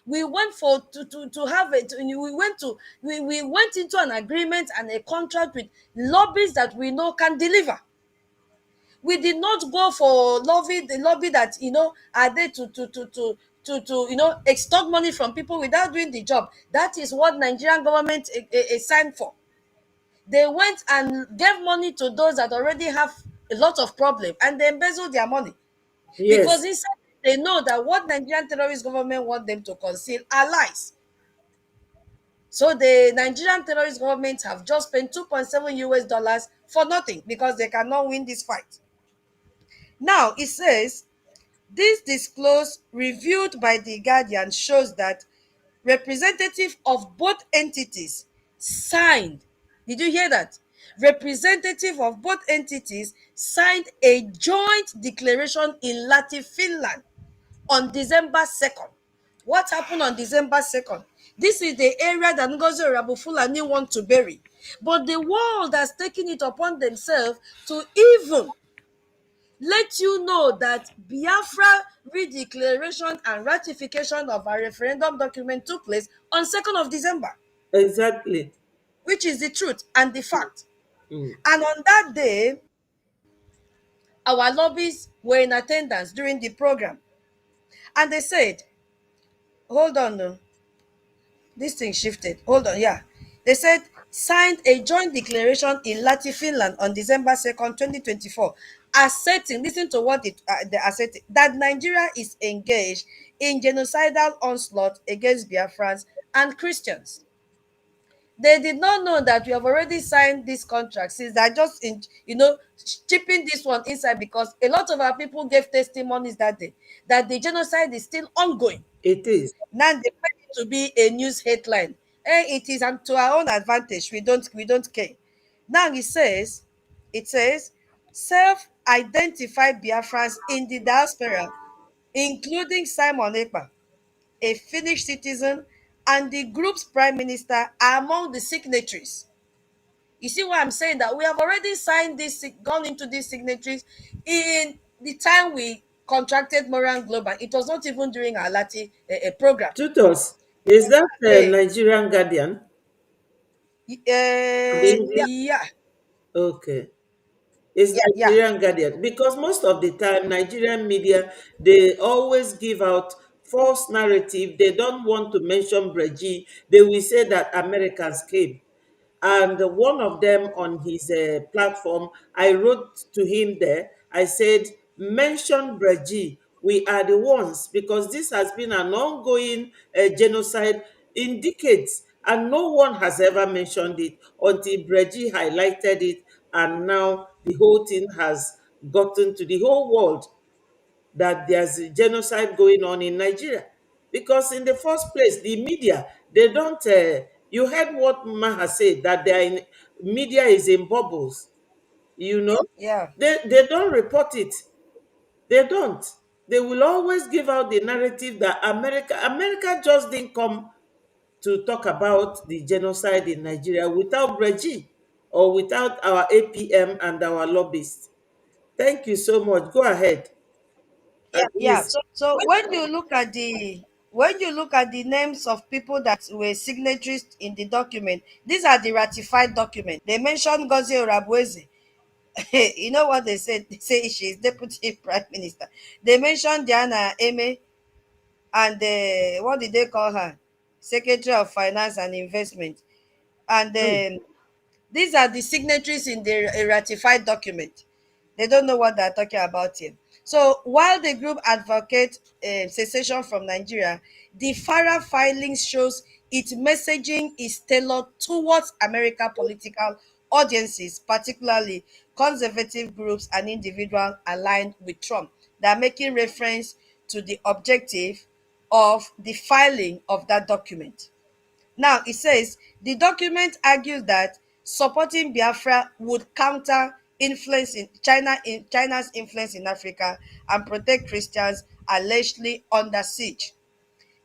We went for to have it. We went into an agreement and a contract with lobbies that we know can deliver. We did not go for the lobby that are there to extort money from people without doing the job. That is what Nigerian government signed for. They went and gave money to those that already have a lot of problem, and they embezzled their money, because Yes. inside they know that what Nigerian terrorist government want them to conceal are lies. So the Nigerian terrorist government have just spent $2.7 for nothing, because they cannot win this fight. Now it says, this disclosure reviewed by The Guardian shows that representative of both entities signed. Did you hear that? Representative of both entities signed a joint declaration in Lati, Finland on December 2nd. What happened on December 2nd? This is the area that Ngozi Rabufulani want to bury. But the world has taken it upon themselves to even let you know that Biafra redeclaration and ratification of our referendum document took place on 2nd of December, Exactly. which is the truth and the fact. Mm. And on that day, our lobbies were in attendance during the program. And they said, hold on, no, this thing shifted. Hold on, yeah. They said, signed a joint declaration in Lati, Finland on December 2nd, 2024, asserting, listen to what they asserted, that Nigeria is engaged in genocidal onslaught against Biafrans and Christians. They did not know that we have already signed this contract, since they're just in, chipping this one inside, because a lot of our people gave testimonies that day that the genocide is still ongoing. It is. Now they made it to be a news headline. It is, and to our own advantage. We don't care. Now it says self-identified Biafrans in the diaspora, including Simon Ekpa, a Finnish citizen, and the group's prime minister are among the signatories. You see why I'm saying that we have already signed this, gone into these signatories in the time we contracted Moran Global. It was not even during our Lati program. Tutos, is that Hey, Nigerian Guardian? The yeah, Okay. It's yeah, yeah, Nigerian Guardian, because most of the time Nigerian media, they always give out false narrative. They don't want to mention Breji. They will say that Americans came. And one of them on his platform, I wrote to him there. I said, mention Breji. We are the ones, because this has been an ongoing genocide in decades, and no one has ever mentioned it until Breji highlighted it, and now the whole thing has gotten to the whole world that there's a genocide going on in Nigeria. Because in the first place, the media, they don't, you heard what Maha said, that they are in, media is in bubbles, you know. yeah, They don't report it. They don't. They will always give out the narrative that America just didn't come to talk about the genocide in Nigeria without Reggie or without our APM and our lobbyists. Thank you so much. Go ahead. yeah, At yeah. least, So when you look at the names of people that were signatories in the document, these are the ratified document. They mentioned Gozi Orabueze. You know what they said? They say she's deputy prime minister. They mentioned Diana Eme, and what did they call her? Secretary of Finance and Investment. And these are the signatories in the ratified document. They don't know what they're talking about here. So while the group advocates secession from Nigeria, the FARA filings shows its messaging is tailored towards American political audiences, particularly conservative groups and individuals aligned with Trump. They are making reference to the objective of the filing of that document. Now, it says the document argues that supporting Biafra would counter influence in China's influence in Africa and protect Christians allegedly under siege.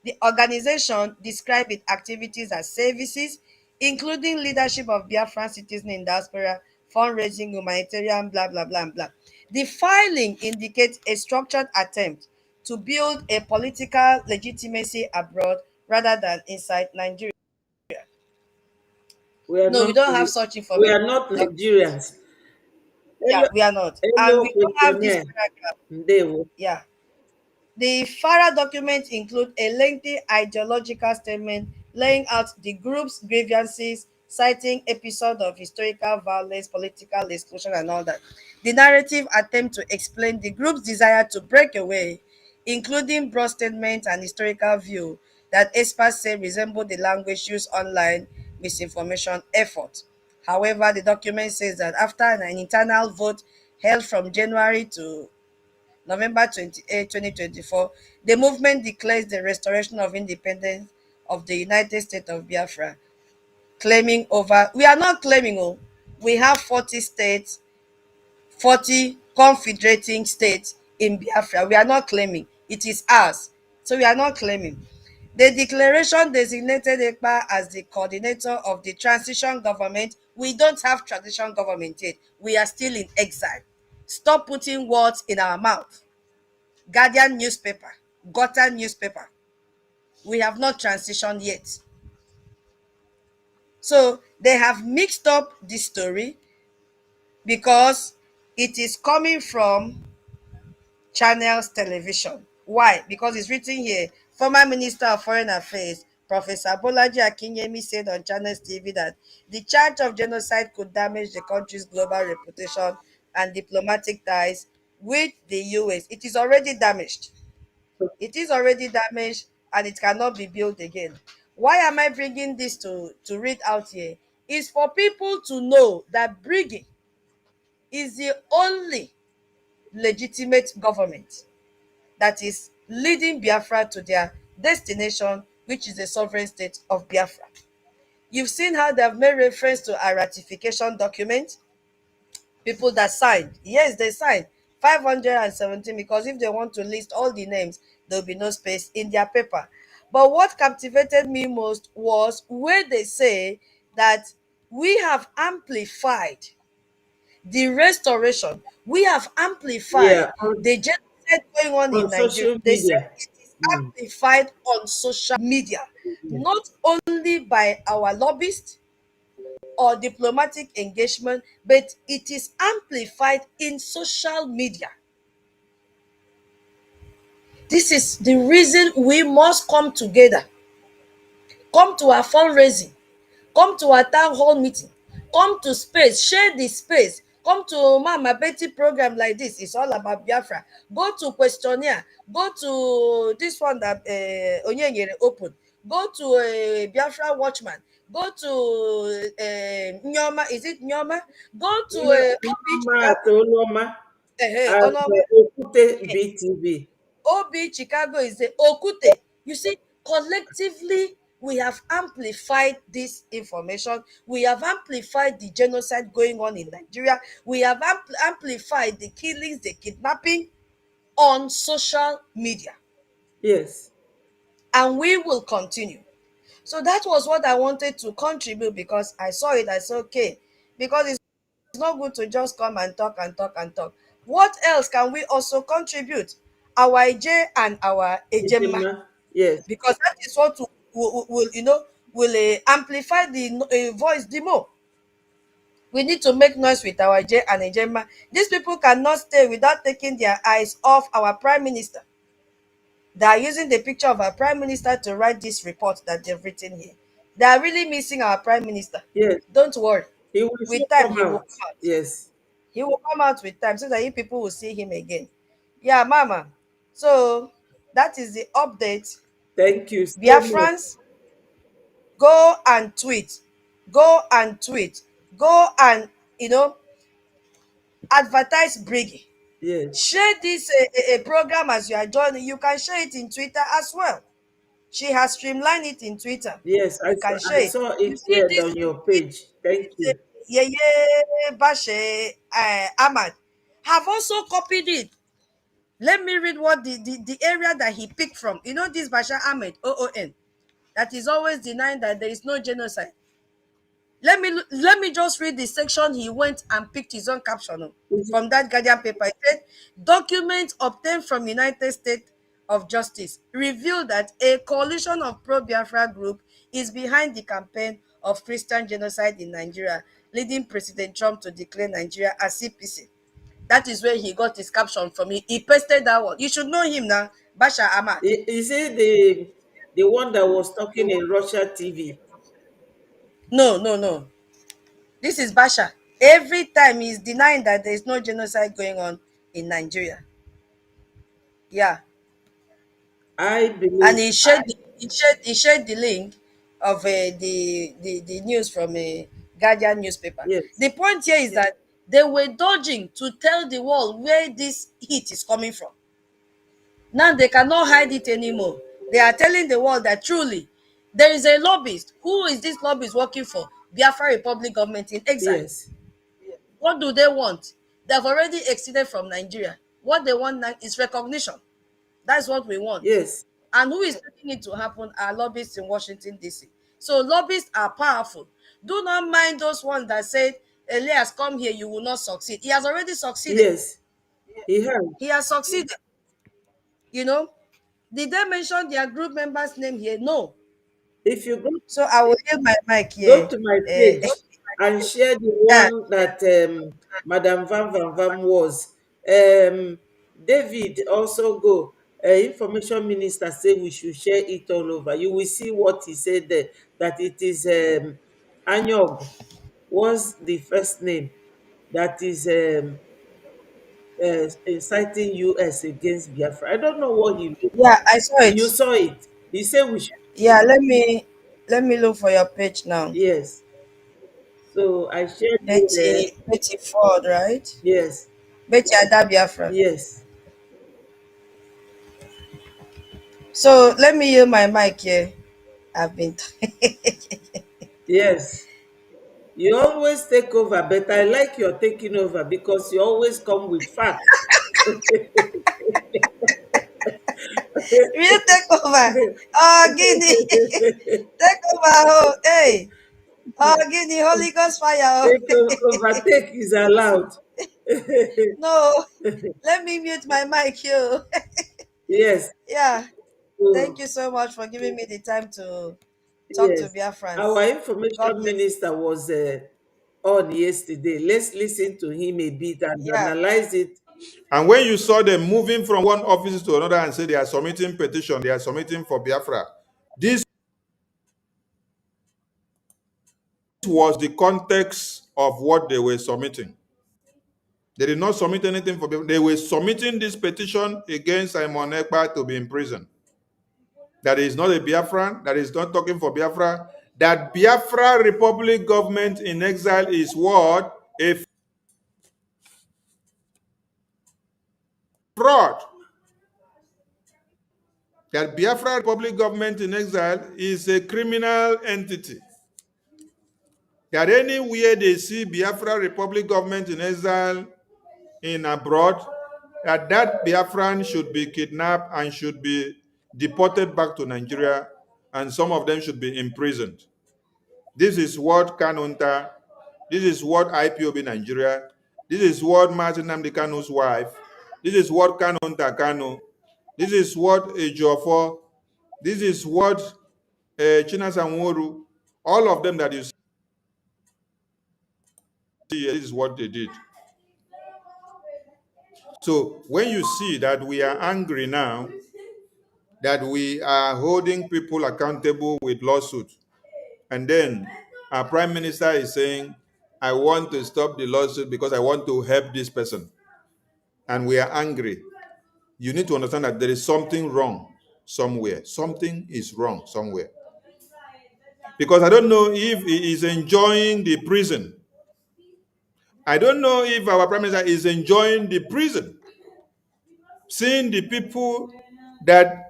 The organization described its activities as services, including leadership of Biafran citizens in diaspora, fundraising, humanitarian, blah, blah, blah, blah. The filing indicates a structured attempt to build a political legitimacy abroad rather than inside Nigeria. we are No, not we don't have such we information are in not the document. Nigerians. Yeah, Hello, we are not. And hello, we don't have this questionnaire. paragraph. Ndewo. Yeah. The FARA document includes a lengthy ideological statement laying out the group's grievances, citing episodes of historical violence, political exclusion, and all that. The narrative attempts to explain the group's desire to break away, including broad statements and historical view that experts say resemble the language used online misinformation effort. However, the document says that after an internal vote held from January to November 28, 2024, the movement declares the restoration of independence of the United States of Biafra, claiming over, we are not claiming, we have 40 states, 40 confederating states in Biafra. We are not claiming. It is ours. So we are not claiming. The declaration designated Ekpa as the coordinator of the transition government. We don't have transition government yet. We are still in exile. Stop putting words in our mouth. Guardian newspaper, Gotham newspaper. We have not transitioned yet. So they have mixed up the story because it is coming from Channels Television. Why? Because it's written here. Former Minister of Foreign Affairs, Professor Bolaji Akinyemi, said on Channels TV that the charge of genocide could damage the country's global reputation and diplomatic ties with the US. It is already damaged. It is already damaged and it cannot be built again. Why am I bringing this to read out here? Is for people to know that Briggy is the only legitimate government that is leading Biafra to their destination, which is the sovereign state of Biafra. You've seen how they have made reference to a ratification document. People that signed, yes, they signed 517, because if they want to list all the names, there'll be no space in their paper. But what captivated me most was where they say that we have amplified the restoration, we have amplified Yeah, the genocide going on in on Nigeria. social They said media. it is Mm. amplified on social media, Yeah. not only by our lobbyists or diplomatic engagement, but it is amplified in social media. This is the reason we must come together, come to our fundraising, come to our town hall meeting, come to space, share the space, come to Mama Betty program like this. It's all about Biafra. Go to questionnaire, go to this one that Onyenyere open, go to Biafra Watchman, go to Nyoma, is it Nyoma? Go to Obi Nneoma Chicago, Atoloma at Onoma, Okute BTV. Obi Chicago is the Okute. You see, collectively, we have amplified this information. We have amplified the genocide going on in Nigeria. We have amplified the killings, the kidnapping on social media. Yes. And we will continue. So that was what I wanted to contribute, because I saw it. I said, okay, because it's not good to just come and talk and talk and talk. What else can we also contribute? Our IJ and our Ejema, Ejima. Yes. because that is what will amplify the voice the more. We need to make noise with our J and Ejema. These people cannot stay without taking their eyes off our prime minister. They are using the picture of our prime minister to write this report that they've written here. They are really missing our prime minister. Yes. Don't worry. He will soon With time, come he will out. come out. Yes. He will come out with time so that you people will see him again. Yeah, Mama. So that is the update. Thank you so much. Biafrans, go and tweet, go and tweet, go and advertise Briggy. Yes. Share this program as you are joining. You can share it in Twitter as well. She has streamlined it in Twitter. Yes, You can I share it. saw You it see here this on your page. Thank you. Yeye Bashe Ahmad have also copied it. Let me read what the area that he picked from. You know this Bashar Ahmed, OON, that is always denying that there is no genocide. Let me just read the section he went and picked his own caption from that Guardian paper. It said, documents obtained from United States of Justice reveal that a coalition of pro-Biafra group is behind the campaign of Christian genocide in Nigeria, leading President Trump to declare Nigeria as CPC. That is where he got his caption from. He pasted that one. You should know him now, Bashar Ahmad. Is it the one that was talking in Russia TV? No, no, no. This is Basha. Every time he's denying that there is no genocide going on in Nigeria. Yeah. I And believe. he shared the link of the news from a Guardian newspaper. Yes. The point here is that they were dodging to tell the world where this heat is coming from. Now they cannot hide it anymore. They are telling the world that truly there is a lobbyist. Who is this lobbyist working for? Biafra Republic government in exile. Yes. What do they want? They've already exceeded from Nigeria. What they want now is recognition. That's what we want. Yes. And who is making it to happen are lobbyists in Washington, D.C. So lobbyists are powerful. Do not mind those ones that said, Elias, come here, you will not succeed. He has already succeeded. Yes. He has. He has succeeded. You know, did they mention their group members' name here? No. If you So I will yield my mic go here. to my page and share the Uh, one that Madam Van Van Van was. David also go. Information minister say we should share it all over. You will see what he said there. That it is Anyog was the first name that is inciting US against Biafra. I don't know what he wrote. yeah, I saw it. You saw it. He said we should. Yeah, let me. Let me look for your page now. Yes. So I shared you there. Betty Ford, right? Yes. Betty Ada Biafra. Yes. So let me use my mic here. I've been. Yes. You always take over, but I like your taking over because you always come with facts. You take over. Oh, Guinea. Take over. Oh, hey. Oh, Guinea, Holy Ghost fire. Take overtake is allowed. No, let me mute my mic here. Yes. Yeah. Thank So, you so much for giving me the time to talk to yes. Our Biafrans. God information bless you. minister was on yesterday. Let's listen to him a bit and Yeah. analyze it. And when you saw them moving from one office to another and say they are submitting petition, they are submitting for Biafra, this was the context of what they were submitting. They did not submit anything for Biafra. They were submitting this petition against Simon Ekpa to be in prison. That is not a Biafran, that is not talking for Biafra. That Biafra Republic government in exile is what? A fraud. That Biafra Republic government in exile is a criminal entity. That anywhere they see Biafra Republic government in exile in abroad, that Biafran should be kidnapped and should be deported back to Nigeria, and some of them should be imprisoned. This is what Kanunta, this is what IPOB Nigeria, this is what Martin Namdi Kanu's wife, this is what Kanunta Kanu, this is what Ejiofor, this is what Chinasanworu, all of them that you see here, this is what they did. So when you see that we are angry now, that we are holding people accountable with lawsuits, and then our prime minister is saying, I want to stop the lawsuit because I want to help this person, and we are angry, you need to understand that there is something wrong somewhere. Something is wrong somewhere. Because I don't know if he is enjoying the prison. I don't know if our prime minister is enjoying the prison. Seeing the people that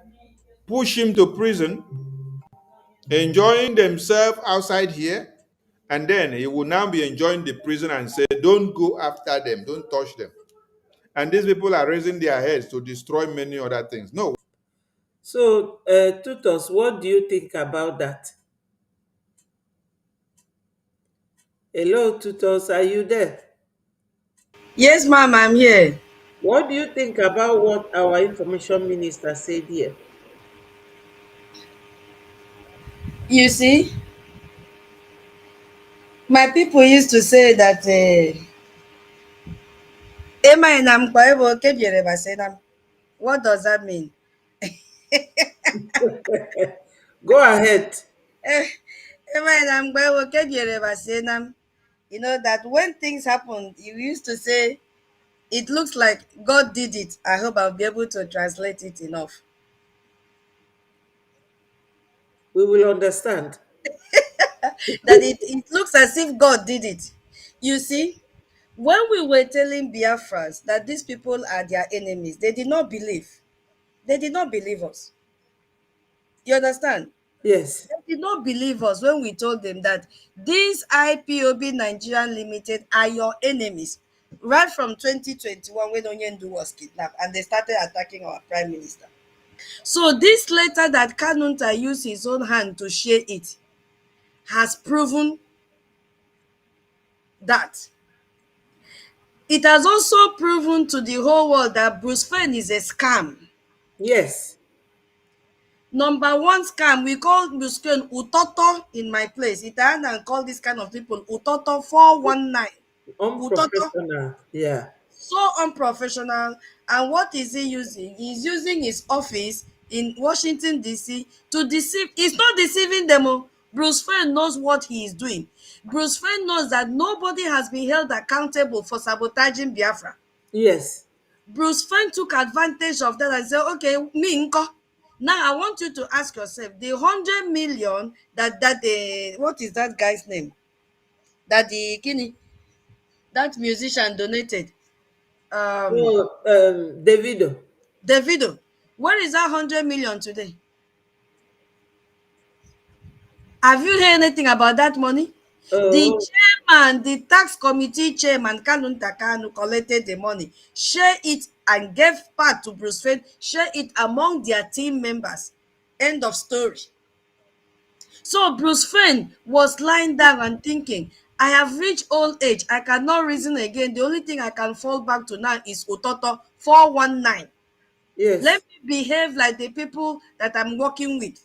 push him to prison enjoying themselves outside here, and then he will now be enjoying the prison and say, don't go after them, don't touch them. And these people are raising their heads to destroy many other things. No. So, Tutos, what do you think about that? Hello, Tutos, are you there? Yes, ma'am, I'm here. What do you think about what our information minister said here? You see, my people used to say that what does that mean? Go ahead. You know that when things happen, you used to say, it looks like God did it. I hope I'll be able to translate it enough. We will understand. That it looks as if God did it. You see, when we were telling Biafrans that these people are their enemies, they did not believe. They did not believe us. You understand? Yes. They did not believe us when we told them that these IPOB Nigerian Limited are your enemies. Right from 2021, when Onyendu was kidnapped and they started attacking our prime minister. So this letter that Kanunta used his own hand to share it has proven that. It has also proven to the whole world that Bruce Fein is a scam. Yes. Number one scam, we call Bruce Fein Utoto in my place. Italian call this kind of people Utoto 419. Utoto. Unprofessional. Yeah. So unprofessional. And what is he using? He's using his office in Washington, D.C. to deceive. He's not deceiving them. Bruce Fein knows what he is doing. Bruce Fein knows that nobody has been held accountable for sabotaging Biafra. Yes. Bruce Fein took advantage of that and said, okay, me nko. Now I want you to ask yourself, the 100 million that the what is that guy's name? That the Kini, that musician donated. Um Oh, Davido. Davido. Where is that 100 million today? Have you heard anything about that money? The Oh, chairman, the tax committee chairman, Kanun Takanu, collected the money, share it and gave part to Bruce Wayne, share it among their team members. End of story. So Bruce Wayne was lying down and thinking, I have reached old age. I cannot reason again. The only thing I can fall back to now is Ototo 419. Let yes, me behave like the people that I'm working with.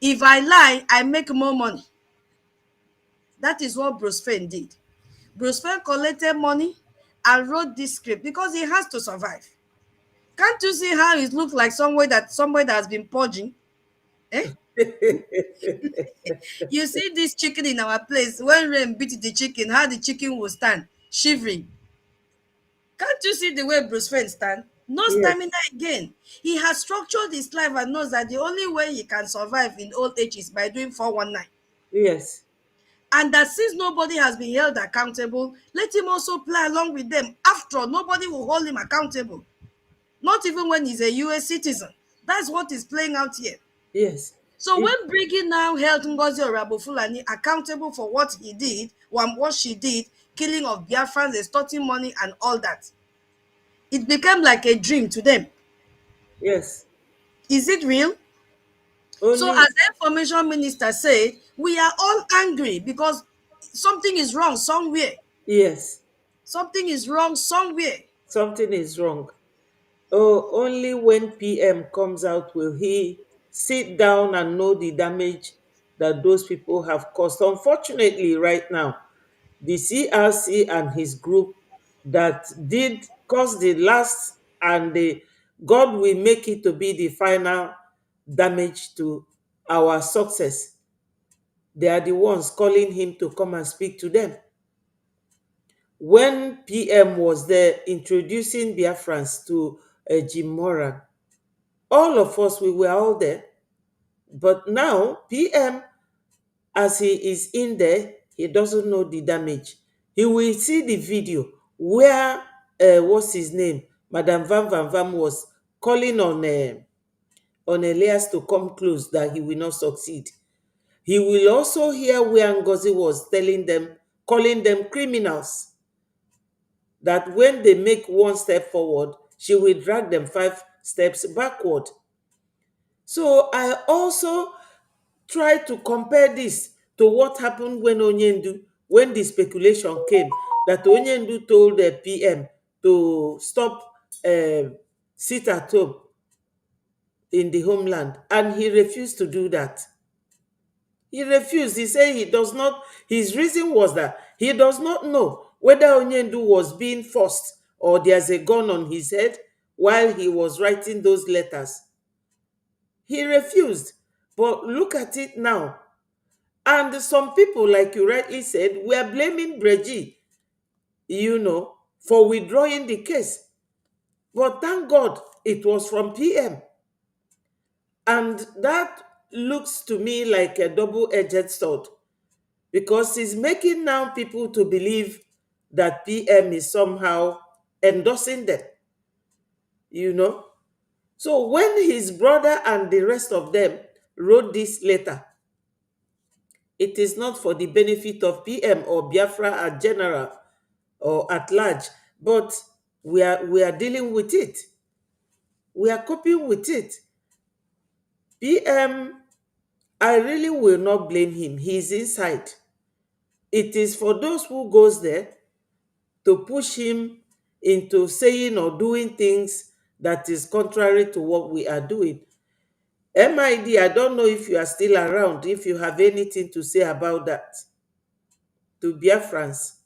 If I lie, I make more money. That is what Bruce Wayne did. Bruce Wayne collected money and wrote this script because he has to survive. Can't you see how it looks like somewhere that has been purging? Eh? You see this chicken in our place, when rain beat the chicken, how the chicken will stand, shivering. Can't you see the way Bruce Wayne stand? No yes, stamina again. He has structured his life and knows that the only way he can survive in old age is by doing 419. yes, And that since nobody has been held accountable, let him also play along with them. After all, nobody will hold him accountable. Not even when he's a US citizen. That's what is playing out here. yes. So It, when Briggy now held Ngozi Orabofulani accountable for what he did, what she did, killing of Biafrans, extorting money and all that, it became like a dream to them. yes. Is it real? So as Only, the information minister said, we are all angry because something is wrong somewhere. yes. Something is wrong somewhere. Something is wrong. Oh, only when PM comes out will he sit down and know the damage that those people have caused. Unfortunately, right now, the CRC and his group that did cause the last and the God will make it to be the final damage to our success. They are the ones calling him to come and speak to them. When PM was there introducing Biafrans to Jim Moran, all of us, we were all there. But now, PM, as he is in there, he doesn't know the damage. He will see the video where, what's his name? Madam Van Van Vam was calling on Elias to come close, that he will not succeed. He will also hear where Ngozi was telling them, calling them criminals, that when they make one step forward, she will drag them 5 steps backward. So I also try to compare this to what happened when the speculation came that Onyendu told the PM to stop sit at home in the homeland, and he refused to do that. He refused. He said he does not, his reason was that he does not know whether Onyendu was being forced or there's a gun on his head while he was writing those letters. He refused. But look at it now. And some people, like you rightly said, were blaming Breji, for withdrawing the case. But thank God it was from PM. And that looks to me like a double-edged sword, because he's making now people to believe that PM is somehow endorsing them, you know. So when his brother and the rest of them wrote this letter, it is not for the benefit of PM or Biafra at general or at large, but we are dealing with it. We are coping with it. PM, I really will not blame him. He's inside. It is for those who goes there to push him into saying or doing things that is contrary to what we are doing. MID, I don't know if you are still around, if you have anything to say about that. To Biafrans.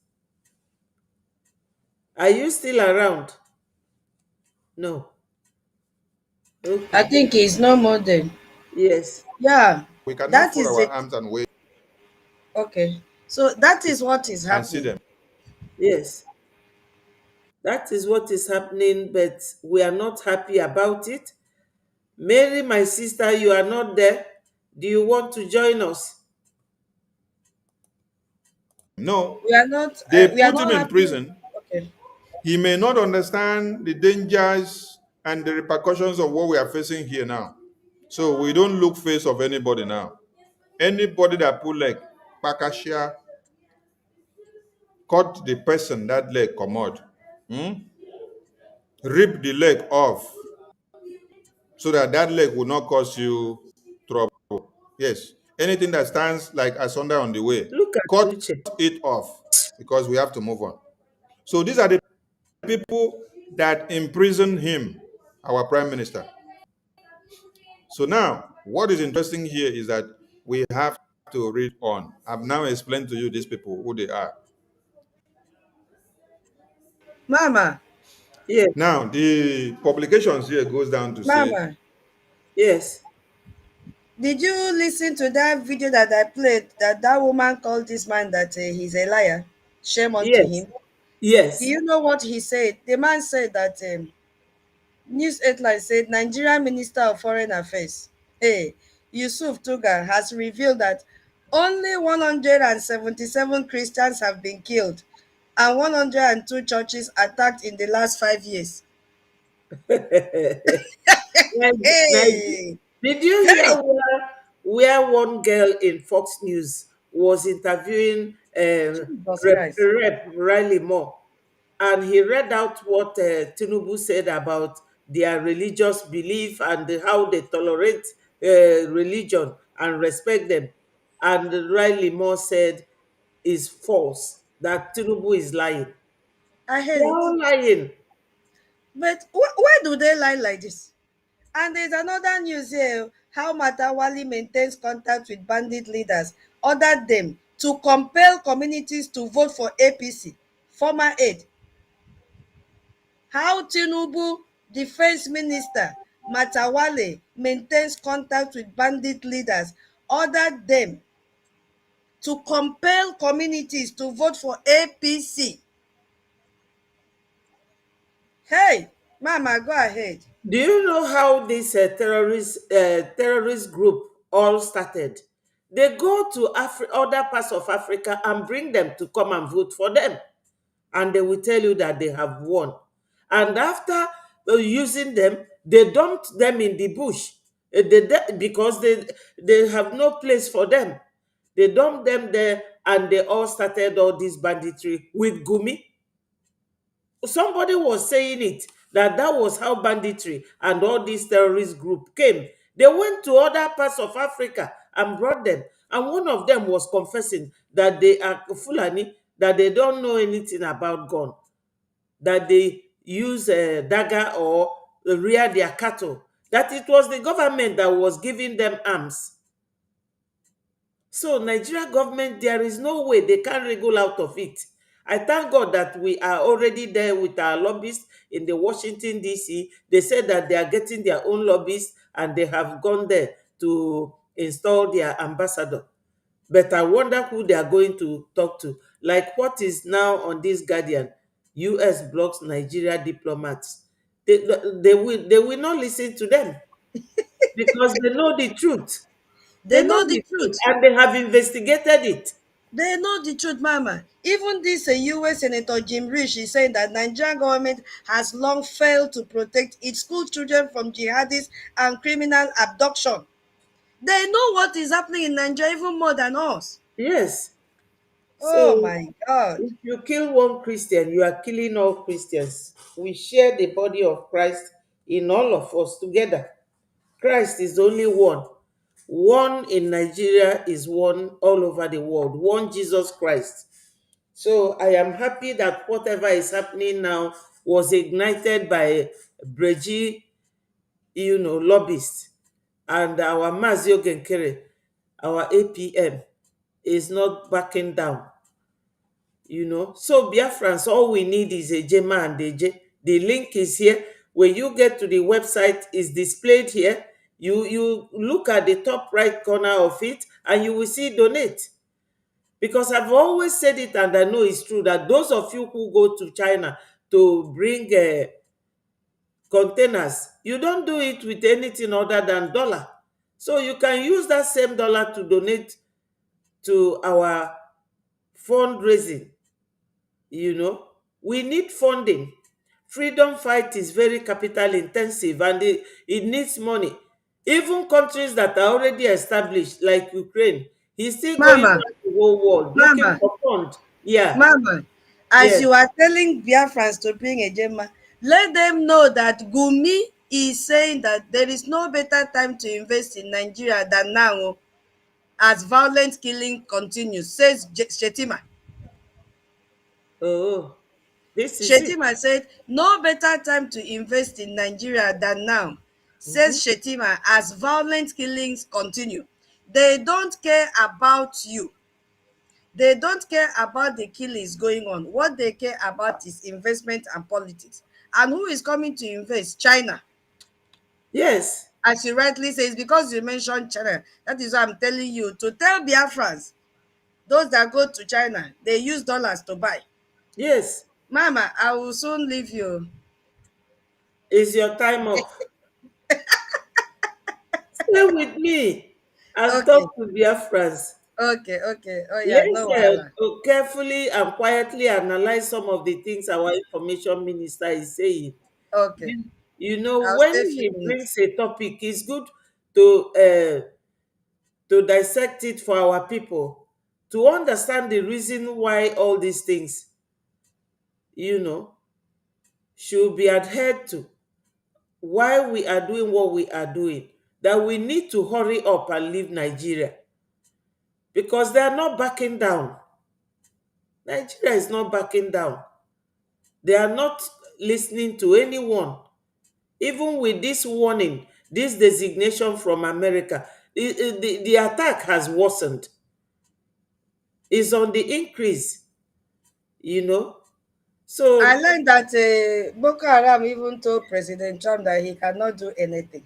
Are you still around? No. I Okay. think he's no more than. Yes. Yeah, We cannot that fold is our it. arms and wait Okay. So that is what is and see happening. them. Yes. That is what is happening, but we are not happy about it. Mary, my sister, you are not there. Do you want to join us? No, We are not. they We are put him not in happy. prison. Okay. He may not understand the dangers and the repercussions of what we are facing here now. So we don't look face of anybody now. Anybody that pull leg, pakashia, cut the person that leg commode, rip the leg off so that that leg will not cause you trouble. Yes, anything that stands like asunder on the way, Look at cut Uche. it off because we have to move on. So these are the people that imprison him, our prime minister. So now, what is interesting here is that we have to read on. I've now explained to you these people who they are. Mama, Yes, Now, the publications here goes down to say, Mama, yes, did you listen to that video that I played? That woman called this man that he's a liar. Shame unto yes, him. Do yes. you know what he said? The man said that news headline said Nigerian Minister of Foreign Affairs, hey, Yusuf Tuga, has revealed that only 177 Christians have been killed and 102 churches attacked in the last 5 years. Nigeria. Hey, Did you hear hey, where one girl in Fox News was interviewing Jesus Christ. Rep Riley Moore, and he read out what Tinubu said about their religious belief and how they tolerate religion and respect them, and Riley Moore said is false, that Tinubu is lying. I They're heard it. all lying. But why do they lie like this? And there's another news here how Matawali maintains contact with bandit leaders, ordered them to compel communities to vote for APC. Former aide. How Tinubu, Defense Minister Matawale, maintains contact with bandit leaders, ordered them to compel communities to vote for APC. Hey, Mama, go ahead. Do you know how this terrorist group all started? They go to other parts of Africa and bring them to come and vote for them, and they will tell you that they have won. And after using them, they dumped them in the bush. Because they have no place for them. They dumped them there, and they all started all this banditry with Gumi. Somebody was saying it, that that was how banditry and all this terrorist group came. They went to other parts of Africa and brought them, and one of them was confessing that they are Fulani, that they don't know anything about gun, that they use a dagger or rear their cattle, that it was the government that was giving them arms. So Nigeria government, there is no way they can wriggle out of it. I thank God that we are already there with our lobbyists in the Washington DC. They said that they are getting their own lobbyists and they have gone there to install their ambassador. But I wonder who they are going to talk to. Like what is now on this Guardian, US blocks Nigeria diplomats. They will not listen to them because they know the truth. They They know know the the truth truth. and they have investigated it. They know the truth, Mama. Even this US Senator Jim Rich is saying that Nigerian government has long failed to protect its school children from jihadists and criminal abduction. They know what is happening in Nigeria even more than us. Yes. Oh So my God. if you kill one Christian, you are killing all Christians. We share the body of Christ in all of us together. Christ is only one. One in Nigeria is one all over the world. One Jesus Christ. So I am happy that whatever is happening now was ignited by Breji, lobbyists, and our Mazio Genkere, our APM, is not backing down. So Biafrans, all we need is a Jema and a J. The link is here. When you get to the website, is displayed here. You look at the top right corner of it and you will see donate. Because I've always said it, and I know it's true, that those of you who go to China to bring containers. You don't do it with anything other than dollar. So you can use that same dollar to donate to our fundraising. We need funding. Freedom fight is very capital intensive, and it needs money. Even countries that are already established, like Ukraine, he's still going Mama, around the whole world looking Mama, for funds. Yeah. Mama, as Yes. you are telling Biafrans to bring a Gemma, let them know that Gumi is saying that there is no better time to invest in Nigeria than now, as violent killing continues, says Shetima. Oh, this is it. Shetima said, no better time to invest in Nigeria than now, says Mhm. Shetima, as violent killings continue. They don't care about you. They don't care about the killings going on. What they care about is investment and politics. And who is coming to invest? China. Yes. As you rightly says, because you mentioned China, that is why I'm telling you to tell Biafrans, those that go to China, they use dollars to buy. Yes. Mama, I will soon leave you. It's your time off. Stay with me and Okay, talk to Biafrans. okay, okay. Oh yeah, Let's no wahala. carefully and quietly analyze some of the things our information minister is saying. Okay, I'll When stay a few he minutes. brings a topic, it's good to dissect it for our people, to understand the reason why all these things, you know, should be adhered to, why we are doing what we are doing, that we need to hurry up and leave Nigeria because they are not backing down. Nigeria is not backing down. They are not listening to anyone. Even with this warning, this designation from America, the attack has worsened. It's on the increase, you know. I So, learned that Boko Haram even told President Trump that he cannot do anything.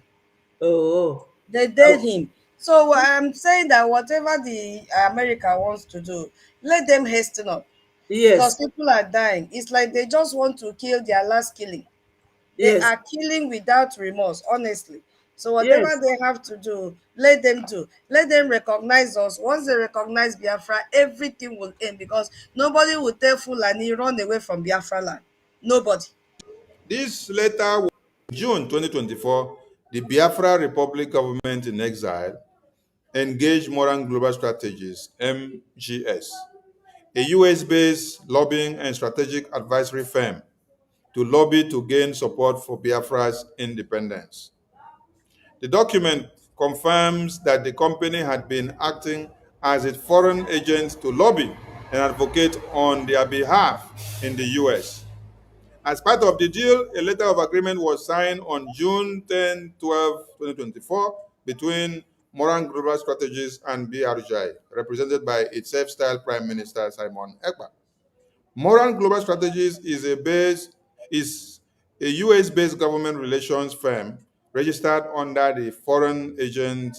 oh, They dead oh, him. So I'm saying that whatever the America wants to do, let them hasten up because yes, people are dying. It's like they just want to kill their last killing. They yes, are killing without remorse, honestly. So whatever yes, they have to do, let them do. Let them recognize us. Once they recognize Biafra, everything will end because nobody will tell Fulani run away from Biafra land. Nobody. This letter was in June 2024. The Biafra Republic government in exile engaged Moran Global Strategies, MGS, a US-based lobbying and strategic advisory firm, to lobby to gain support for Biafra's independence. The document confirms that the company had been acting as its foreign agent to lobby and advocate on their behalf in the US. As part of the deal, a letter of agreement was signed on June 10-12, 2024 between Moran Global Strategies and BRJ, represented by its self-styled Prime Minister Simon Ekpa. Moran Global Strategies is a US-based government relations firm registered under the Foreign Agent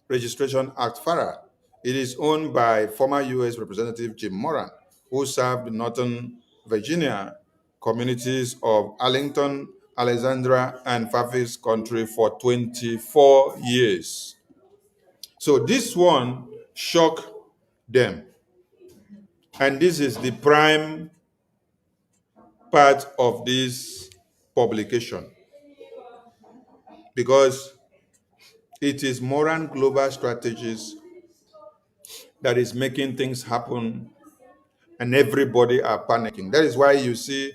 Registration Act (FARA). It is owned by former US Representative Jim Moran, who served the Northern Virginia communities of Arlington, Alexandria, and Fairfax County for 24 years. So this one shocked them. And this is the prime part of this publication because it is Moran Global Strategies that is making things happen and everybody are panicking. That is why you see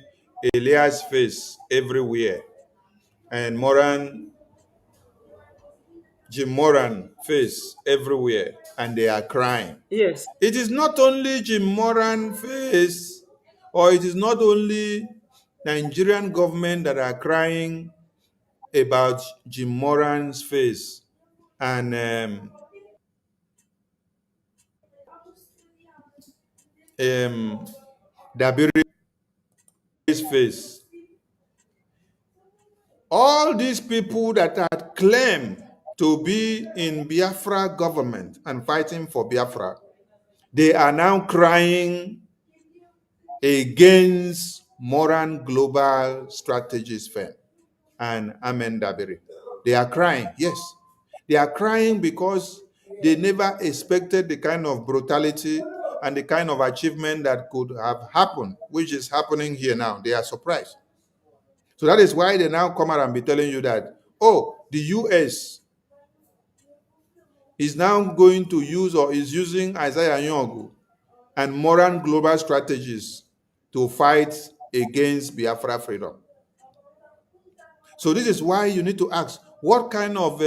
Elias' face everywhere and Jim Moran face everywhere and they are crying. yes, It is not only Jim Moran face or it is not only Nigerian government that are crying about Jim Moran's face and Dabiri's face. All these people that had claimed to be in Biafra government and fighting for Biafra, they are now crying against Moran Global Strategies firm. and Amen Dabiri. They are crying, yes. They are crying because they never expected the kind of brutality and the kind of achievement that could have happened, which is happening here now. They are surprised. So that is why they now come out and be telling you that, oh, the US is now going to use or is using Isaiah Nyogu and modern global strategies to fight against Biafra freedom. So this is why you need to ask, what kind of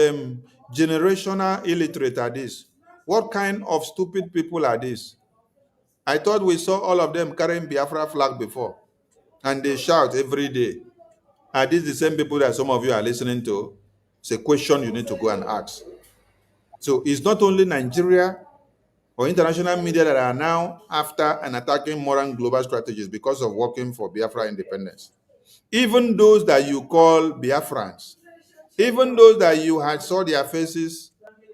generational illiterate are these? What kind of stupid people are these? I thought we saw all of them carrying Biafra flag before, and they shout every day. Are these the same people that some of you are listening to? It's a question you need to go and ask. So it's not only Nigeria or international media that are now after and attacking modern global strategies because of working for Biafra independence. Even those that you call Biafrans, even those that you had saw their faces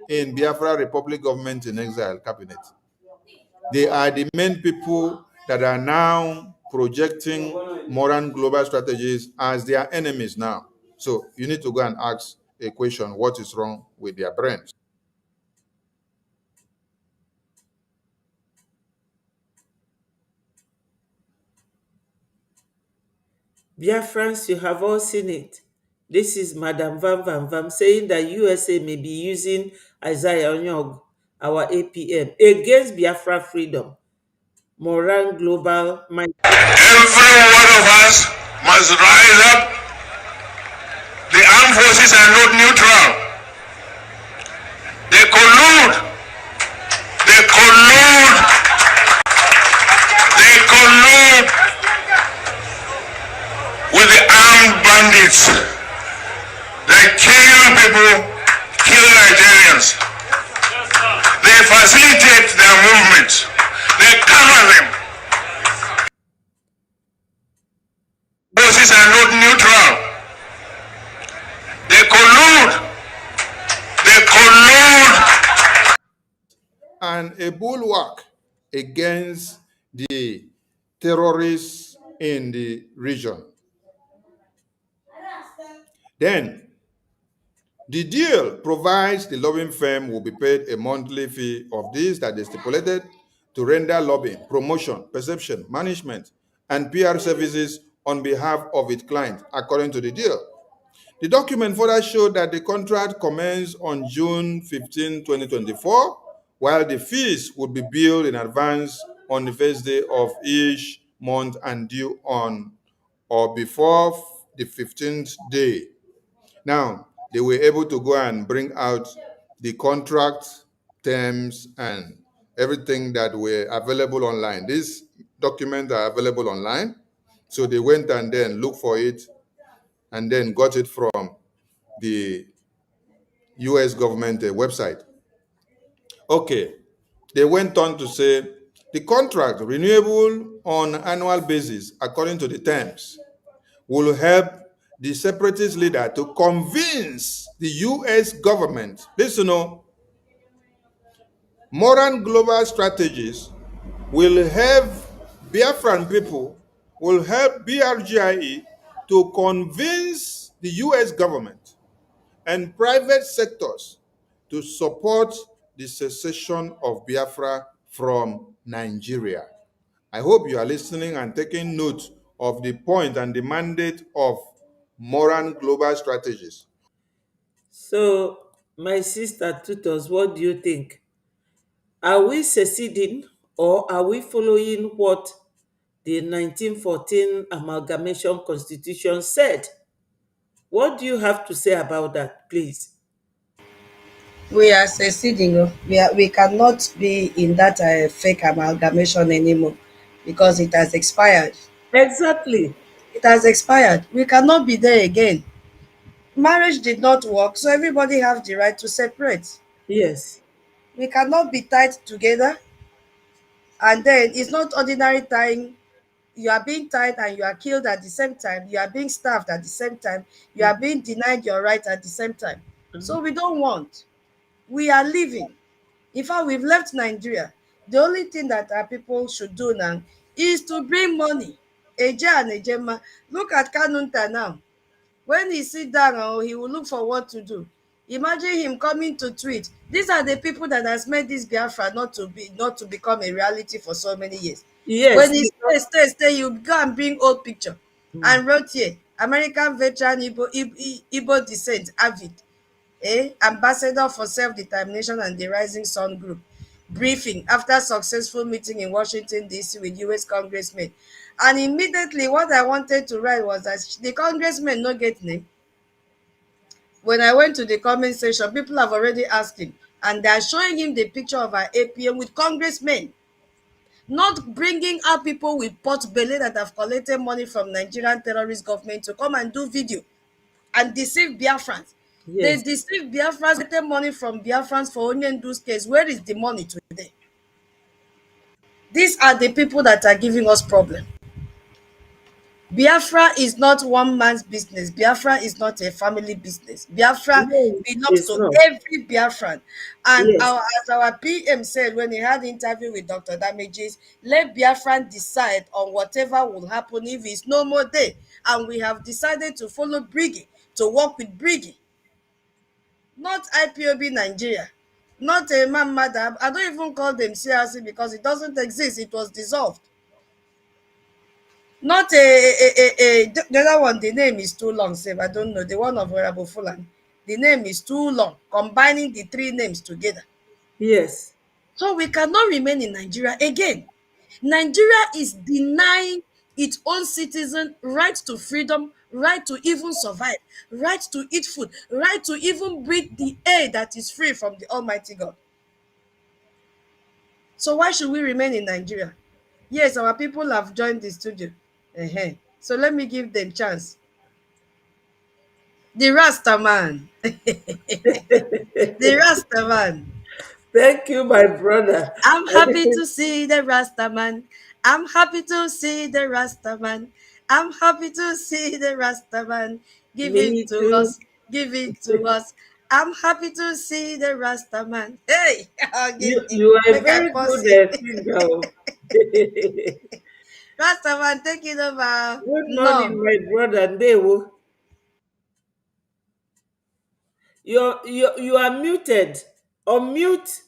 in Biafra Republic government in exile cabinet, they are the main people that are now projecting modern global strategies as their enemies now. So you need to go and ask a question, what is wrong with their brains? Biafrans, you have all seen it. This is Madam Van Van Vam saying that USA may be using Isaiah Onyog, our APM, against Biafra freedom. Moran Global might. Every one of us must rise up. The armed forces are not neutral. They collude. They collude. They collude with the armed bandits. They kill people, kill Nigerians. They facilitate their movements. They cover them. Forces are not neutral. They collude. They collude. And a bulwark against the terrorists in the region. Then, the deal provides the lobbying firm will be paid a monthly fee of this that is stipulated to render lobbying, promotion, perception, management, and PR services on behalf of its client, according to the deal. The document further showed that the contract commenced on June 15, 2024, while the fees would be billed in advance on the first day of each month and due on or before the 15th day. Now, they were able to go and bring out the contract terms and everything that were available online. These documents are available online. So they went and then looked for it and then got it from the US government website. Okay, they went on to say the contract, renewable on an annual basis according to the terms, will help the separatist leader to convince the US government. Listen, modern global strategies will help Biafran people, will help BRGIE to convince the US government and private sectors to support the secession of Biafra from Nigeria. I hope you are listening and taking note of the point and the mandate of modern global strategies. So, my sister Tutos, what do you think? Are we seceding or are we following what the 1914 amalgamation constitution said? What do you have to say about that, please? We are seceding. We cannot be in that fake amalgamation anymore because it has expired. Exactly. It has expired. We cannot be there again. Marriage did not work, so everybody have the right to separate. Yes. We cannot be tied together, and then it's not ordinary tying. You are being tied and you are killed at the same time. You are being starved at the same time. You are being denied your right at the same time. So we don't want. We are leaving. In fact, we've left Nigeria. The only thing that our people should do now is to bring money. Eje and Ejema. Look at Kanunta now. When he sit down, oh, he will look for what to do. Imagine him coming to tweet. These are the people that has made this Biafra not to become a reality for so many years. When Yes, he because stay, you go and bring old picture and wrote here, American veteran Igbo descent, avid, ambassador for self-determination and the Rising Sun Group. Briefing after successful meeting in Washington, D.C. with U.S. congressmen. And immediately what I wanted to write was that the congressmen no get name. When I went to the comment section, people have already asked him, and they are showing him the picture of our APM with congressmen, not bringing out people with pot belly that have collected money from Nigerian terrorist government to come and do video and deceive Biafrans. They yes, deceive Biafrans, getting money from Biafrans for Onyendu's case. Where is the money today? These are the people that are giving us problem. Biafra is not one man's business. Biafra is not a family business. Biafra no, belongs it's to not. every Biafran. And Yes, as our PM said when he had the interview with Dr. Damages, let Biafran decide on whatever will happen if it's no more there. And we have decided to follow Briggy, to work with Briggy, not IPOB Nigeria, not a man matter. I don't even call them CRC because it doesn't exist. It was dissolved. Not the other one, the name is too long, save. I don't know. The one of Honorable Fulan. The name is too long, combining the three names together. yes, So we cannot remain in Nigeria again. Nigeria is denying its own citizen right to freedom, right to even survive, right to eat food, right to even breathe the air that is free from the Almighty God. So why should we remain in Nigeria? Yes, our people have joined the studio. So let me give them chance. The Rasta man. The Rasta man. thank you, my brother. I'm happy to see the Rasta man. I'm happy to see the Rasta man. I'm happy to see the Rasta man. Give it Me to too. us. Give it to us. I'm happy to see the Rasta man. Hey, You are a make I very pause good it. singer. Oh. Good Rasta man, take it over. morning, No. my brother Ndewo. You are muted. Unmute.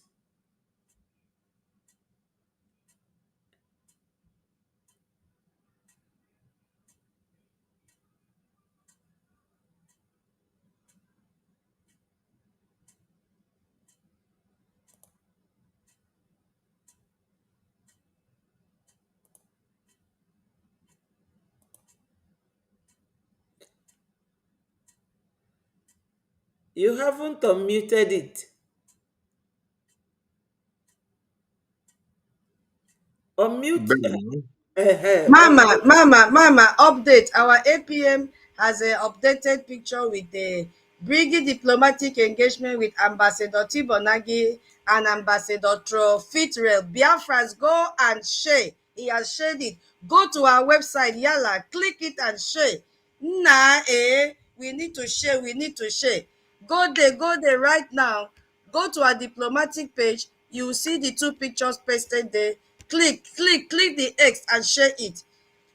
You haven't unmuted it. Unmute. Okay. Mama, update. Our APM has a updated picture with the bringing diplomatic engagement with Ambassador Tibonagi and Ambassador Trofitrel. Biafrans, go and share. He has shared it. Go to our website, Yala, click it and share. We need to share, we need to share. Go there right now. Go to our diplomatic page. You will see the two pictures pasted there. Click the X and share it.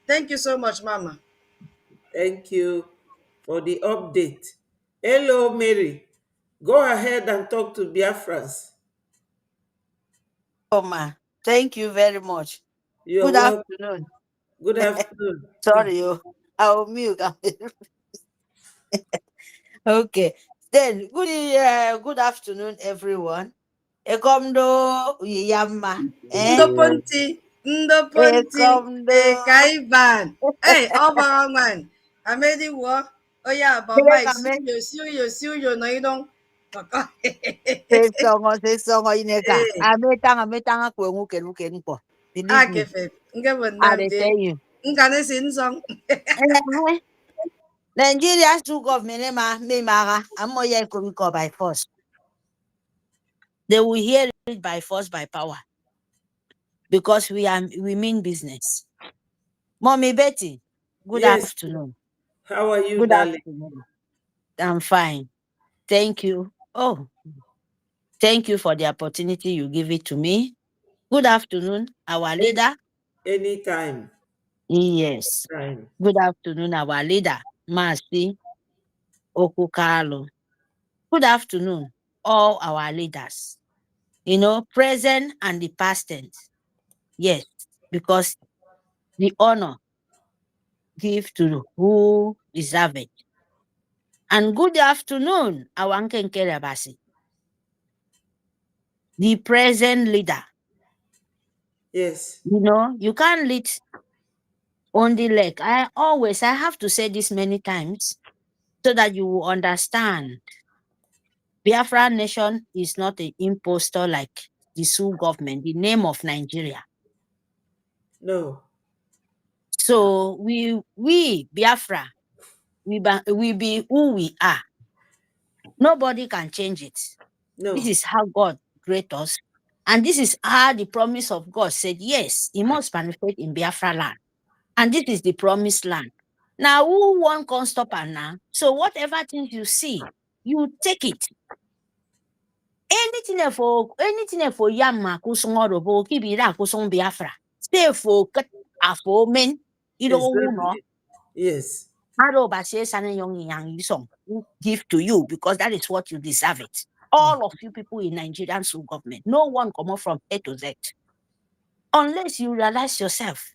Thank you so much, Mama. Thank you for the update. Hello, Mary. Go ahead and talk to Biafrans. Ma. Thank you very much. You're Good welcome. afternoon. Good afternoon. Sorry, I will mute. Okay. Then good afternoon, everyone. Ekomdo uyama. Ndo ponti, Ekomdo. kaiban. Hey, Obaman. Amedi wo. Oh yeah, but my Kame see you, no, you don't. sesongo ineka. Hey, Ametanga kwengu kenuken po. Believe me. Akefe. Nge I dey Namdi. tell you. Ngane sin song. Eh, Nigeria two government me mara. I'm more by force. They will hear it by force, by power, because we mean business. Mommy Betty, good Yes. afternoon. How are you, Good darling? afternoon. I'm fine. Thank you. Oh, thank you for the opportunity you give it to me. Good afternoon, our leader. Anytime. Yes. Time. Good afternoon, our leader, Mercy. Okukalo. Good afternoon, all our leaders. Present and the past tense. Yes, because the honor give to who deserve it. And good afternoon, Awanken Kelabasi, the present leader. Yes. You can't lead on the leg. I have to say this many times so that you will understand. Biafra nation is not an impostor like the Sioux government, the name of Nigeria. No. So we Biafra, we be who we are. Nobody can change it. No. This is how God created us. And this is how the promise of God said, yes, he must manifest in Biafra land. And this is the promised land. Now, who won't come stop and now? So whatever things you see, you take it. Anything for Yamma Kusongorobo, Kibira Kusong Biafra. Stay for cut for men. You don't know. Exactly. Yes. Give to you because that is what you deserve it. All of you people in Nigerian Sioux government, no one come up from A to Z. Unless you realize yourself.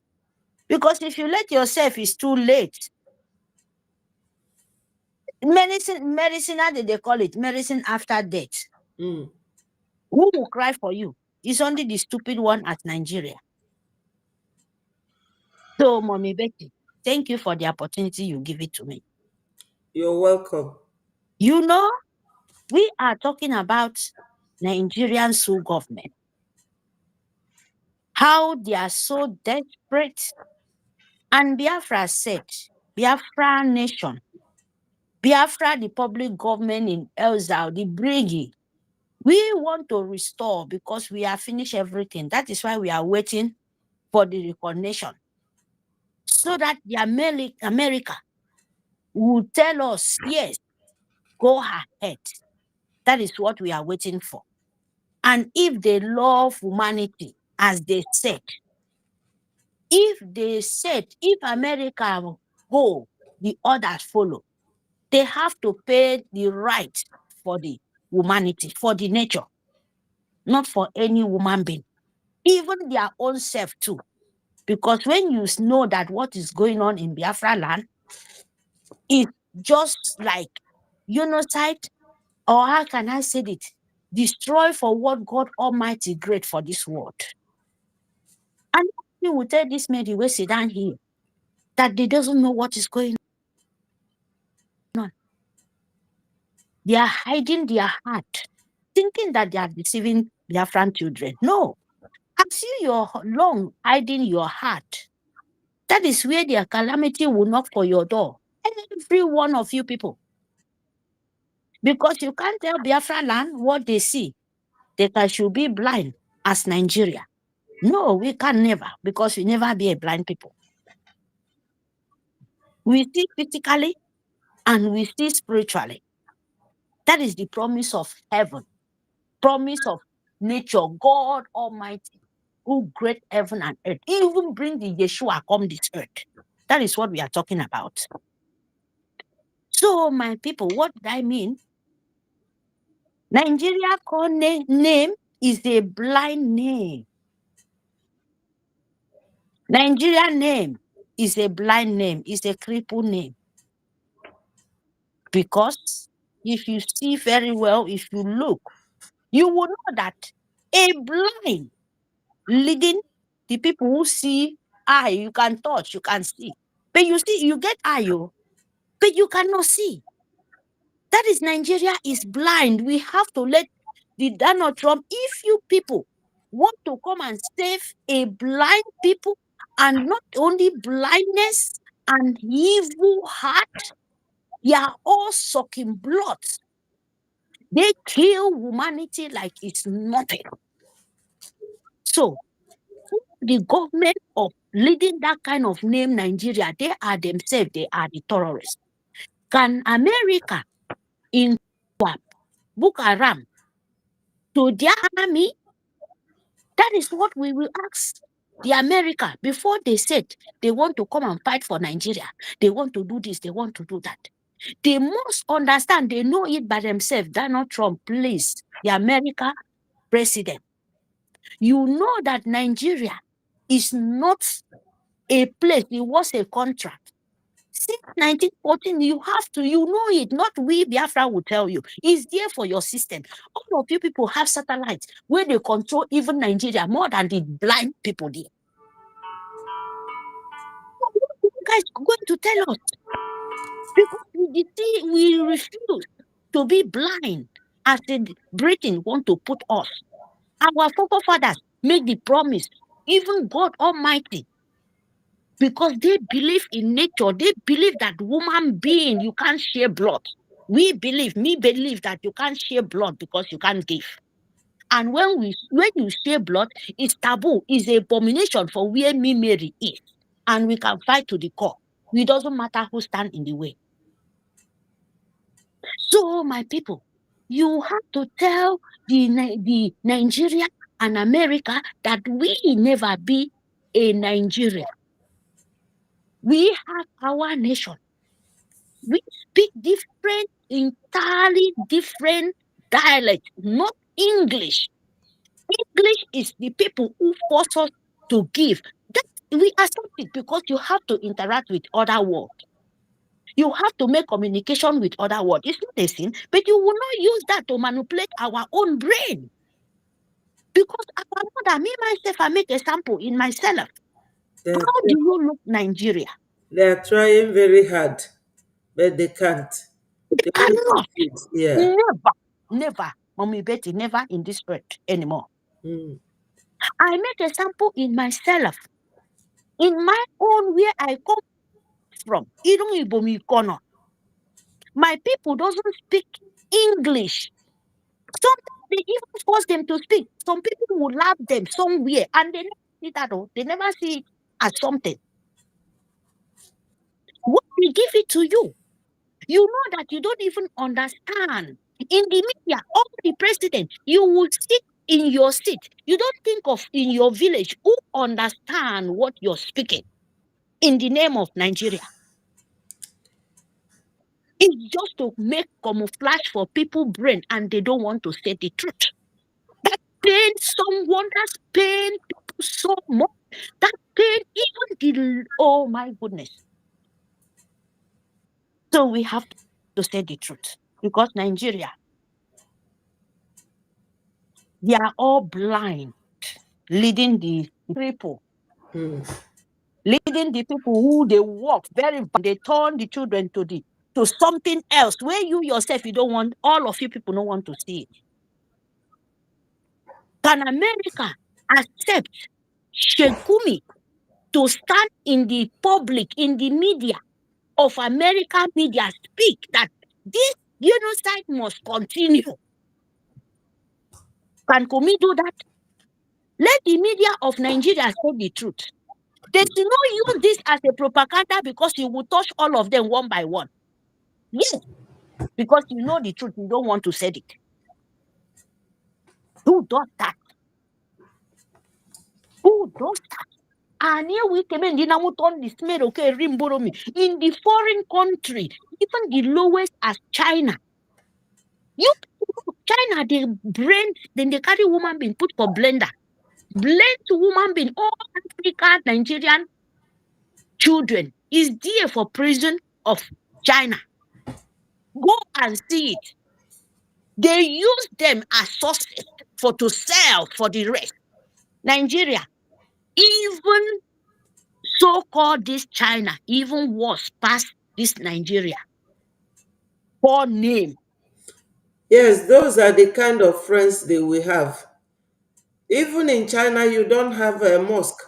Because if you let yourself, it's too late. Medicine, how did they call it? Medicine after death. Mm. Who will cry for you? It's only the stupid one at Nigeria. So, Mommy Betty, thank you for the opportunity you give it to me. You're welcome. We are talking about Nigerian Sioux government. How they are so desperate. And Biafra said, Biafra nation, Biafra, the public government in Elzao, the Brigi, we want to restore because we have finished everything. That is why we are waiting for the recognition. So that the America will tell us, yes, go ahead. That is what we are waiting for. And if they love humanity, as they said, if America go, the others follow, they have to pay the right for the humanity, for the nature, not for any human being, even their own self too. Because when you know that what is going on in Biafra land is just like genocide, or how can I say it? Destroy for what God Almighty great for this world. And you will tell this man the way sit down here that they doesn't know what is going on. They are hiding their heart, thinking that they are deceiving Biafran children. No. As you're long hiding your heart, that is where their calamity will knock for your door. Every one of you people. Because you can't tell Biafra land what they see. They should be blind as Nigeria. No, we can never, because we never be a blind people. We see physically and we see spiritually. That is the promise of heaven, promise of nature, God Almighty, who created heaven and earth, even bring the Yeshua come this earth. That is what we are talking about. So, my people, what did I mean? Nigeria name is a blind name. Nigeria name is a blind name, is a crippled name. Because if you see very well, if you look, you will know that a blind leading the people who see eye, you can touch, you can see. But you see, you get eye, but you cannot see. That is Nigeria is blind. We have to let the Donald Trump, if you people want to come and save a blind people, and not only blindness and evil heart, they are all sucking blood. They kill humanity like it's nothing. So, the government of leading that kind of name, Nigeria, they are themselves, they are the terrorists. Can America in Boko Haram to their army? That is what we will ask the America before they said they want to come and fight for Nigeria. They want to do this, they want to do that. They must understand, they know it by themselves. Donald Trump, please, the America president. You know that Nigeria is not a place, it was a contract. Since 1914, you know it, not we, Biafra will tell you. It's there for your system. All of you people have satellites where they control even Nigeria more than the blind people there. What are you guys going to tell us? Because we refuse to be blind as the Britain want to put us. Our forefathers made the promise, even God Almighty, because they believe in nature. They believe that human being, you can't share blood. Me believe that you can't share blood because you can't give. And when you share blood, it's taboo, it's an abomination for where me Mary is. And we can fight to the core. It doesn't matter who stand in the way. So, my people, you have to tell the Nigeria and America that we never be a Nigeria. We have our nation. We speak different, entirely different dialects, not English. English is the people who force us to give. That we accept it because you have to interact with other world. You have to make communication with other world. It's not a sin, but you will not use that to manipulate our own brain. Because our mother, me myself, I make a sample in myself. How do you look Nigeria? They are trying very hard, but they can't. They cannot. Yeah. Never, Mommy Betty, never in this earth anymore. Mm. I make a sample in myself. In my own where I come from, my people doesn't speak English. Sometimes they even force them to speak. Some people will laugh them somewhere, and they never see that. They never see it as something. What they give it to you, you know that you don't even understand. In the media, all the president, you will sit in your seat. You don't think of in your village who understand what you're speaking in the name of Nigeria. It's just to make camouflage for people's brain, and they don't want to say the truth. That pain someone, that's pain people so much. That pain even oh my goodness. So we have to say the truth, because Nigeria, they are all blind, leading the people. Leading the people who they walk they turn the children to something else where you yourself, you don't want, all of you people don't want to see it. Can America accept Shekumi to stand in the public, in the media of American media, speak that this genocide must continue? Can Kumi do that? Let the media of Nigeria say the truth. They do not use this as a propaganda, because you will touch all of them one by one. Yes, because you know the truth, you don't want to say it. Who does that? Who does that? And here we came in the foreign country, even the lowest as China. You China, they brain, then they carry woman being put for blender. Blend woman being, all African, Nigerian children is there for prison of China. Go and see it. They use them as sources to sell for the rest. Nigeria, even so-called this China, even worse past this Nigeria. For name. Yes, those are the kind of friends they will have. Even in China, you don't have a mosque.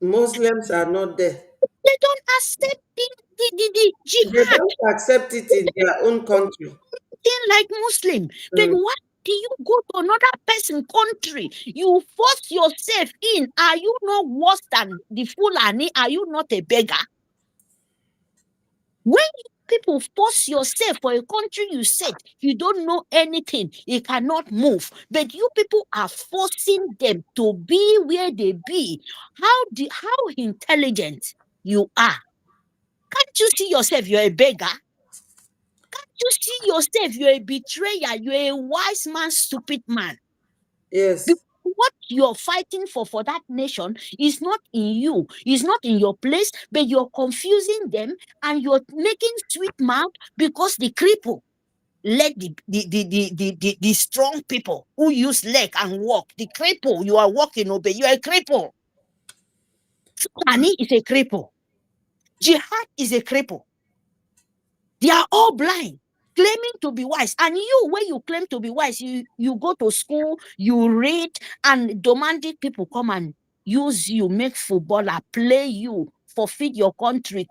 Muslims are not there. They don't accept the jihad. They don't accept it in their own country. Like Muslim. But why do you go to another person's country? You force yourself in. Are you not worse than the Fulani? Are you not a beggar? When people force yourself for a country you said you don't know anything, you cannot move, but you people are forcing them to be where they be. How intelligent you are. Can't you see yourself? You're a beggar. you see yourself, you're a betrayer, you're a wise man, stupid man. Yes. Because what you're fighting for that nation is not in you, is not in your place, but you're confusing them and you're making sweet mouth because the cripple let the strong people who use leg and walk. The cripple, you are walking, obey, you are a cripple. Fulani is a cripple. Jihad is a cripple. They are all blind, claiming to be wise. And you, when you claim to be wise, you go to school, you read, and demanding people come and use you, make footballer, play you, forfeit your country,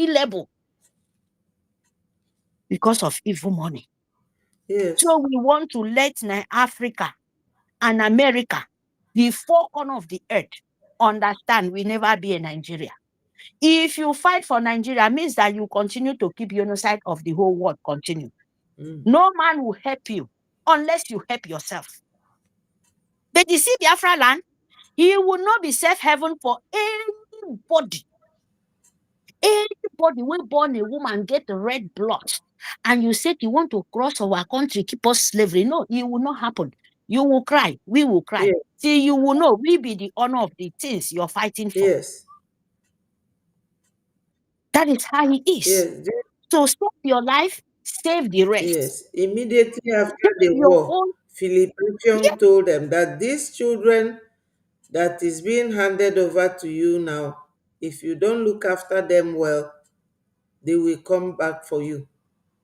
killable because of evil money. Yes. So we want to let Africa and America, the four corners of the earth, understand we never be in Nigeria. If you fight for Nigeria, means that you continue to keep genocide of the whole world continue. No man will help you unless you help yourself. But you see, Biafra land, he will not be safe heaven for anybody. Anybody will born a woman get red blood, and you said you want to cross our country, keep us slavery. No, it will not happen. You will cry, we will cry. Yes. See, you will know we be the honor of the things you're fighting for. Yes. That is how he is. Yes. So save your life, save the rest. Yes. Immediately after Save the your war, own. Philip Lucian told them that these children that is being handed over to you now, if you don't look after them well, they will come back for you.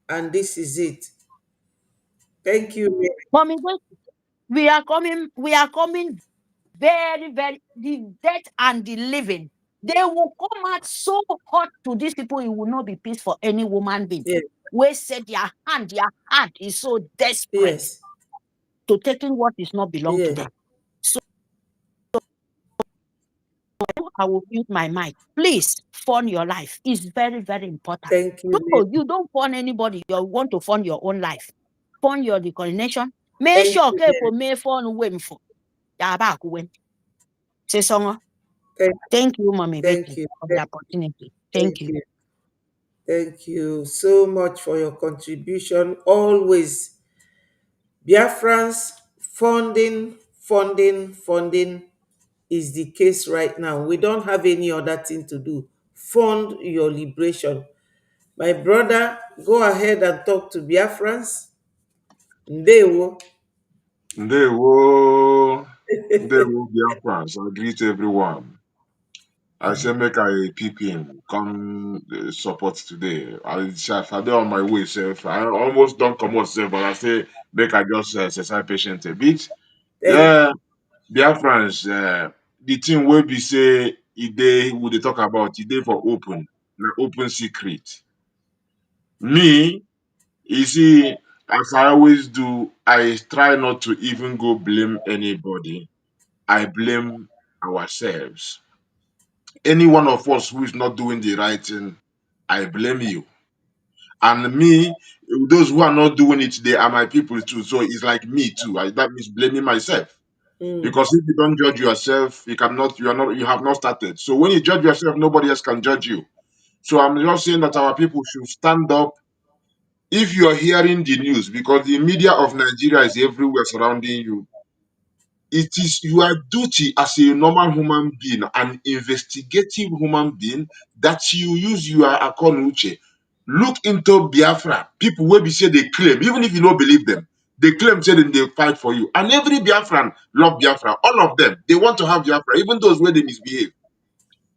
And this is it. Thank you. Mary. Mommy, we are coming very, very, the dead and the living. They will come out so hot to these people, it will not be peace for any woman being. Yes. We said their heart is so desperate Yes. to taking what is not belong to Yes. them. So I will mute my mic. Please fund your life. It's very, very important. Thank you. No, you don't fund anybody. You want to fund your own life. Fund your declination. Make Thank sure you. people may fund win for. Say song. Thank you, Mommy Thank Betty, you. for the opportunity. Thank you. Thank you so much for your contribution. Always. Biafrans, funding is the case right now. We don't have any other thing to do. Fund your liberation. My brother, go ahead and talk to Biafrans. Ndewo. Ndewo, Ndewo Biafrans, I greet everyone. I say make I peep in, come support today. I dey on my way, sef. I almost don't come out, sef, but I say make I just exercise patient a bit. Thank Yeah, Biafrans, the thing wey be say we dey talk about, e dey for open, na open secret. Me, you see, as I always do, I try not to even go blame anybody. I blame ourselves. Any one of us who is not doing the right thing, I blame you. And me, those who are not doing it, they are my people too. So it's like me too. That means blaming myself. you. Because if you don't judge yourself, you have not started. So when you judge yourself, nobody else can judge you. So I'm just saying that our people should stand up. If you are hearing the news, because the media of Nigeria is everywhere surrounding you, it is your duty as a normal human being, an investigative human being, that you use your akonuche. Look into Biafra. People will be say they claim, even if you don't believe them, they claim say that they fight for you. And every Biafran love Biafra. All of them, they want to have Biafra, even those where they misbehave.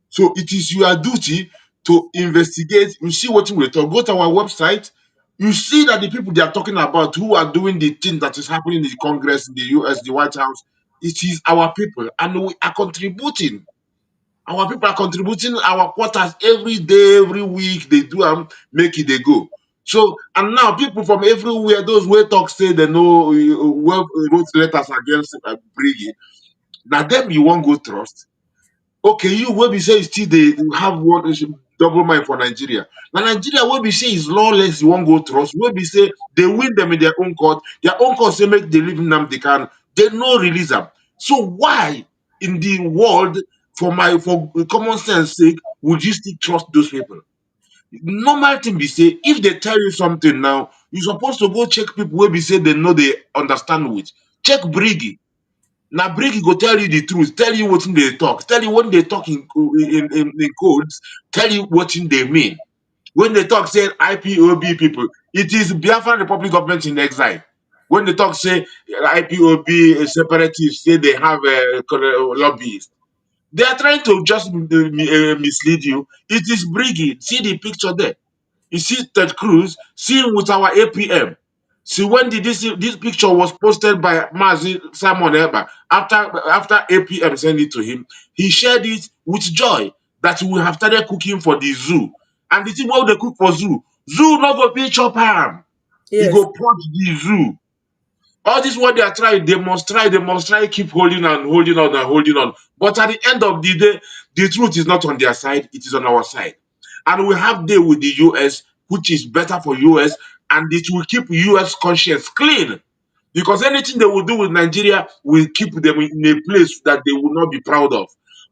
So it is your duty to investigate. You see what we talk. Go to our website. You see that the people they are talking about who are doing the thing that is happening in the Congress, in the US, the White House, it is our people, and we are contributing. Our people are contributing our quarters every day, every week. They do make it they go. So and now people from everywhere, those who talk say they know wrote letters against Briggy. Now them you won't go trust. Okay, you will be say you still they have one double mind for Nigeria. Now Nigeria will be say is lawless, you won't go trust. Will be say they win them in their own court. Their own court say make they leave them they can. They no release them. So why in the world, for common sense sake, would you still trust those people? Normal thing be say, if they tell you something now, you supposed to go check people where be say they know they understand with. Check Briggy. Now Briggy go tell you the truth, tell you what they talk, tell you when they talk in codes, tell you what they mean. When they talk say IPOB people, it is Biafran Republic government in exile. When they talk say IPOB separatists, say they have lobbyists. They are trying to just mislead you. It is Briggy. See the picture there. You see Ted Cruz, see him with our APM. See when did this picture was posted by Mazi Simon Eba after APM sent it to him, he shared it with joy that we have started cooking for the zoo. And the thing what they cook for zoo not go pay chop ham. He Yes. go purge the zoo. All this what they are trying, they must try, keep holding on, holding on, and holding on. But at the end of the day, the truth is not on their side, it is on our side. And we have deal with the US, which is better for US, and it will keep US conscience clean. Because anything they will do with Nigeria will keep them in a place that they will not be proud of.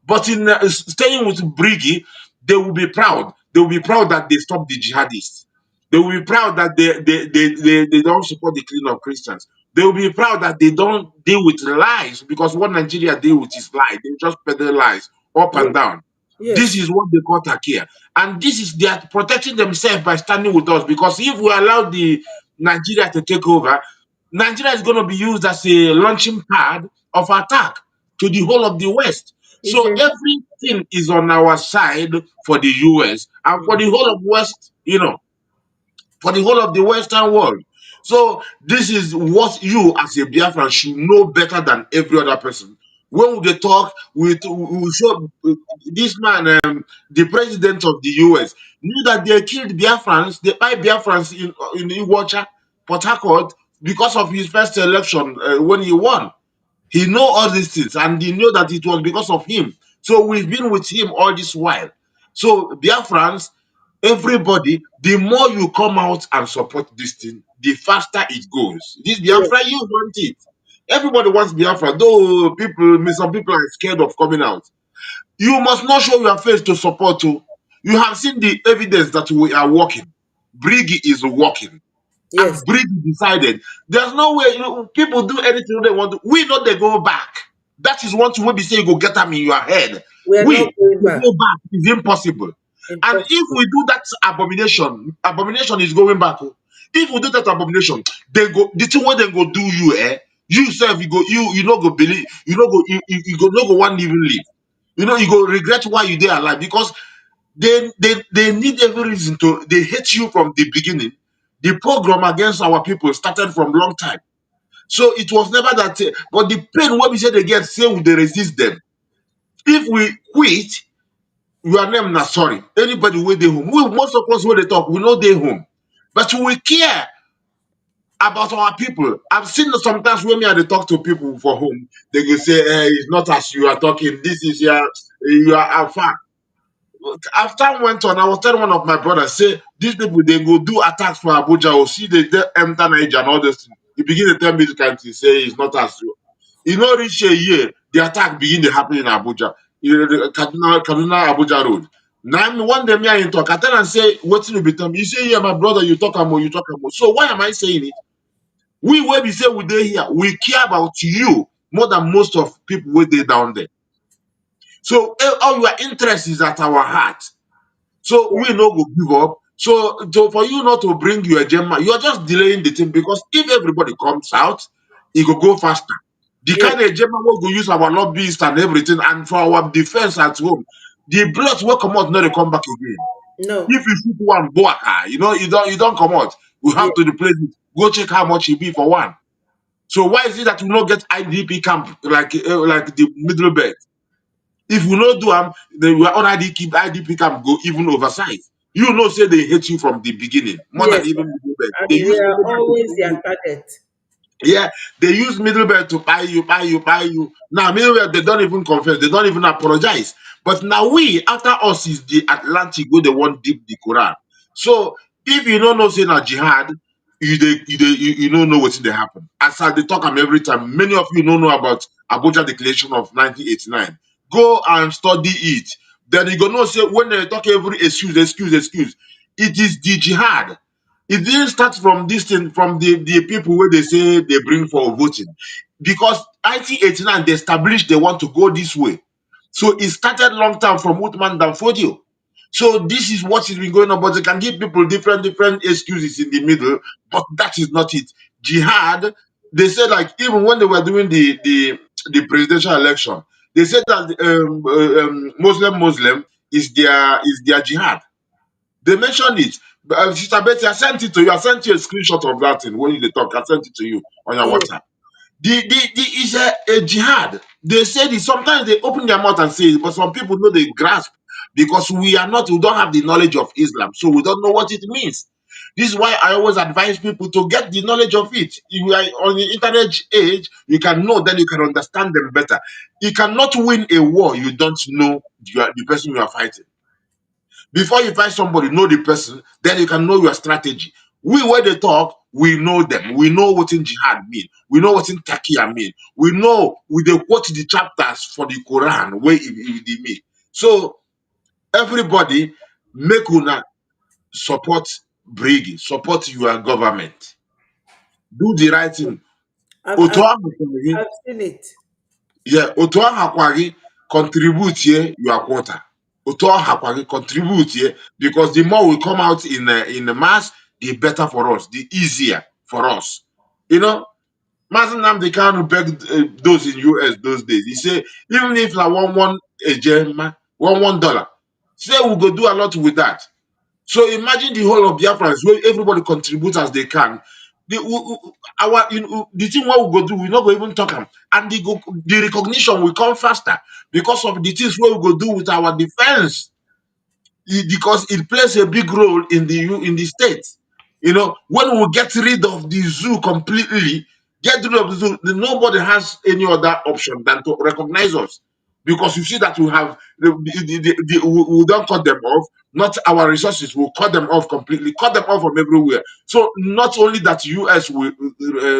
But in staying with Briggy, they will be proud. They will be proud that they stopped the jihadists. They will be proud that they don't support the killing of Christians. They will be proud that they don't deal with lies, because what Nigeria deal with is lies. They just peddle lies up and Yes. down. This Yes. is what they call Takia. And this is they are protecting themselves by standing with us, because if we allow the Nigeria to take over, Nigeria is going to be used as a launching pad of attack to the whole of the West. It's So a, everything is on our side for the US and for the whole of West, for the whole of the Western world. So this is what you as a Biafran should know better than every other person. When they talk, we show this man, the president of the US, knew that they killed Biafrans, they buy Biafrans in Iwacha, Port Harcourt, because of his first election when he won. He know all these things, and he knew that it was because of him. So we've been with him all this while. So Biafrans, everybody, the more you come out and support this thing, the faster it goes. This yes. Biafra, you want it. Everybody wants Biafra, though some people are scared of coming out. You must not show your face to support you. You have seen the evidence that we are working. Briggy is working. Yes. And Briggy decided there's no way people do anything they want to. We know they go back. That is one thing we be say you go get them in your head. We are We not going to back. go back is impossible. And if Impossible. we do that abomination is going back. Oh. If we do that abomination, they go the thing where they go do you, you self, you not go believe, you not go you go not go one even live. You go regret why you there alive, because they need every reason to they hate you from the beginning. The program against our people started from long time. So it was never that but the pain what we say they get, say we they resist them. If we quit, your name not sorry. Anybody with they home. We most of us when they talk, we know they home. But we care about our people. I've seen sometimes when me and they talk to people for home, they go say, it's not as you are talking, this is you are far. As time went on, I was telling one of my brothers, say, these people, they go do attacks for Abuja, or see they enter Niger and all this thing. He begin to tell me this kind of thing, say, it's not as you. You know, reach a year, the attack begin to happen in Abuja. Kaduna, Abuja Road. Now, one day, me and talk, I tell and say, what's in the time? You say, yeah, my brother, you talk about, you talk about. So why am I saying it? We, where we say we there here, we care about you more than most of people where they down there. So all your interest is at our heart. So we no go give up. So for you not to bring your agenda, you are just delaying the thing, because if everybody comes out, it will go faster. The Yes. kind of agenda we go use our lobbyists and everything, and for our defense at home, the blood will come out, not they come back again. No. If you shoot one boaka, you don't come out. We have Yes. to replace it. Go check how much it be for one. So why is it that we not get IDP camp like the middle belt? If we no do them, then we are on IDP camp go even oversize. You know, say they hate you from the beginning, more than Yes. even middle belt. They And we use are middle belt to always buy their you. target. Yeah, they use middle belt to buy you, buy you, buy you. Now middle belt, they don't even confess, they don't even apologize. But now we, after us, is the Atlantic where they want deep the Quran. So if you don't know say na jihad, you don't know what's in the happen. As I they talk am every time, many of you don't know about Abuja Declaration of 1989. Go and study it. Then you gonna know say when they talk every excuse. It is the jihad. It didn't start from this thing, from the people where they say they bring for voting. Because 1989, they established they want to go this way. So it started long time from Uthman Danfodio. So this is what has been going on, but they can give people different excuses in the middle, but that is not it. Jihad, they said, like, even when they were doing the presidential election, they said that Muslim is their jihad. They mentioned it. Sister Betty, I sent it to you. I sent you a screenshot of that thing when you talk. I sent it to you on your Yes. WhatsApp. The is a jihad. They said it. Sometimes they open their mouth and say it, but some people know they grasp because we don't have the knowledge of Islam, so we don't know what it means. This is why I always advise people to get the knowledge of it. If you are on the internet age, you can know, then you can understand them better. You cannot win a war you don't know the person you are fighting. Before you fight somebody, know the person, then you can know your strategy. We, where they talk, we know them. We know what in jihad mean. We know what in takia mean. We know we they quote the chapters for the Quran where it mean. So everybody make una support Brigi, support your government. Do the right thing. I've, Otu I've, ahụ kwere gị, I've seen it. yeah, otu ahụ akwa gị, contribute here your quota. Otu ahụ akwa gị, contribute here, because the more we come out in the mass, the better for us, the easier for us. You know, Mazen Namdi Kanu begged those in US those days. He said, even if like one a gem, $1, say we go do a lot with that. So imagine the whole of Biafrans where everybody contributes as they can. The thing what we go do, we not go even talk am, and the recognition will come faster because of the things what we go do with our defense. Because it plays a big role in the state. You know, when we get rid of the zoo completely, get rid of the zoo, then nobody has any other option than to recognize us. Because you see that we have we don't cut them off, not our resources, we'll cut them off completely, cut them off from everywhere. So not only that US will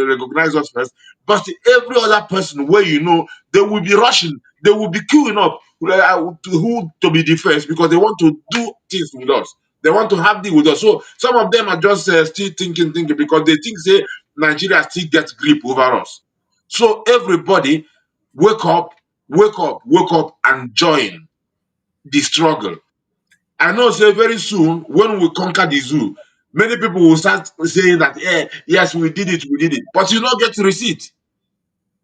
recognize us first, but every other person where they will be rushing, they will be queuing up who to be the first because they want to do things with us. They want to have deal with us. So some of them are just still thinking because they think say Nigeria still gets grip over us. So everybody wake up, wake up and join the struggle. I know say very soon when we conquer the zoo, many people will start saying that, yes, we did it, but you don't get receipt.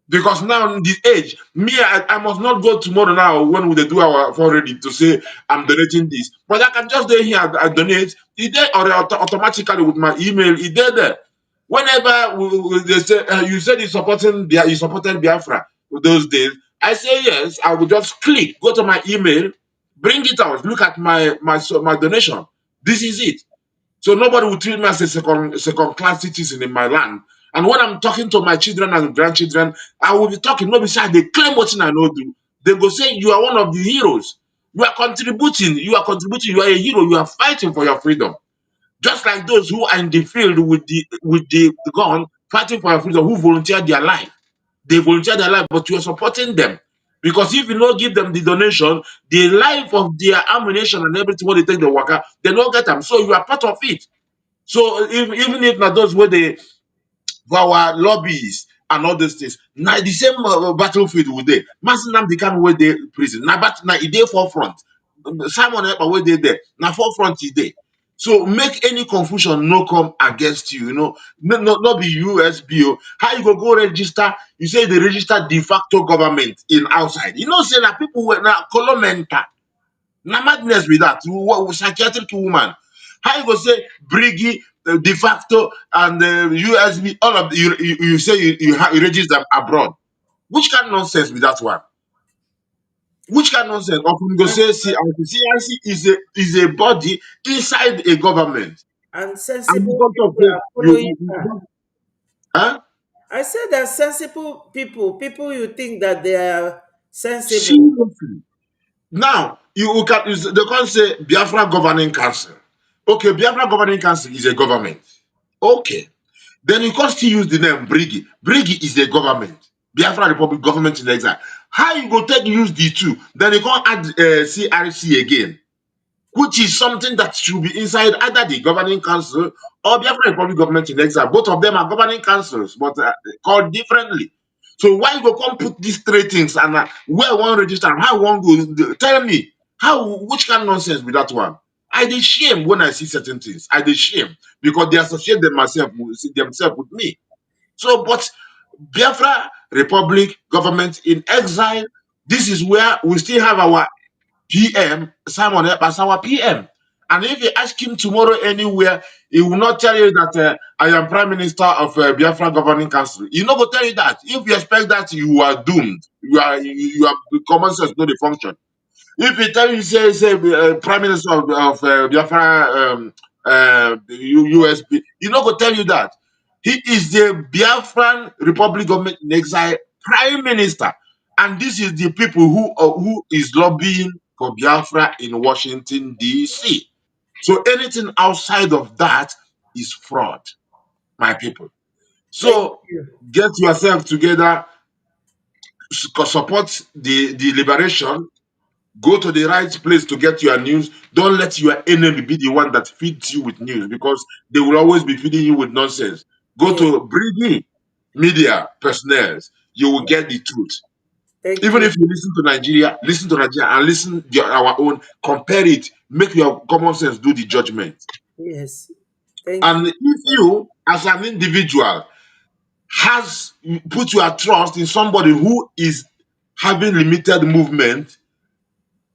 Because now in this age, I must not go tomorrow now when we do our fundraising to say I'm donating this. But I can just go here and donate. It there or automatically with my email, it there. Whenever they say you said you supported Biafra those days, I say yes. I will just click, go to my email, bring it out, look at my donation. This is it. So nobody will treat me as a second class citizen in my land. And when I'm talking to my children and grandchildren, I will be talking. Nobody say they claim what I know do. They go say you are one of the heroes. You are contributing. You are contributing. You are a hero. You are fighting for your freedom. Just like those who are in the field with the gun fighting for your freedom, who volunteer their life. They volunteer their life, but you are supporting them. Because if you don't give them the donation, the life of their ammunition and everything when they take the worker, they don't get them. So you are part of it. So even if not those where they for our lobbies and all those things, now the same battlefield with they. Masinam the kind where they prison. Now but now it they forefront. Simon Ekpa where they there. Now forefront is there. So make any confusion no come against you, not be USBO. How you go register? You say they register de facto government in outside. Say that people were now colomenta. Now madness with that. Psychiatric woman. How you go say Brigi, de facto, and USB, all of you say you register abroad. Which kind of nonsense with that one? Which kind of nonsense? Or you go say CIC is a body inside a government. And And you sensible don't talk people say are following her. huh? I said that sensible people you think that they are sensible. Seriously. Now they can't say Biafra Governing Council. Okay, Biafra Governing Council is a government. Okay. Then you can still use the name Brigi. Brigi is the government. Biafra Republic government in exile. How you go take use the two? Then you can't add CRC again. which is something that should be inside either the governing council or Biafra Republic government in exile. Both of them are governing councils, but called differently. So why you go come put these three things and where one register and how one go? Tell me which kind of nonsense with that one? I dey shame when I see certain things. I dey shame because they associate themselves with me. So, but Biafra Republic government in exile, this is where we still have our PM, Simon as our PM. And if you ask him tomorrow anywhere, he will not tell you that I am Prime Minister of Biafra Governing Council. He not go tell you that. If you expect that, you are doomed. You are common sense, not the function. If he tell you say Prime Minister of Biafra USB, he not go tell you that. He is the Biafran Republic Government in Exile Prime Minister, and this is the people who is lobbying for Biafra in Washington D.C. So anything outside of that is fraud, my people. Thank So you. get yourself together, support the liberation. Go to the right place to get your news. Don't let your enemy be the one that feeds you with news because they will always be feeding you with nonsense. Go Yes. to bring media personnel. You will get the truth. Thank Even you. if you listen to Nigeria and listen to our own, compare it, make your common sense do the judgment. Yes. Thank And you. if you, as an individual, has put your trust in somebody who is having limited movement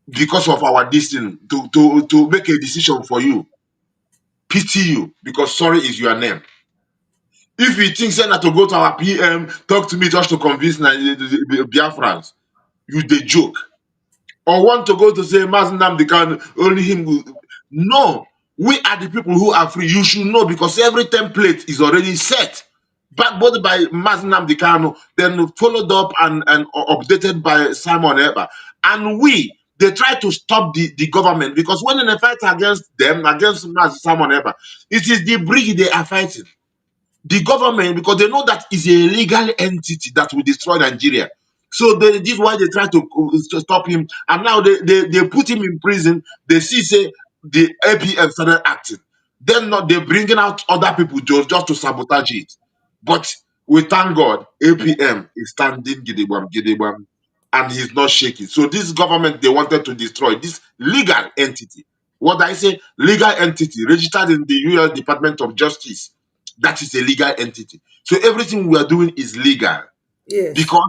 because of our destiny to make a decision for you, pity you because sorry is your name. If you think say to go to our PM, talk to me just to convince the Biafrans, you the joke. Or want to go to say Mazinam can only him. No, we are the people who are free. You should know because every template is already set. Backbone by Mazinam Kanu, then followed up and updated by Simon Eber. And they try to stop the government because when in a fight against them, against Simon Eber, it is the brig they are fighting. The government, because they know that is a legal entity that will destroy Nigeria. So this is why they try to stop him. And now they put him in prison. They see, say, the APM started acting. Then not they bringing out other people just to sabotage it. But we thank God, APM is standing gidigam, and he's not shaking. So this government, they wanted to destroy this legal entity. What I say, legal entity registered in the U.S. Department of Justice. That is a legal entity. So everything we are doing is legal Yes. because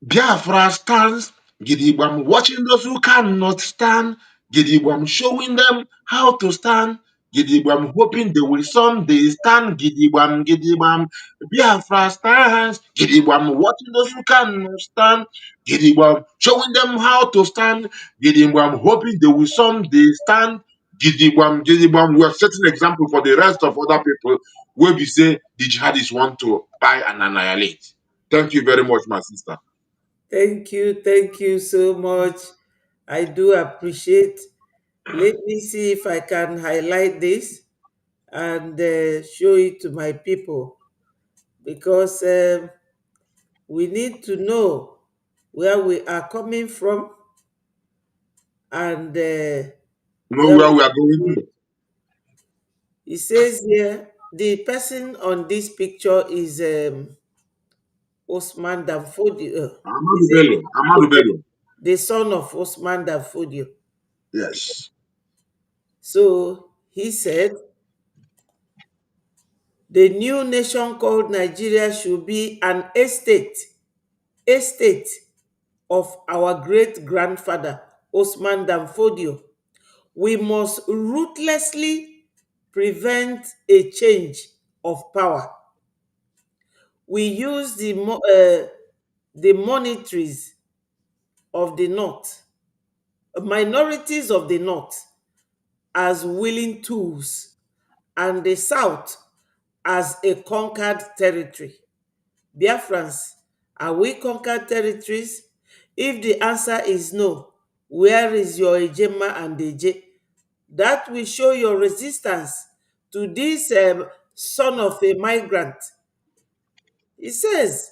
Biafra stands, Gidigwam watching those who cannot stand, Gidigwam showing them how to stand, Gidigwam hoping they will someday stand, Gidigwam, Biafra stands, Gidigwam watching those who cannot stand, Gidigwam showing them how to stand, Gidigwam hoping they will someday stand, Gidigwam. We are setting example for the rest of other people where we say the jihadists want to buy and annihilate. Thank you very much, my sister. Thank you. Thank you so much. I do appreciate. Let me see if I can highlight this and show it to my people because we need to know where we are coming from and Know where where we we are are going going. to. It says here the person on this picture is Osman Danfodio. Amadu Is it Bello. Amadu Bello. the son of Osman Danfodio? Yes. So he said, the new nation called Nigeria should be an estate of our great grandfather, Osman Danfodio. We must ruthlessly prevent a change of power. We use the monetaries of the North, minorities of the North, as willing tools, and the South as a conquered territory. Biafrans, are we conquered territories? If the answer is no, where is your Ejema and Eje? That will show your resistance to this son of a migrant. It says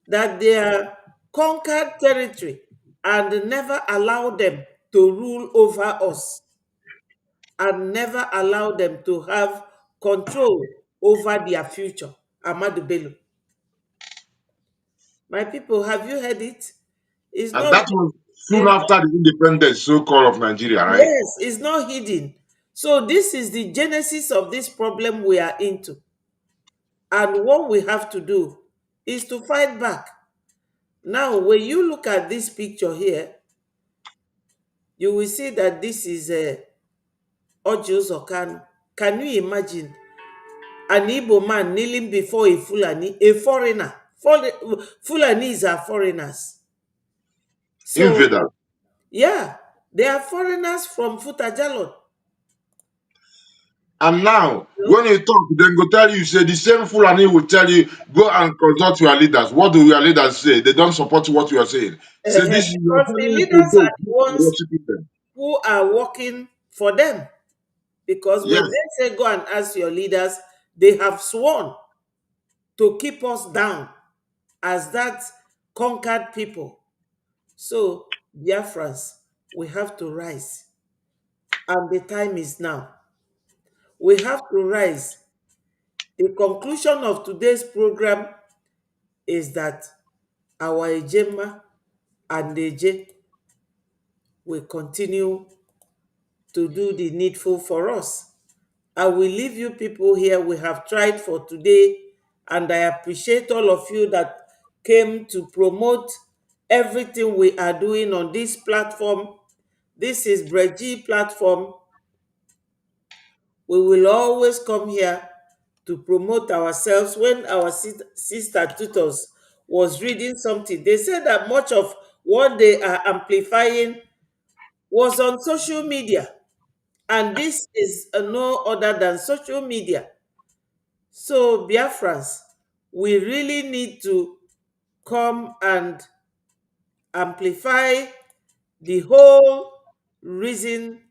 that they are conquered territory and never allow them to rule over us and never allow them to have control over their future. Ahmadu Bello. My people, have you heard it? It's And not, that was soon it's after the independence, so-called, of Nigeria, right? yes, it's not hidden. So this is the genesis of this problem we are into. And what we have to do is to fight back. Now, when you look at this picture here, you will see that this is Ojus Okano. Can you imagine an Igbo man kneeling before a Fulani, a foreigner? Fulanis are foreigners. So, Invaders. yeah, they are foreigners from Futajalon. And now, when you talk, then go tell you, say the same Fulani will tell you, go and consult your leaders. What do your leaders say? They don't support what you are saying. Say this is you are Because the telling it to leaders those are the who are ones worshiping them. who are working for them. Because when Yes. they say go and ask your leaders, they have sworn to keep us down as that conquered people. So, Biafrans, we have to rise. And the time is now. We have to rise. The conclusion of today's program is that our Ejema and Eje will continue to do the needful for us. I will leave you people here. We have tried for today, and I appreciate all of you that came to promote everything we are doing on this platform. This is Breji platform. We will always come here to promote ourselves. When our sister tutors was reading something, they said that much of what they are amplifying was on social media. And this is no other than social media. So, Biafrans, we really need to come and amplify the whole reason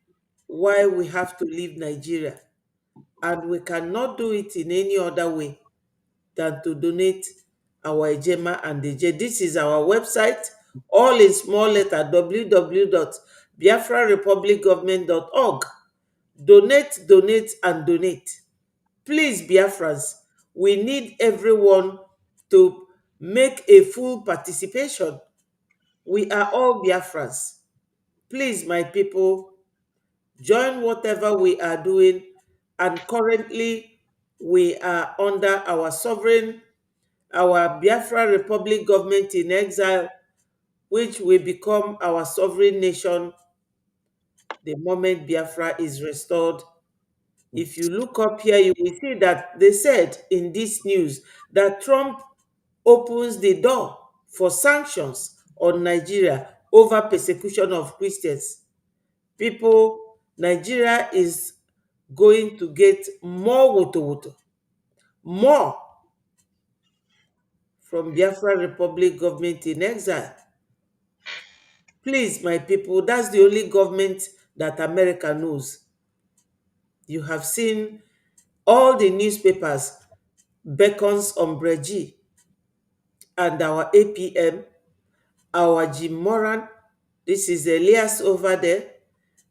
why we have to leave Nigeria. And we cannot do it in any other way than to donate our Ejema and Eje. This is our website, all in small letter, www.biafrarepublicgovernment.org. Donate, donate, and donate. Please, Biafrans, we need everyone to make a full participation. We are all Biafrans. Please, my people, join whatever we are doing. And currently, we are under our sovereign, our Biafra Republic government in exile, which will become our sovereign nation the moment Biafra is restored. If you look up here, you will see that they said in this news that Trump opens the door for sanctions on Nigeria over persecution of Christians. People, Nigeria is going to get more woto, more from Biafra Republic government in exile. Please, my people, that's the only government that America knows. You have seen all the newspapers beckons on Breji and our APM, our Jim Moran. This is Elias over there.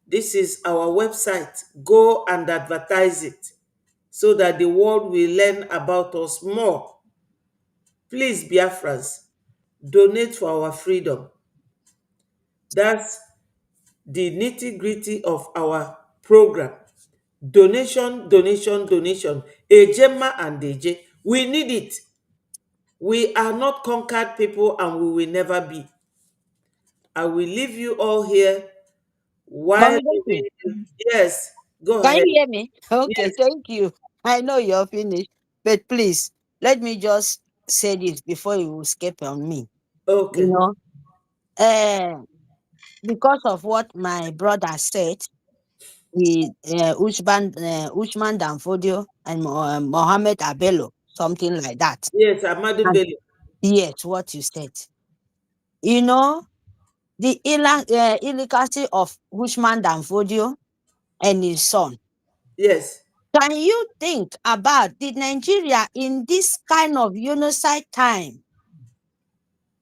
This is our website. Go and advertise it so that the world will learn about us more. Please, Biafrans, donate for our freedom. That's the nitty-gritty of our program. Donation, donation, donation. Ejema and Eje. We need it. We are not conquered people and we will never be. I will leave you all here while Mommy, Daisy, yes, go can ahead. you hear me? Okay, Yes, thank you. I know you're finished, but please let me just say this before you escape on me. You okay. know, uh, because of what my brother said, Ushman Danfodio and Mohammed Abello, something like that. Yes, Amadu And Bello. yes, what you said. You know, the illegality of Ushman Danfodio and his son. Yes. Can you think about the Nigeria in this kind of genocide time?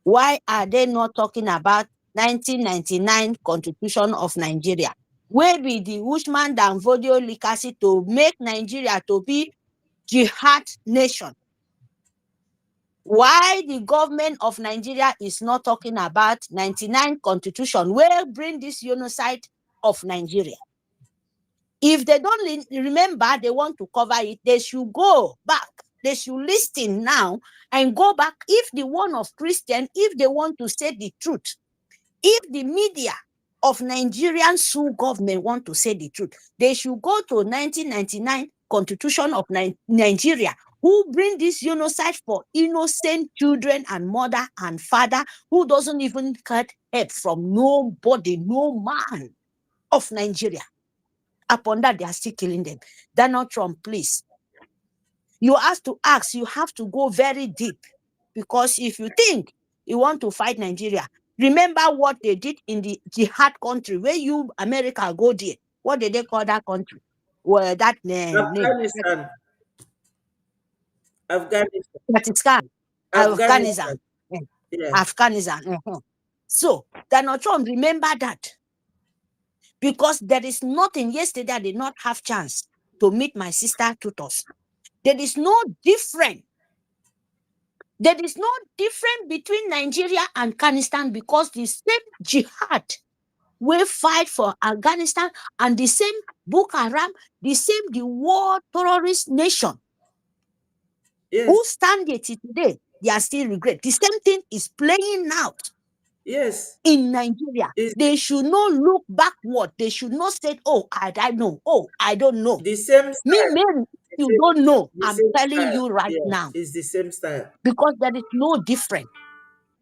Why are they not talking about 1999 Constitution of Nigeria, where be the Usman Dan Fodio legacy to make Nigeria to be jihad nation. Why the government of Nigeria is not talking about 99 Constitution, where bring this genocide of Nigeria? If they don't remember, they want to cover it, they should go back. They should listen now and go back. If the one of Christian, if they want to say the truth, if the media of Nigerian Sioux government want to say the truth, they should go to 1999 Constitution of Nigeria, who bring this genocide for innocent children and mother and father who doesn't even get help from nobody, no man of Nigeria. Upon that, they are still killing them. Donald Trump, please. You have to ask, you have to go very deep. Because if you think you want to fight Nigeria, remember what they did in the jihad country, where you, America, go there. What did they call that country? Well, that name. Afghanistan. Afghanistan. Pakistan. Afghanistan. Afghanistan. Yeah. Afghanistan. So, Donald Trump, remember that. Because there is nothing. Yesterday, I did not have chance to meet my sister Tutos. There is no difference. There is no difference between Nigeria and Afghanistan, because the same jihad will fight for Afghanistan and the same Boko Haram, the same the war terrorist nation. Yes. Who stand here today, they are still regret. The same thing is playing out. Yes. In Nigeria. They should not look backward. They should not say, oh, I don't know. Oh, I don't know. The same style. Me, you don't know. I'm telling you right now. It's the same style. Because there is no difference.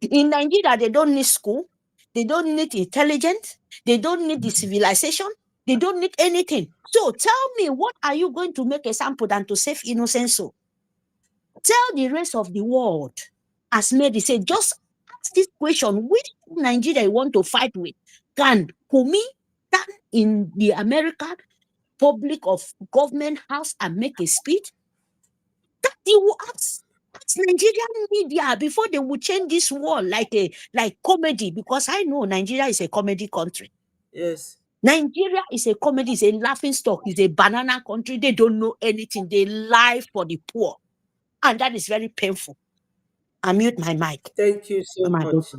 In Nigeria, they don't need school. They don't need intelligence. They don't need the civilization. They don't need anything. So tell me, what are you going to make a sample than to save innocent soul? Tell the rest of the world, as Mary said, just ask this question: which Nigeria you want to fight with? Can Kumi stand in the American public of government house and make a speech? That you will ask Nigerian media before they will change this world like comedy, because I know Nigeria is a comedy country. Yes. Nigeria is a comedy, is a laughing stock, is a banana country. They don't know anything. They lie for the poor. And that is very painful. I mute my mic. Thank you so much.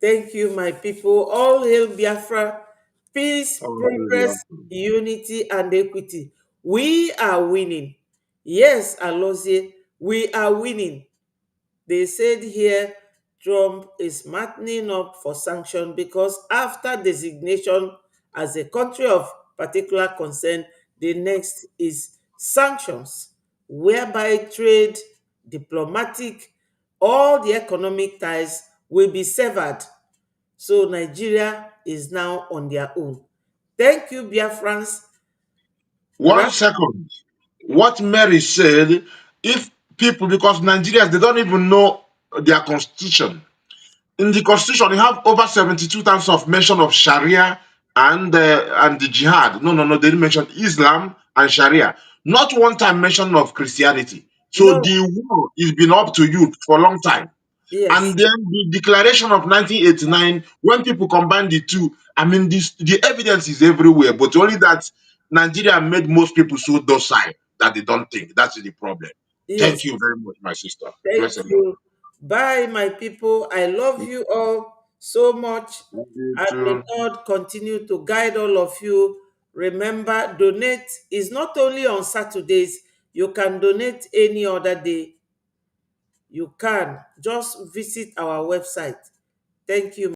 Thank you, my people. All hail Biafra, peace, progress, unity, and equity. We are winning. Yes, Alozie, we are winning. They said here Trump is smartening up for sanction because after designation as a country of particular concern, the next is sanctions, whereby trade, diplomatic, all the economic ties will be severed. So Nigeria is now on their own. Thank you, Biafrans. One second. What Mary said, if people, because Nigerians, they don't even know their constitution. In the constitution, you have over 72 times of mention of Sharia and the jihad. No, they didn't mention Islam and Sharia. Not one time mention of Christianity. So No. the war has been up to you for a long time. Yes. And then the declaration of 1989, when people combine the two, I mean, the evidence is everywhere, but only that Nigeria made most people so docile that they don't think. That's the problem. Yes. Thank you very much, my sister. Thank you. Bye, my people. I love you all so much. And may God continue to guide all of you. Remember, donate is not only on Saturdays. You can donate any other day. You can just visit our website. Thank you.